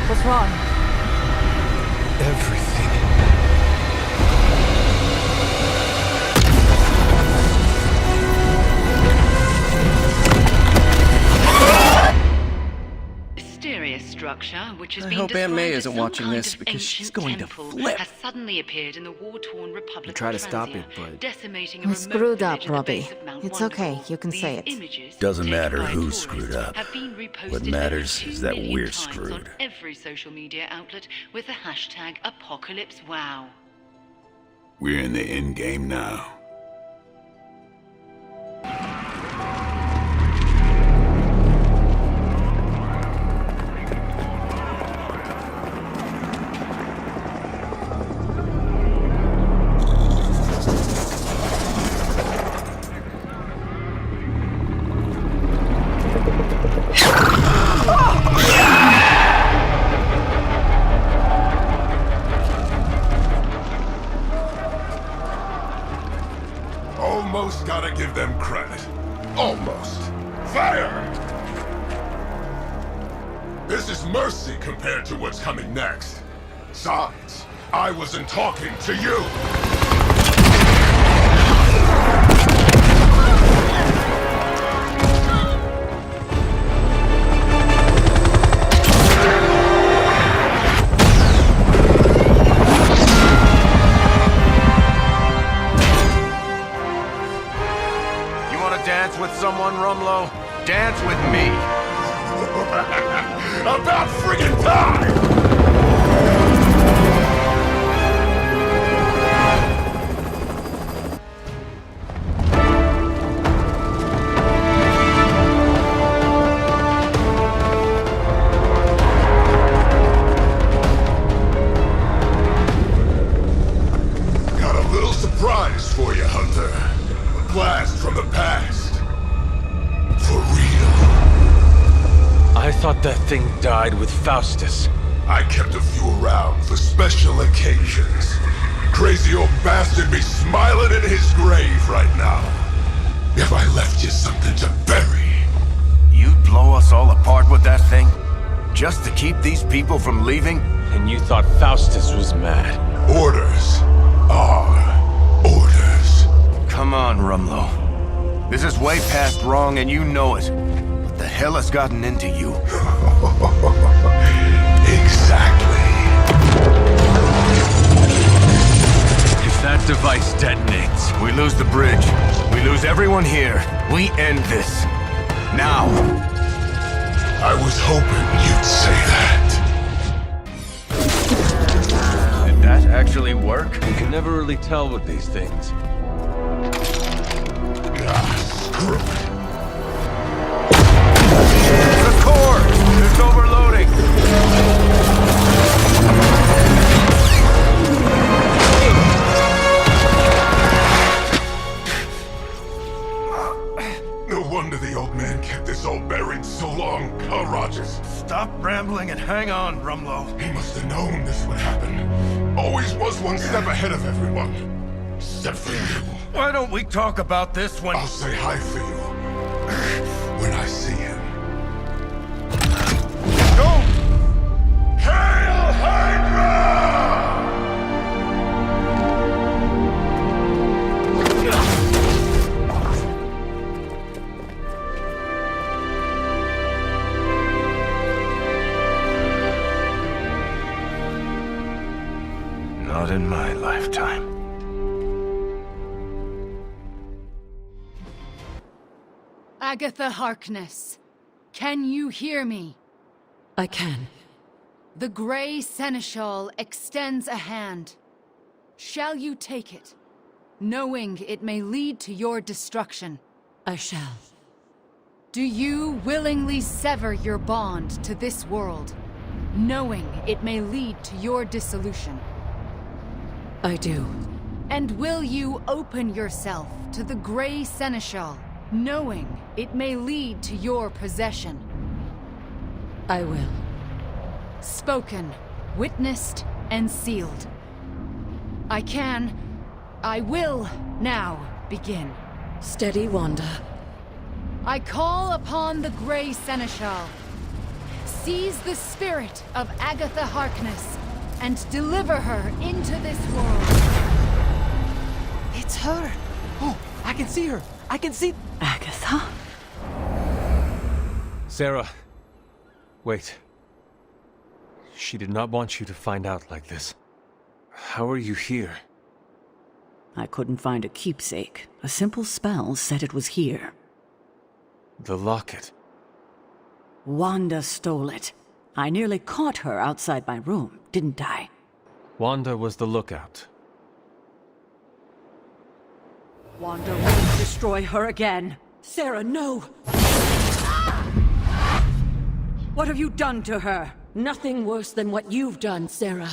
What's wrong? Everything. Mysterious structure, which has I been hope Aunt May described as isn't some watching kind this of because she's ancient going to temple, flip. has suddenly appeared in the war-torn Republic I try to of stop Transia, it, but decimating a We remote screwed up, village at the Robbie. base of Mount It's Wonderful. okay, you can These say it. images, Doesn't taken matter by who tourists, screwed up. have been reposted What over matters 2 is that million we're times screwed. on every social media outlet with the hashtag #ApocalypseWow. We're in the end game now. Almost gotta give them credit. Almost. Fire! This is mercy compared to what's coming next. Besides, I wasn't talking to you. You want to dance with someone, Rumlow? Dance with me. About friggin' time! thought that thing died with Faustus. I kept a few around for special occasions. Crazy old bastard be smiling in his grave right now. If I left you something to bury. You'd blow us all apart with that thing? Just to keep these people from leaving? And you thought Faustus was mad. Orders are orders. Come on, Rumlow. This is way past wrong and you know it. What the hell has gotten into you? Exactly. If that device detonates, we lose the bridge. We lose everyone here. We end this. Now. I was hoping you'd say that. Did that actually work? you can never really tell with these things. Screw it. The core! It's overloading! No wonder the old man kept this all buried so long, huh, Rogers? Stop rambling and hang on, Rumlow. He must have known this would happen. Always was one step ahead of everyone. Except for you. Why don't we talk about this when... I'll say hi for you. When I see him. Don't! Hail Hydra! Not in my lifetime. Agatha Harkness, can you hear me? I can. The Grey Seneschal extends a hand. Shall you take it, knowing it may lead to your destruction? I shall. Do you willingly sever your bond to this world, knowing it may lead to your dissolution? I do. And will you open yourself to the Grey Seneschal, knowing it may lead to your possession? I will. Spoken, witnessed, and sealed. I will now begin. Steady, Wanda. I call upon the Grey Seneschal. Seize the spirit of Agatha Harkness and deliver her into this world. It's her. Oh, I can see her. I can see... Agatha? Sarah, wait. She did not want you to find out like this. How are you here? I couldn't find a keepsake. A simple spell said it was here. The locket. Wanda stole it. I nearly caught her outside my room, didn't I? Wanda was the lookout. Wanda won't destroy her again. Sarah, no! What have you done to her? Nothing worse than what you've done, Sarah.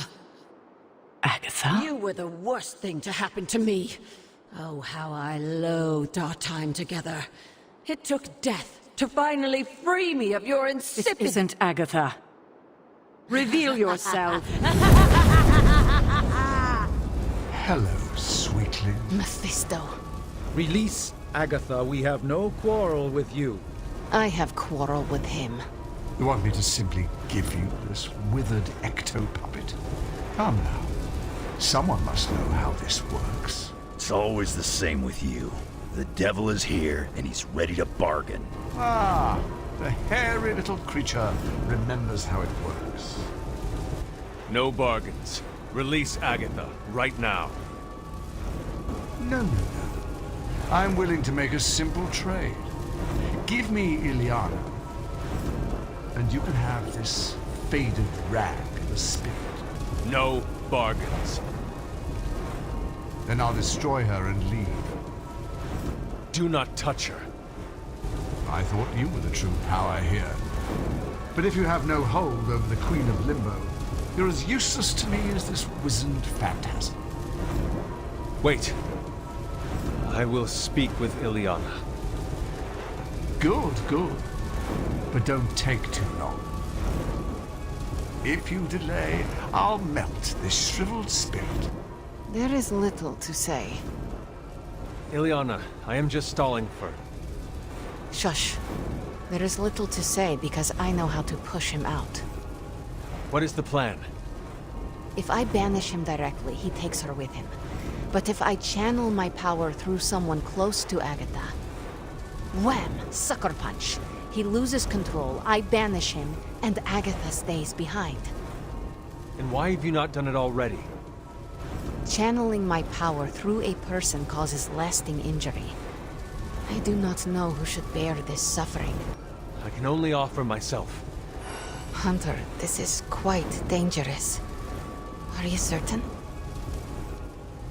Agatha? You were the worst thing to happen to me. Oh, how I loathed our time together. It took death to finally free me of your insipid... This isn't Agatha. Reveal yourself. Hello, sweetling. Mephisto. Release Agatha. We have no quarrel with you. I have quarrel with him. You want me to simply give you this withered ecto-puppet? Come now. Someone must know how this works. It's always the same with you. The devil is here, and he's ready to bargain. Ah, the hairy little creature remembers how it works. No bargains. Release Agatha, right now. No. I'm willing to make a simple trade. Give me Illyana, and you can have this faded rag of a spirit. No bargains. Then I'll destroy her and leave. Do not touch her. I thought you were the true power here. But if you have no hold over the Queen of Limbo, you're as useless to me as this wizened phantasm. Wait. I will speak with Illyana. Good. but don't take too long. If you delay, I'll melt this shriveled spirit. There is little to say. Ileana, I am just stalling for... Shush. There is little to say because I know how to push him out. What is the plan? If I banish him directly, he takes her with him. But if I channel my power through someone close to Agatha... Wham! Sucker punch! He loses control, I banish him, and Agatha stays behind. And why have you not done it already? Channeling my power through a person causes lasting injury. I do not know who should bear this suffering. I can only offer myself. Hunter, this is quite dangerous. Are you certain?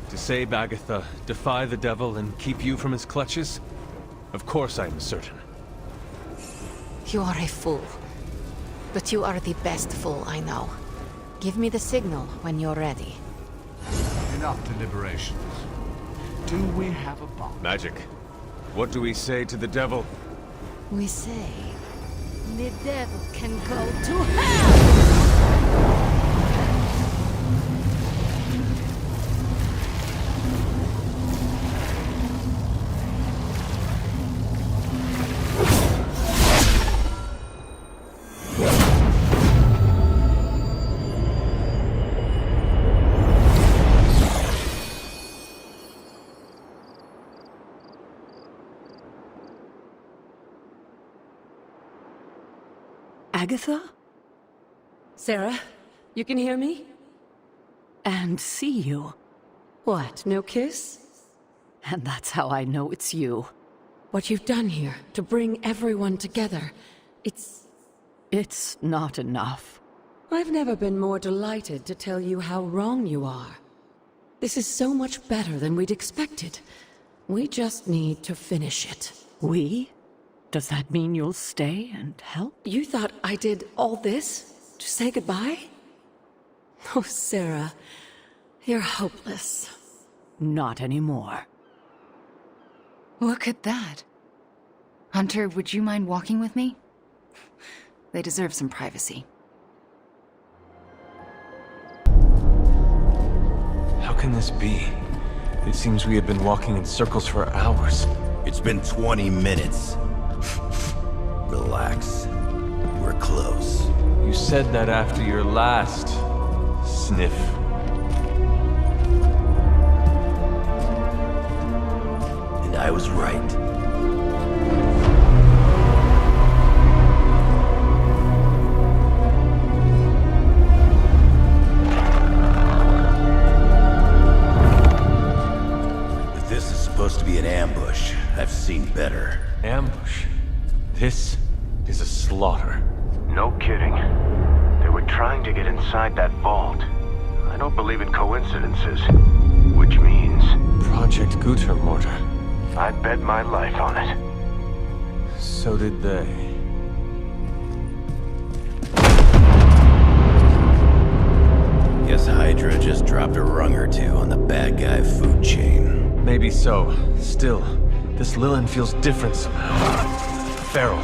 To save Agatha, defy the devil, and keep you from his clutches? Of course I am certain. You are a fool. But you are the best fool I know. Give me the signal when you're ready. Enough deliberations. Do we have a bomb? Magic. What do we say to the devil? We say... The devil can go to hell! Agatha? Sarah, you can hear me? And see you. What, no kiss? And that's how I know it's you. What you've done here, to bring everyone together, It's not enough. I've never been more delighted to tell you how wrong you are. This is so much better than we'd expected. We just need to finish it. We? Does that mean you'll stay and help? You thought I did all this to say goodbye? Oh, Sarah, you're hopeless. Not anymore. Look at that. Hunter, would you mind walking with me? They deserve some privacy. How can this be? It seems we have been walking in circles for hours. It's been 20 minutes. Relax. We're close. You said that after your last sniff. And I was right. If this is supposed to be an ambush, I've seen better. Ambush? This is a slaughter. No kidding. They were trying to get inside that vault. I don't believe in coincidences. Which means... Project Gutermortar. I'd bet my life on it. So did they. Guess Hydra just dropped a rung or two on the bad guy food chain. Maybe so. Still, this Lilin feels different somehow. Feral.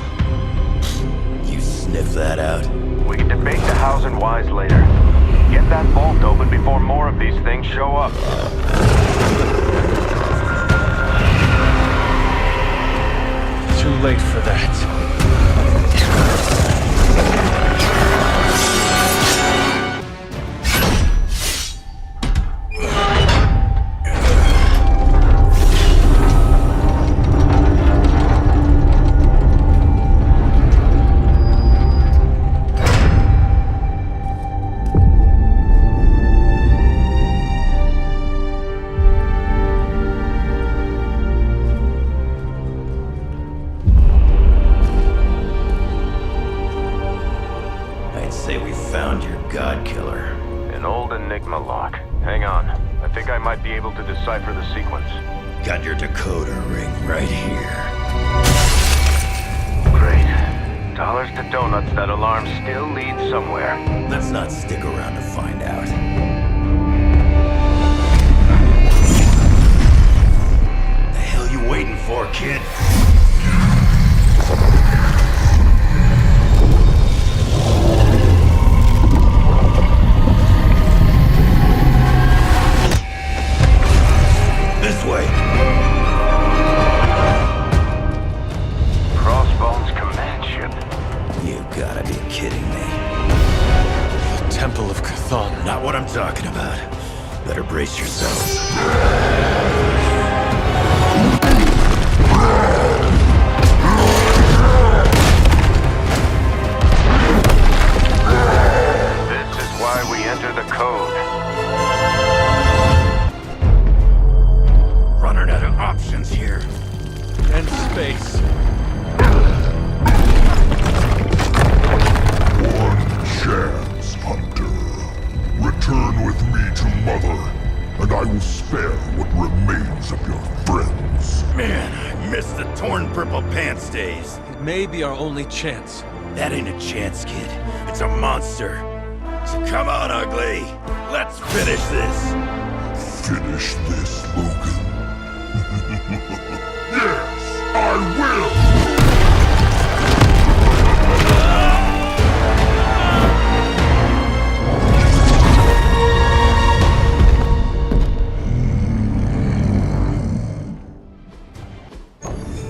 You sniff that out? We can debate the hows and whys later. Get that vault open before more of these things show up. Too late for that. Decipher the sequence. Got your decoder ring right here. Great. Dollars to donuts, that alarm still leads somewhere. Let's not stick around to find out. The hell you waiting for, kid? Chthon. Not what I'm talking about. Better brace yourselves. This is why we enter the code. Running out of options here. And space. One chance, Hunter. Return with me to Mother, and I will spare what remains of your friends. Man, I miss the torn purple pants days. It may be our only chance. That ain't a chance, kid. It's a monster. So come on, Ugly. Let's finish this. Finish this, Logan. Yes, I will!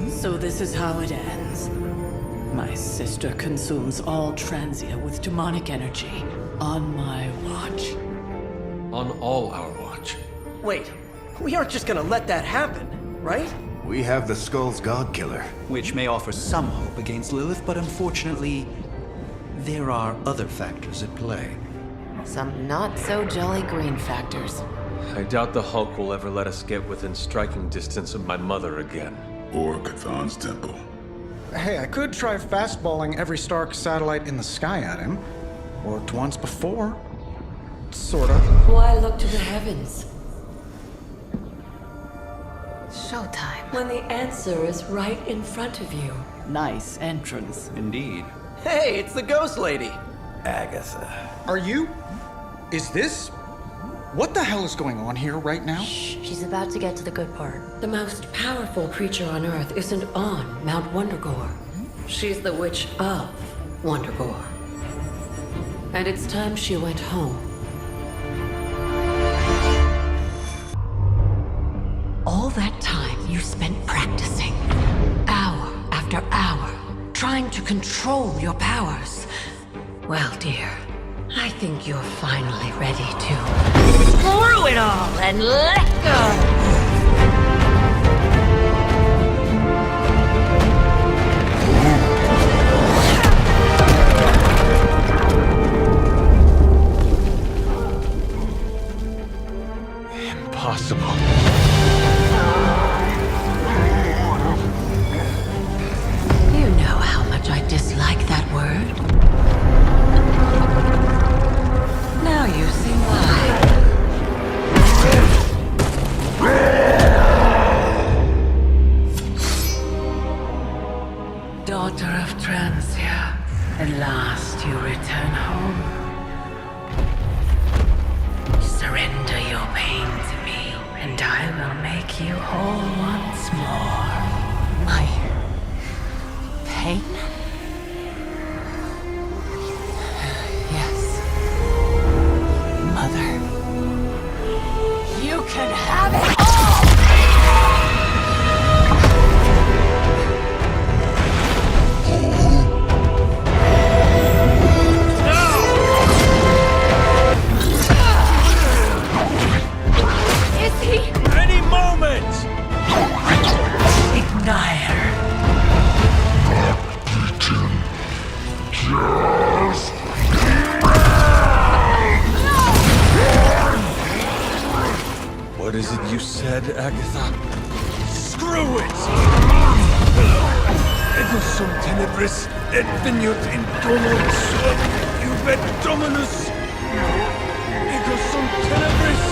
So this is how it ends. My sister consumes all Transia with demonic energy on my watch. On all our watch. Wait, we aren't just gonna let that happen, right? We have the Skull's God Killer. Which may offer some hope against Lilith, but unfortunately, there are other factors at play. Some not so jolly green factors. I doubt the Hulk will ever let us get within striking distance of my mother again. Or Chthon's temple. Hey, I could try fastballing every Stark satellite in the sky at him. Worked once before. Sorta. Why look to the heavens Showtime. when the answer is right in front of you? Nice entrance. Indeed. Hey, it's the Ghost Lady. Agatha. Are you? Is this? What the hell is going on here right now? She's about to get to the good part. The most powerful creature on Earth isn't on Mount Wondergore. She's the Witch of Wondergore. And it's time she went home. All that time you spent practicing, hour after hour, trying to control your powers. Well, dear, I think you're finally ready to screw it all and let go! Impossible. You know how much I dislike that word. Now you see why. Daughter of Transia, at last you return home. Surrender your pain to me, and I will make you whole once more. My pain? Yes. Mother. You can have it all! Is he? Any moment! Ignire. What is it you said, Agatha? Screw it! Ego sum tenebris et veniut in domo suum, iubet dominus. Ego sum tenebris,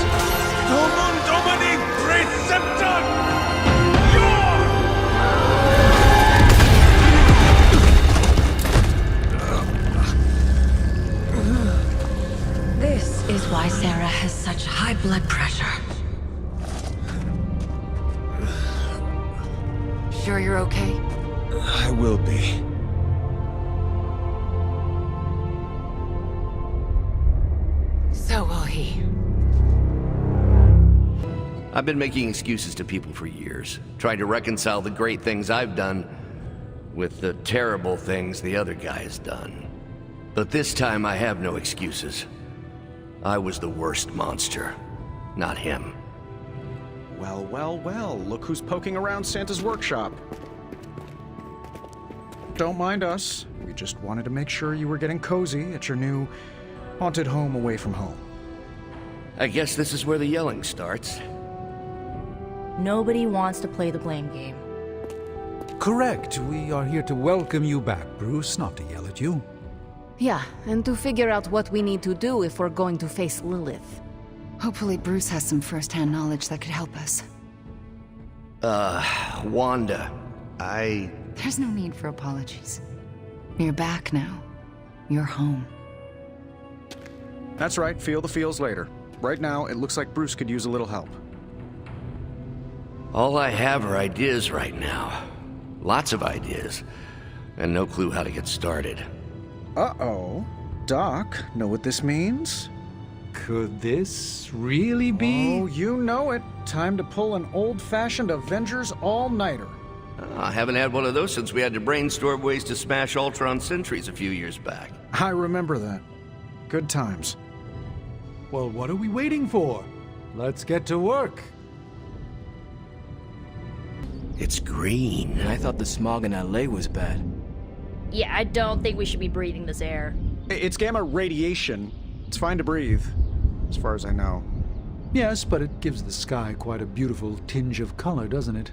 domum domini preceptor! This is why Sarah has such high blood pressure. Sure you're okay? I will be. So will he. I've been making excuses to people for years, trying to reconcile the great things I've done with the terrible things the other guy has done. But this time I have no excuses. I was the worst monster, not him. Well, well, well, look who's poking around Santa's workshop. Don't mind us. We just wanted to make sure you were getting cozy at your new haunted home away from home. I guess this is where the yelling starts. Nobody wants to play the blame game. Correct. We are here to welcome you back, Bruce, not to yell at you. Yeah, and to figure out what we need to do if we're going to face Lilith. Hopefully Bruce has some first-hand knowledge that could help us. Wanda, There's no need for apologies. You're back now. You're home. That's right, feel the feels later. Right now, it looks like Bruce could use a little help. All I have are ideas right now. Lots of ideas. And no clue how to get started. Uh-oh. Doc, know what this means? Could this really be? Oh, you know it. Time to pull an old-fashioned Avengers all-nighter. I haven't had one of those since we had to brainstorm ways to smash Ultron sentries a few years back. I remember that. Good times. Well, what are we waiting for? Let's get to work. It's green. I thought the smog in LA was bad. Yeah, I don't think we should be breathing this air. It's gamma radiation. It's fine to breathe, as far as I know. Yes, but it gives the sky quite a beautiful tinge of color, doesn't it?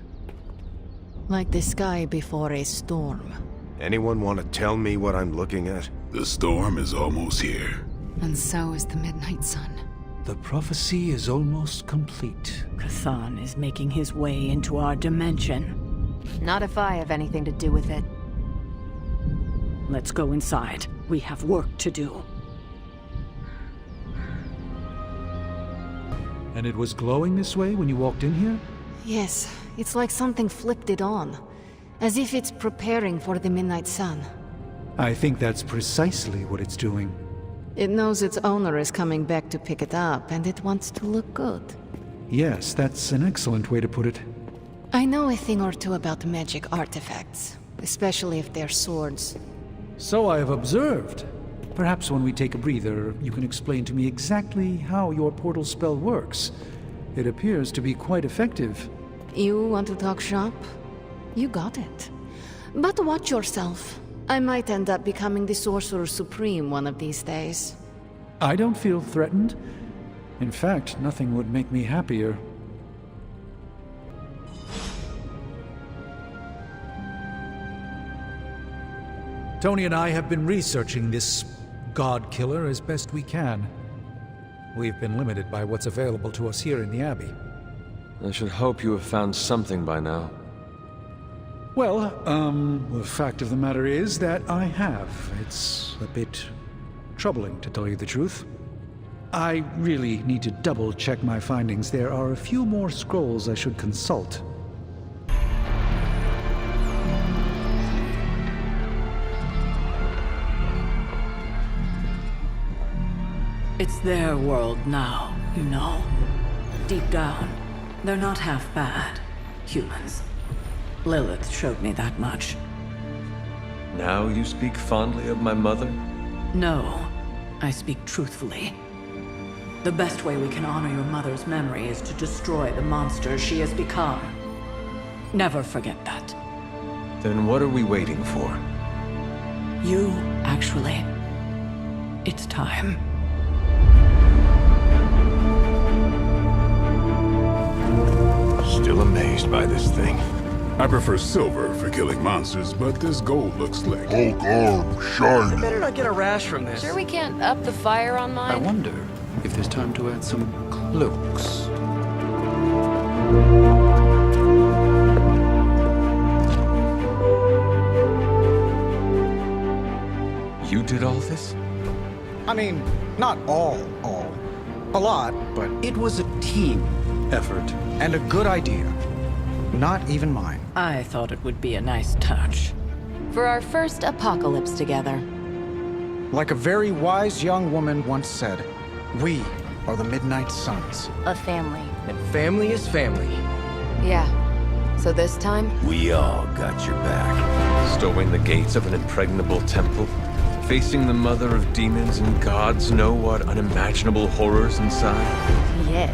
Like the sky before a storm. Anyone want to tell me what I'm looking at? The storm is almost here. And so is the Midnight Sun. The prophecy is almost complete. Kathan is making his way into our dimension. Not if I have anything to do with it. Let's go inside. We have work to do. And it was glowing this way when you walked in here? Yes, it's like something flipped it on. As if it's preparing for the Midnight Sun. I think that's precisely what it's doing. It knows its owner is coming back to pick it up, and it wants to look good. Yes, that's an excellent way to put it. I know a thing or two about magic artifacts, especially if they're swords. So I have observed. Perhaps when we take a breather, you can explain to me exactly how your portal spell works. It appears to be quite effective. You want to talk shop? You got it. But watch yourself. I might end up becoming the Sorcerer Supreme one of these days. I don't feel threatened. In fact, nothing would make me happier. Tony and I have been researching this God Killer as best we can. We've been limited by what's available to us here in the Abbey. I should hope you have found something by now. Well, the fact of the matter is that I have. It's a bit troubling, to tell you the truth. I really need to double-check my findings. There are a few more scrolls I should consult. It's their world now, you know. Deep down, they're not half bad. Humans. Lilith showed me that much. Now you speak fondly of my mother? No, I speak truthfully. The best way we can honor your mother's memory is to destroy the monster she has become. Never forget that. Then what are we waiting for? You, actually. It's time. Still amazed by this thing. I prefer silver for killing monsters, but this gold looks slick. Hulk arm, shiny. Better not get a rash from this. Sure we can't up the fire on mine? I wonder if there's time to add some cloaks. You did all this? I mean, not all. A lot, but it was a team effort and a good idea. Not even mine. I thought it would be a nice touch. For our first apocalypse together. Like a very wise young woman once said, we are the Midnight Suns. A family. And family is family. Yeah. So this time? We all got your back. Storming the gates of an impregnable temple? Facing the mother of demons and gods know what unimaginable horrors inside? Yes.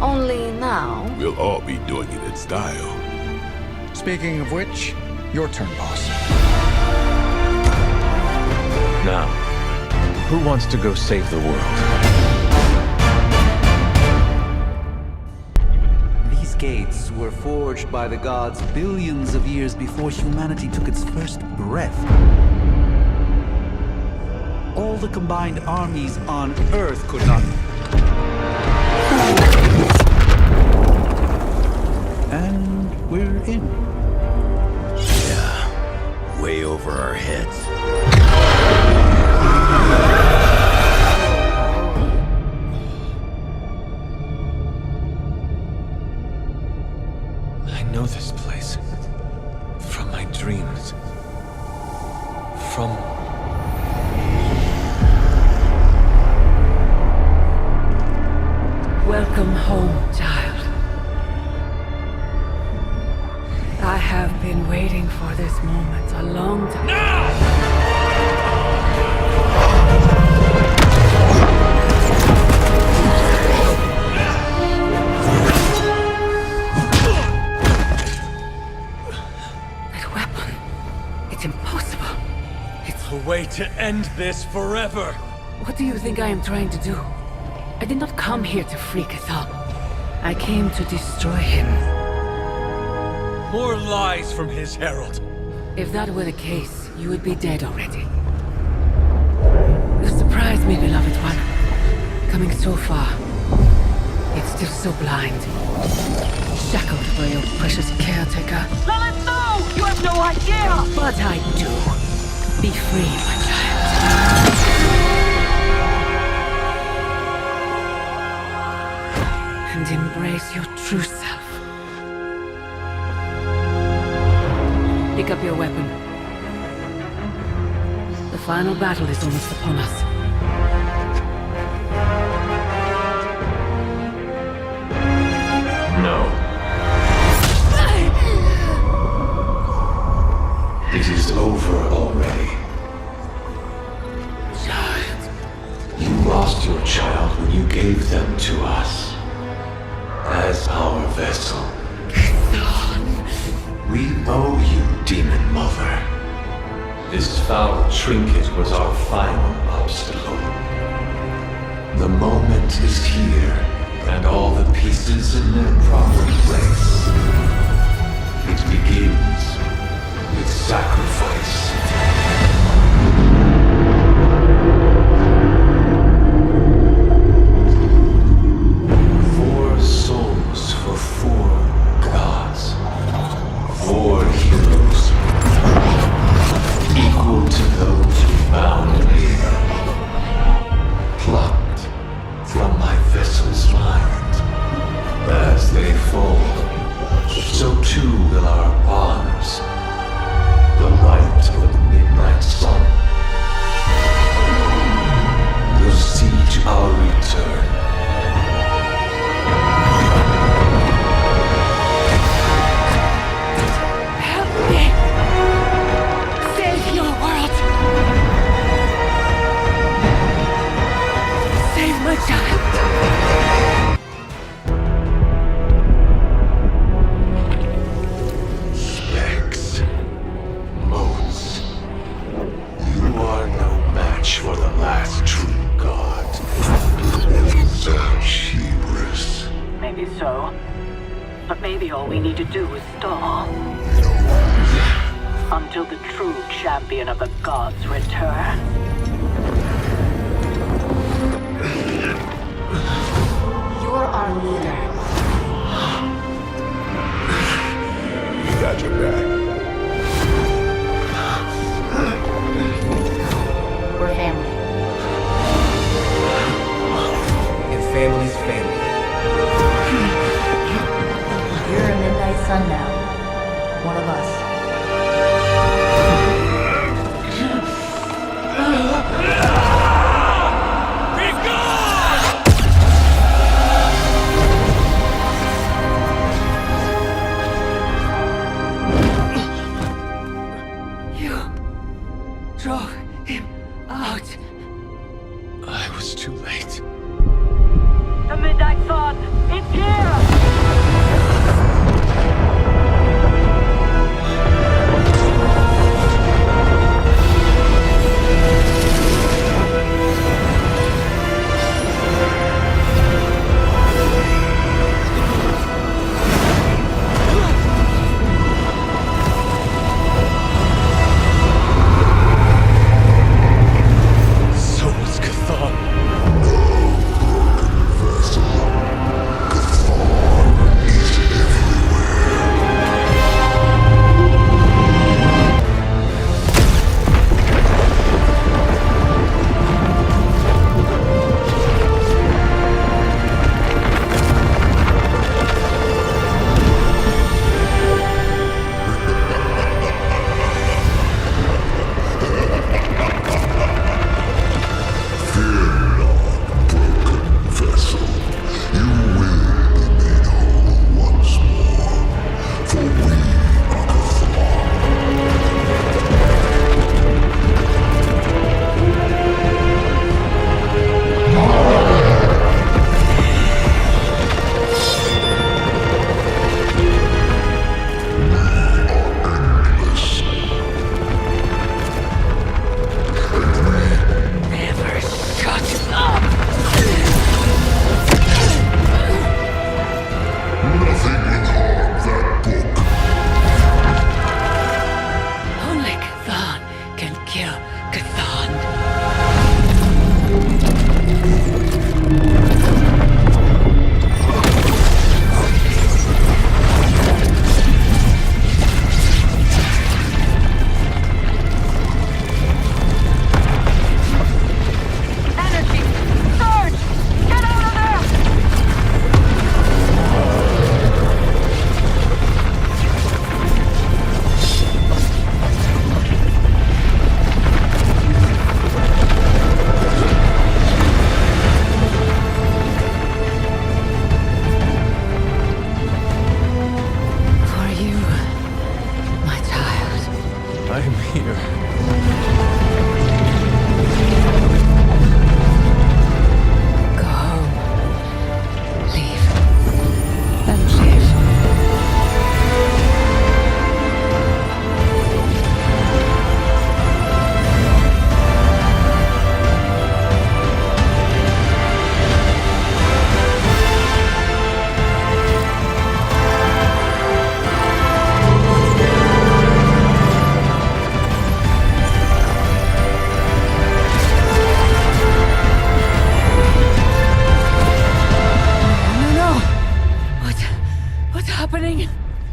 Only now. We'll all be doing it in style. Speaking of which, your turn, boss. Now, who wants to go save the world? These gates were forged by the gods billions of years before humanity took its first breath. All the combined armies on Earth could not... And we're in. Yeah, way over our heads. I know this place. From my dreams. From... Welcome home, child. I have been waiting for this moment a long time. That weapon, it's impossible. It's a way to end this forever. What do you think I am trying to do? I did not come here to free Cathal. I came to destroy him. More lies from his herald. If that were the case, you would be dead already. You surprised me, beloved one. Coming so far, yet still so blind. Shackled by your precious caretaker. Lilith, no! You have no idea! But I do. Be free, my child. And embrace your true self. Pick up your weapon. The final battle is almost upon us. No. It is over already. Child. You lost your child when you gave them to us. As our vessel. We owe you, Demon Mother. This foul trinket was our final obstacle. The moment is here, and all the pieces in their proper place. It begins with sacrifice. For 4 gods. 4 heroes. Equal to those who bound me. Plucked from my vessel's mind. As they fall, so too will our bonds. The light of the midnight sun. Will see to our return. Specs. Motes. You are no match for the last true god. Cerberus. Maybe so. But maybe all we need to do is stall. Until the true champion of the gods return. You're our leader. We got your back. We're family. And family's family. You're a midnight sun now. One of us. You drove him out. I was too late. The Midnight Sun, it's here!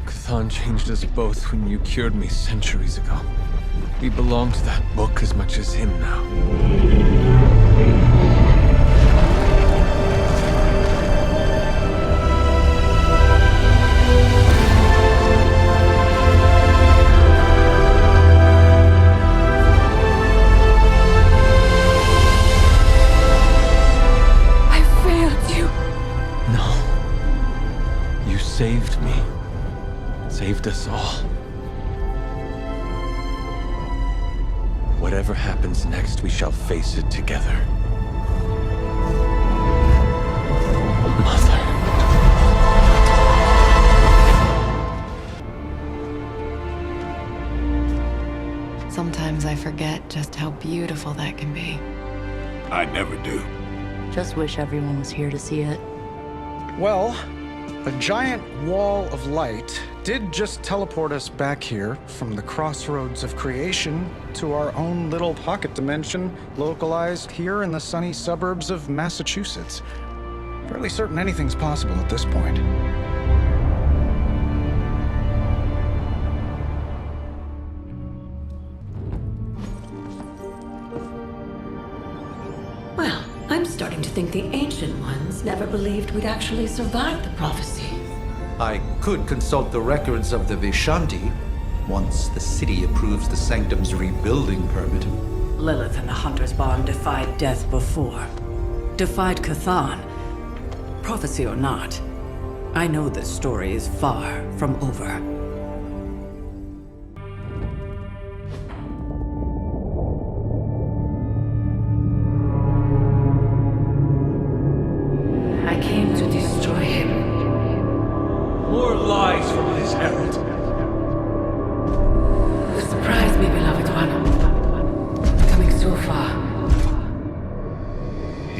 Chthon changed us both when you cured me centuries ago. We belong to that book as much as him now. Saved me. Saved us all. Whatever happens next, we shall face it together. Mother. Sometimes I forget just how beautiful that can be. I never do. Just wish everyone was here to see it. Well, a giant wall of light did just teleport us back here from the crossroads of creation to our own little pocket dimension localized here in the sunny suburbs of Massachusetts. Fairly certain anything's possible at this point. Well, I'm starting to think the Ancient Ones never believed we'd actually survive the prophecy. I could consult the records of the Vishanti once the city approves the Sanctum's rebuilding permit. Lilith and the Hunter's Bond defied death before. Defied Chthon. Prophecy or not, I know this story is far from over.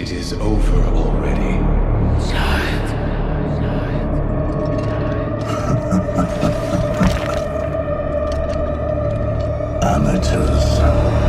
It is over already. Amateurs.